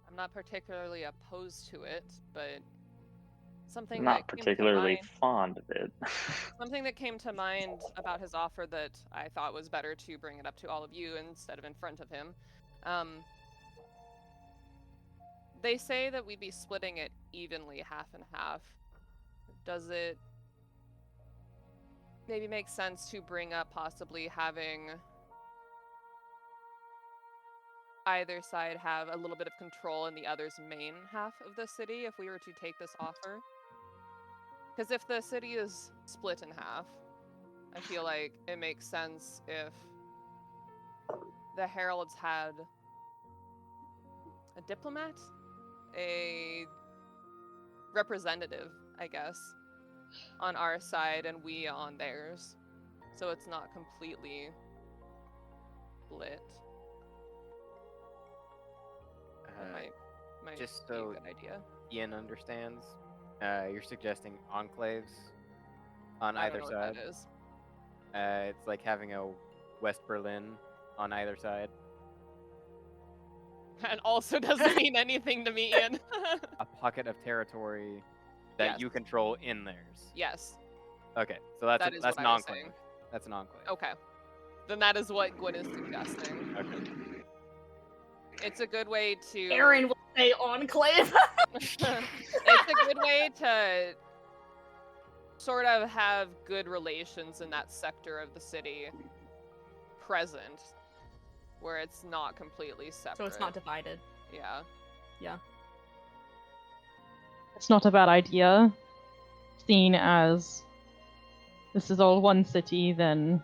I'm not particularly opposed to it, but something Not that came to particularly mind, fond of it. something that came to mind about his offer that I thought was better to bring it up to all of you instead of in front of him. They say that we'd be splitting it evenly, half and half. Does it maybe make sense to bring up possibly having either side have a little bit of control in the other's main half of the city if we were to take this offer? Because if the city is split in half, I feel like it makes sense if the heralds had a diplomat, a representative, I guess, on our side and we on theirs, so it's not completely split. That might just be a so good idea. Ian understands, you're suggesting enclaves on I either don't know side. what that is. It's like having a West Berlin on either side. And also doesn't mean anything to me, Ian. A pocket of territory that Yes. you control in theirs. Yes. Okay, so that's That is that's what an I was enclave. saying. That's an enclave. Okay. Then that is what Gwyn is suggesting. Okay. It's a good way to... Aeron will say enclave. It's a good way to sort of have good relations in that sector of the city present, where it's not completely separate. So it's not divided. Yeah. Yeah. It's not a bad idea, seeing as this is all one city, then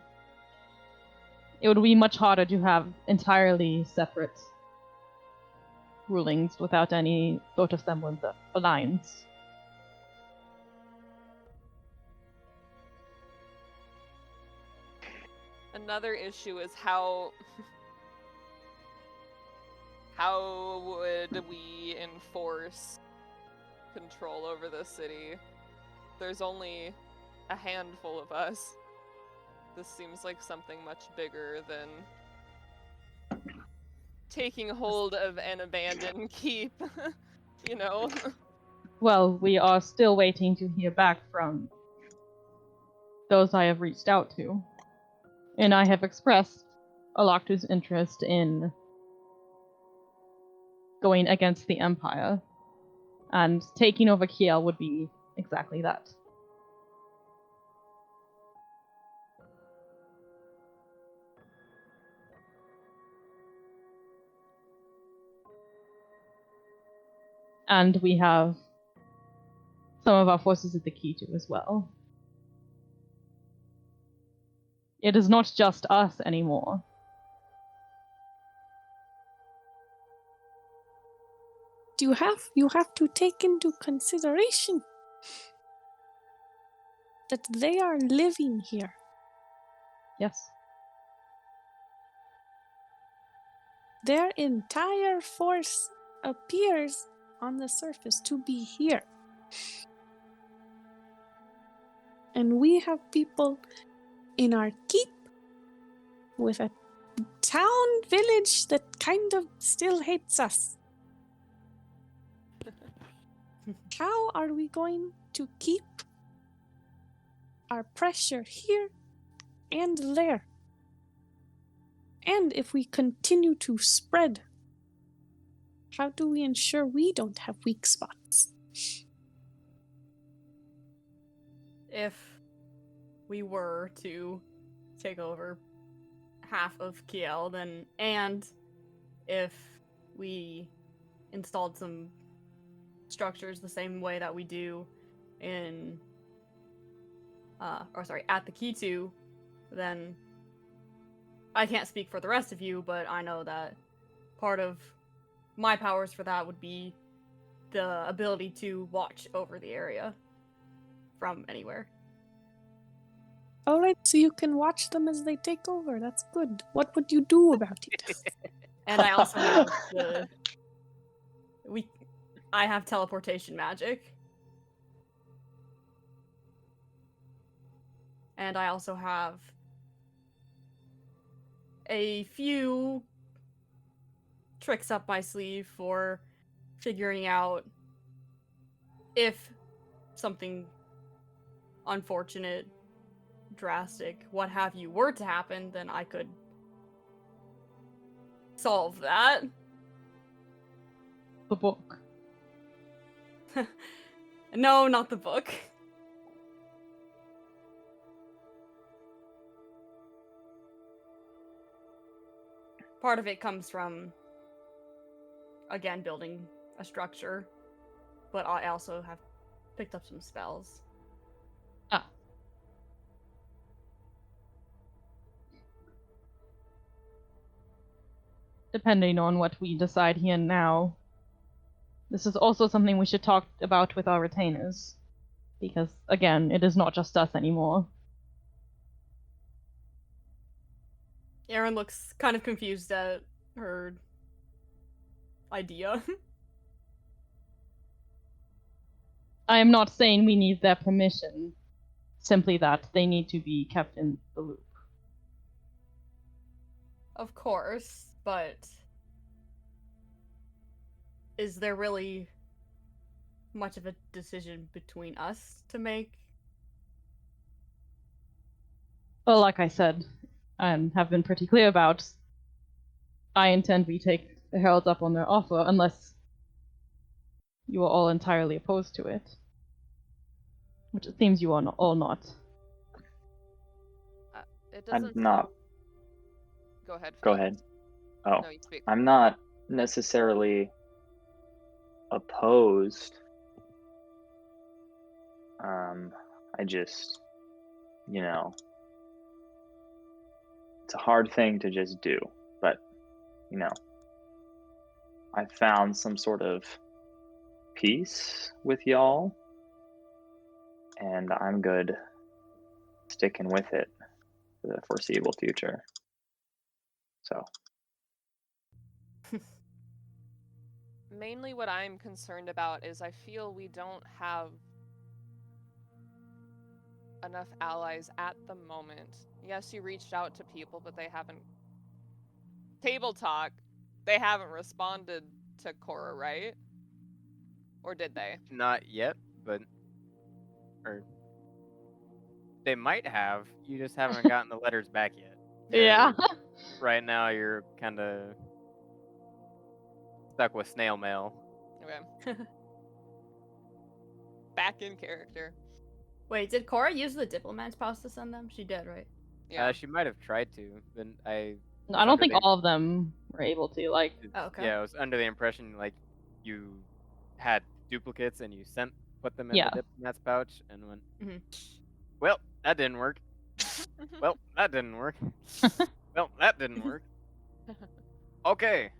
it would be much harder to have entirely separate rulings without any sort of semblance of alliance. Another issue is how would we enforce control over the city? There's only a handful of us. This seems like something much bigger than taking hold of an abandoned keep, you know? Well, we are still waiting to hear back from those I have reached out to. And I have expressed Alaktu's interest in going against the Empire. And taking over Kiel would be exactly that. And we have some of our forces at the Qitu as well. It is not just us anymore. You have to take into consideration that they are living here. Yes. Their entire force appears on the surface to be here. And we have people in our keep with a town village that kind of still hates us. How are we going to keep our pressure here and there? And if we continue to spread, how do we ensure we don't have weak spots? If we were to take over half of Kiel, then, and if we installed some structures the same way that we do in, at the Qitu, then I can't speak for the rest of you, but I know that part of my powers for that would be the ability to watch over the area from anywhere. Alright, so you can watch them as they take over. That's good. What would you do about it? And I also have I have teleportation magic. And I also have a few tricks up my sleeve for figuring out if something unfortunate, drastic, what have you, were to happen, then I could solve that. The book. No, not the book. Part of it comes from, again, building a structure, but I also have picked up some spells. Ah. Depending on what we decide here and now, this is also something we should talk about with our retainers. Because, again, it is not just us anymore. Aeron looks kind of confused at her idea. I am not saying we need their permission, simply that they need to be kept in the loop. Of course, but is there really much of a decision between us to make? Well, like I said, and have been pretty clear about, I intend we take the Heralds up on their offer, unless you are all entirely opposed to it. Which it seems you are all not. It I'm doesn't. not. Go ahead. Go Felix. ahead. Oh, No, you speak. I'm not necessarily opposed. I just, it's a hard thing to just do, but, I found some sort of peace with y'all, and I'm good sticking with it for the foreseeable future. So. Mainly what I'm concerned about is I feel we don't have enough allies at the moment. Yes, you reached out to people, but they haven't... Table talk, they haven't responded to Cora, right? Or did they? Not yet, but... Or... They might have, you just haven't gotten the letters back yet. Yeah. Right now you're kind of stuck with snail mail. Okay. Back in character. Wait, did Cora use the diplomat's pass to send them? She did, right? Yeah. She might have tried to, but I I don't think under the- all of them were able to, like... Oh, okay. Yeah, I was under the impression, like, you had duplicates and you put them in Yeah. the diplomat's pouch and went, Mhm. well, that didn't work. Well, that didn't work. Well, that didn't work. Okay.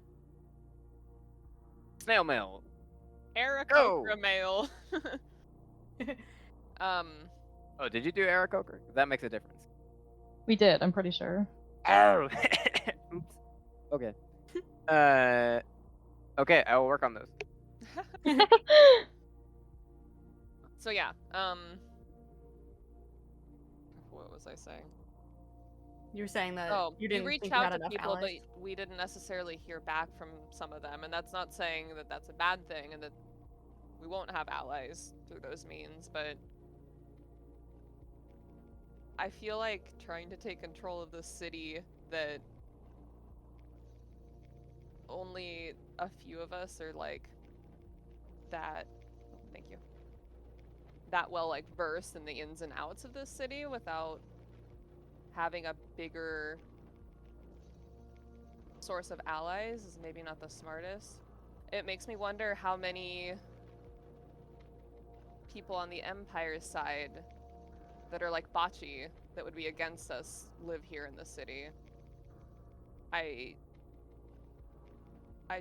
Snail mail. Aarakocra mail. Oh, did you do Aarakocra? That makes a difference. We did, I'm pretty sure. Oh. Oops. Okay. Okay, I will work on those. So yeah, what was I saying? You were saying that Oh, you didn't reached think you had out to enough people, allies. but we didn't necessarily hear back from some of them, and that's not saying that that's a bad thing and that we won't have allies through those means, but I feel like trying to take control of this city that only a few of us are like that, thank you, that well like versed in the ins and outs of this city without having a bigger source of allies is maybe not the smartest. It makes me wonder how many people on the Empire's side that are like Bocce, that would be against us, live here in the city. I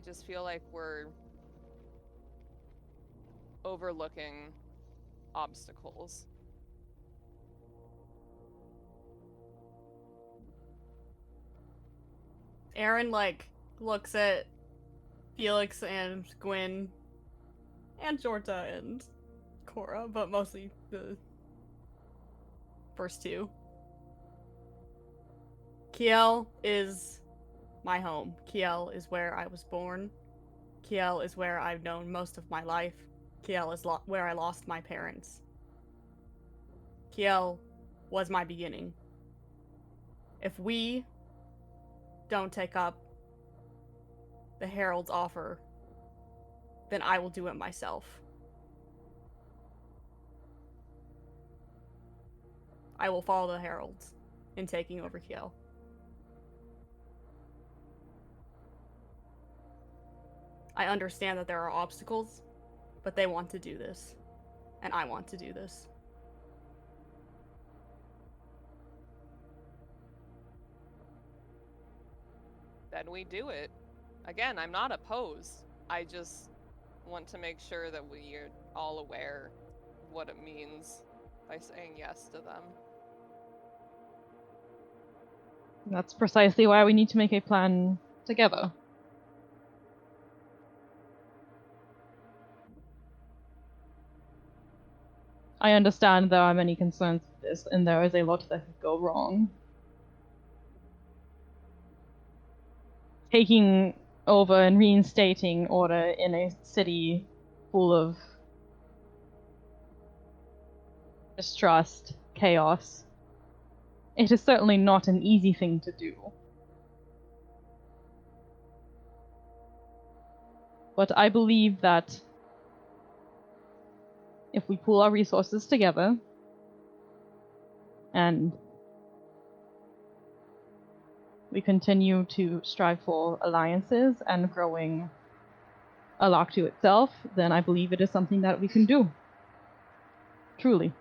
just feel like we're overlooking obstacles. Aeron, looks at Feliccs and Gwyn and Jorta and Cora, but mostly the first two. Kiel is my home. Kiel is where I was born. Kiel is where I've known most of my life. Kiel is where I lost my parents. Kiel was my beginning. If we don't take up the Herald's offer, then I will do it myself. I will follow the Heralds in taking over Kiel. I understand that there are obstacles, but they want to do this, and I want to do this. Then we do it. Again, I'm not opposed. I just want to make sure that we are all aware what it means by saying yes to them. That's precisely why we need to make a plan together. I understand there are many concerns with this, and there is a lot that could go wrong. Taking over and reinstating order in a city full of distrust, chaos, it is certainly not an easy thing to do. But I believe that if we pool our resources together and we continue to strive for alliances and growing Alaktu itself, then I believe it is something that we can do. Truly.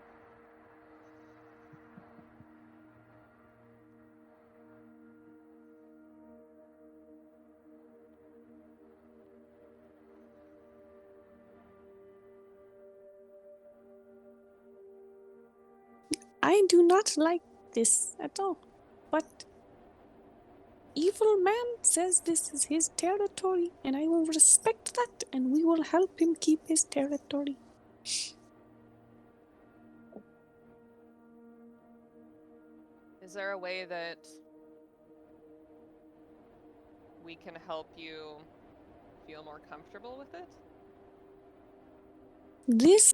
I do not like this at all, but Evil Man says this is his territory, and I will respect that, and we will help him keep his territory. Is there a way that we can help you feel more comfortable with it? This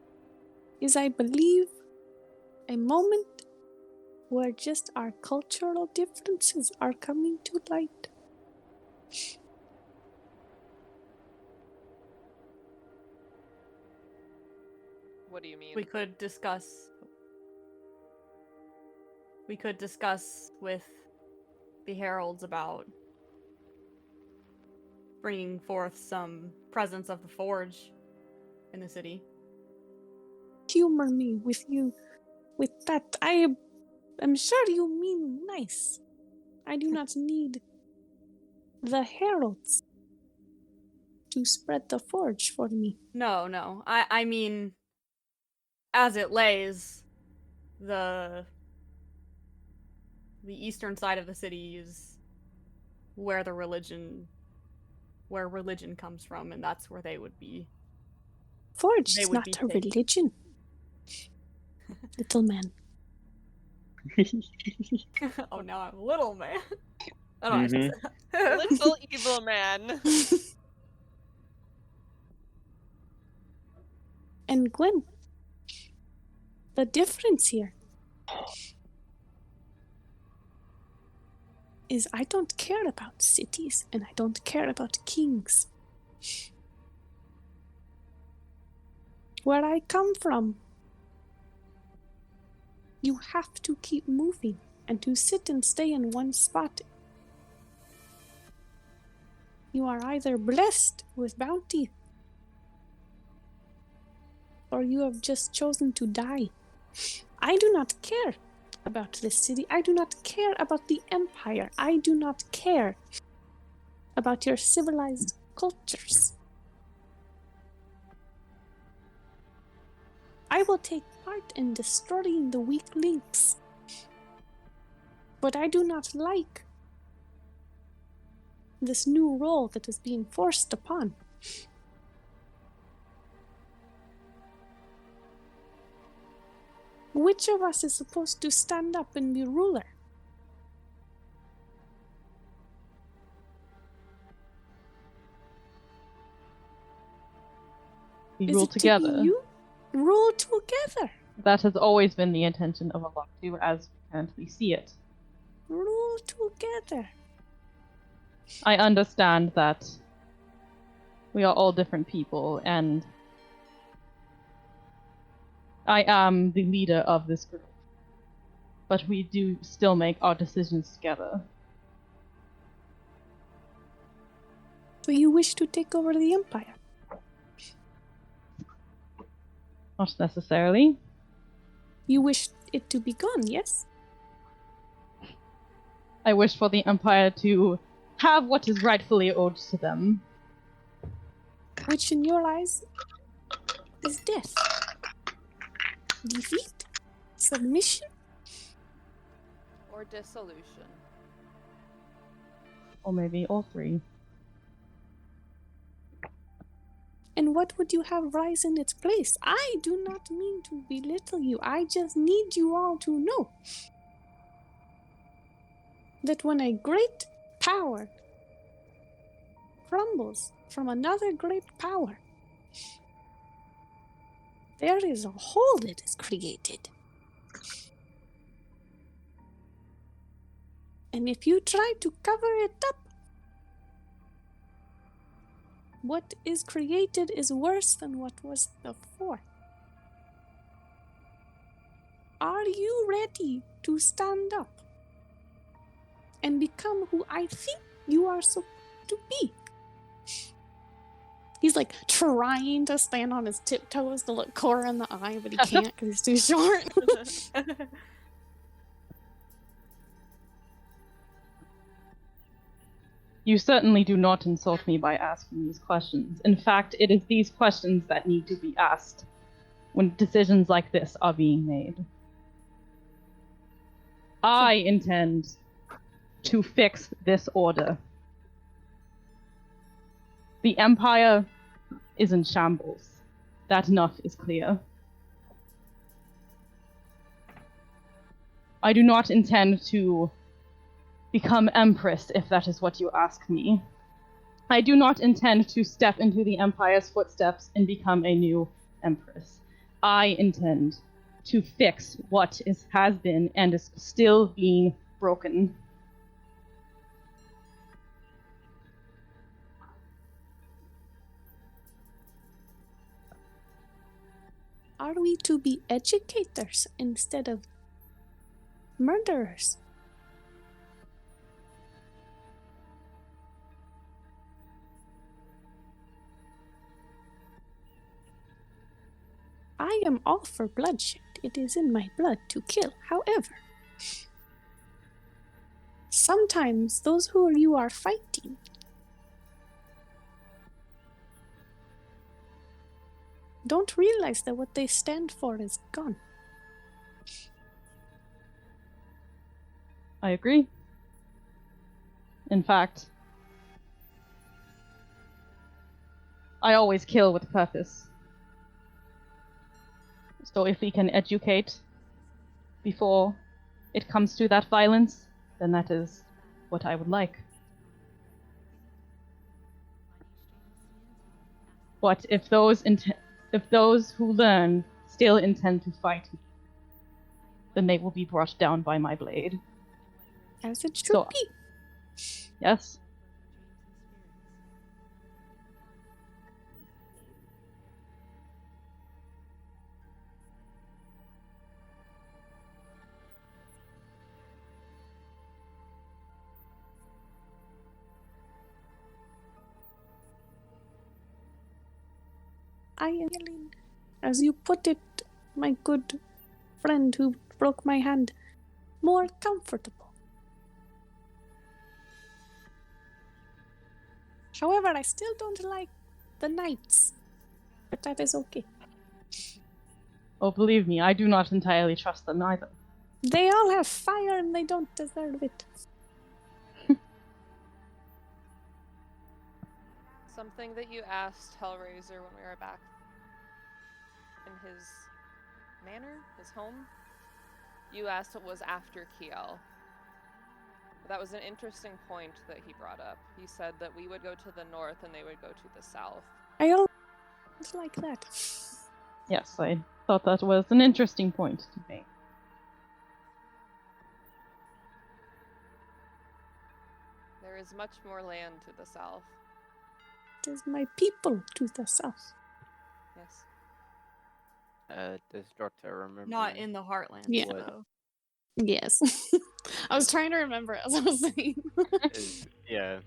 is, I believe, a moment where just our cultural differences are coming to light. What do you mean? We could discuss with the Heralds about bringing forth some presence of the Forge in the city. Humor me with that. I am sure you mean nice. I do not need the Heralds to spread the Forge for me. No. I mean, as it lays, the eastern side of the city is where religion comes from, and that's where they would be. Forge They is would not be a taken. religion. Little man. Oh, now I'm a little man. I don't actually say that. Little evil man. And Gwen, the difference here is I don't care about cities and I don't care about kings. Where I come from, you have to keep moving, and to sit and stay in one spot, you are either blessed with bounty or you have just chosen to die. I do not care about this city. I do not care about the Empire. I do not care about your civilized cultures. I will take part in destroying the weak links, but I do not like this new role that is being forced upon. Which of us is supposed to stand up and be ruler? We Is rule it to be together. you? Rule together. That has always been the intention of Alaktu as we currently see it. Rule together. I understand that we are all different people, and I am the leader of this group. But we do still make our decisions together. So you wish to take over the Empire? Not necessarily. You wish it to be gone, yes? I wish for the Empire to have what is rightfully owed to them. Which in your eyes is death. Defeat? Submission? Or dissolution. Or maybe all three. And what would you have rise in its place? I do not mean to belittle you. I just need you all to know that when a great power crumbles from another great power, there is a hole that is created. And if you try to cover it up, what is created is worse than what was before. Are you ready to stand up and become who I think you are supposed to be? He's like trying to stand on his tiptoes to look Cora in the eye, but he can't because he's too short. You certainly do not insult me by asking these questions. In fact, it is these questions that need to be asked when decisions like this are being made. I intend to fix this order. The Empire is in shambles. That enough is clear. I do not intend to become Empress, if that is what you ask me. I do not intend to step into the Empire's footsteps and become a new Empress. I intend to fix what has been and is still being broken. Are we to be educators instead of murderers? I am all for bloodshed. It is in my blood to kill. However, sometimes those who you are fighting don't realize that what they stand for is gone. I agree. In fact, I always kill with purpose. So if we can educate before it comes to that violence, then that is what I would like. But if those who learn still intend to fight me, then they will be brought down by my blade. As it should be. Yes. I am willing as you put it, my good friend who broke my hand, more comfortable. However, I still don't like the knights, but that is okay. Oh, believe me, I do not entirely trust them either. They all have fire and they don't deserve it. Something that you asked Hellraiser when we were back in his manor, his home. You asked what was after Kiel. That was an interesting point that he brought up. He said that we would go to the north and they would go to the south. I always like that. Yes, I thought that was an interesting point to make. There is much more land to the south. It is my people to the south. Yes. Does Jorta remember? Not in the Heartlands, Yeah. though. Yes. I was trying to remember as I was saying. Yeah.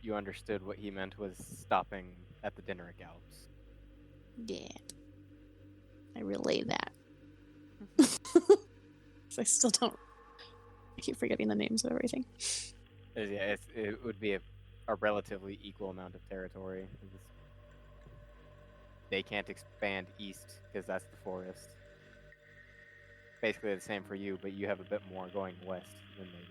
You understood what he meant was stopping at the dinner at Gallops. Yeah. I relay that. I still don't. I keep forgetting the names of everything. Yeah, it would be a relatively equal amount of territory. They can't expand east because that's the forest. Basically the same for you, but you have a bit more going west than they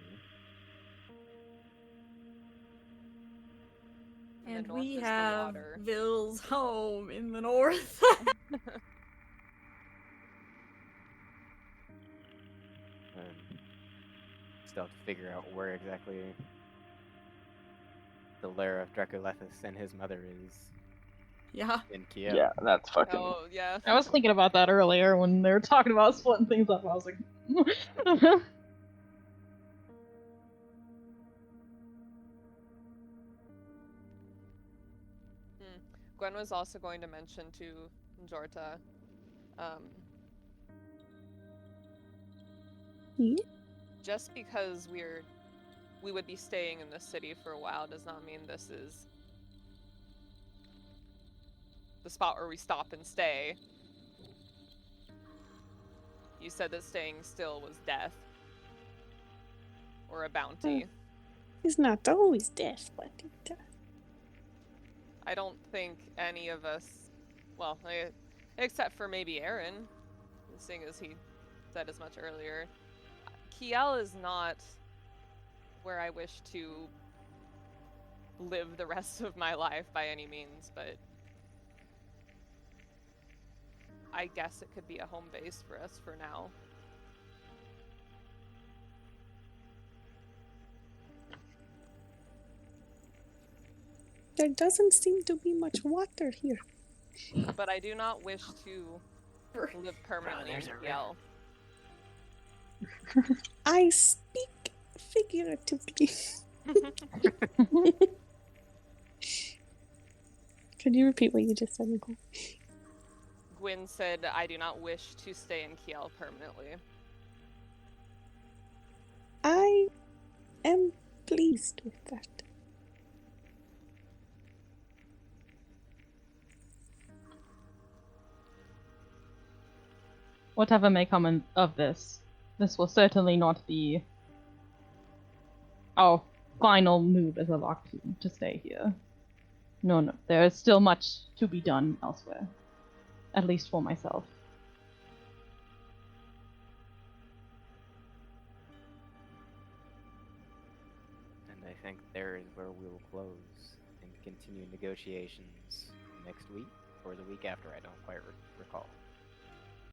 do. And And the north we is the have water. Ville's home in the north. Still have to figure out where exactly the lair of Draculethus and his mother is Yeah. in Kiel. Yeah, that's fucking. Oh, yeah. I was thinking about that earlier when they were talking about splitting things up. I was like, Gwen was also going to mention to Jorta, Yeah. just because we would be staying in the city for a while does not mean this is the spot where we stop and stay. You said that staying still was death. Or a bounty. He's not always deaf, but I don't think any of us, well, except for maybe Aeron, seeing as he said as much earlier. Kiel is not where I wish to live the rest of my life by any means, but I guess it could be a home base for us for now. there doesn't seem to be much water here. But I do not wish to live permanently in Kiel. I speak figuratively. Could you repeat what you just said, Nicole? Gwyn said, I do not wish to stay in Kiel permanently. I am pleased with that. whatever may come of this, this will certainly not be our final move as Alaktu to stay here. No, there is still much to be done elsewhere. At least for myself. And I think there is where we will close and continue negotiations next week or the week after. I don't quite recall.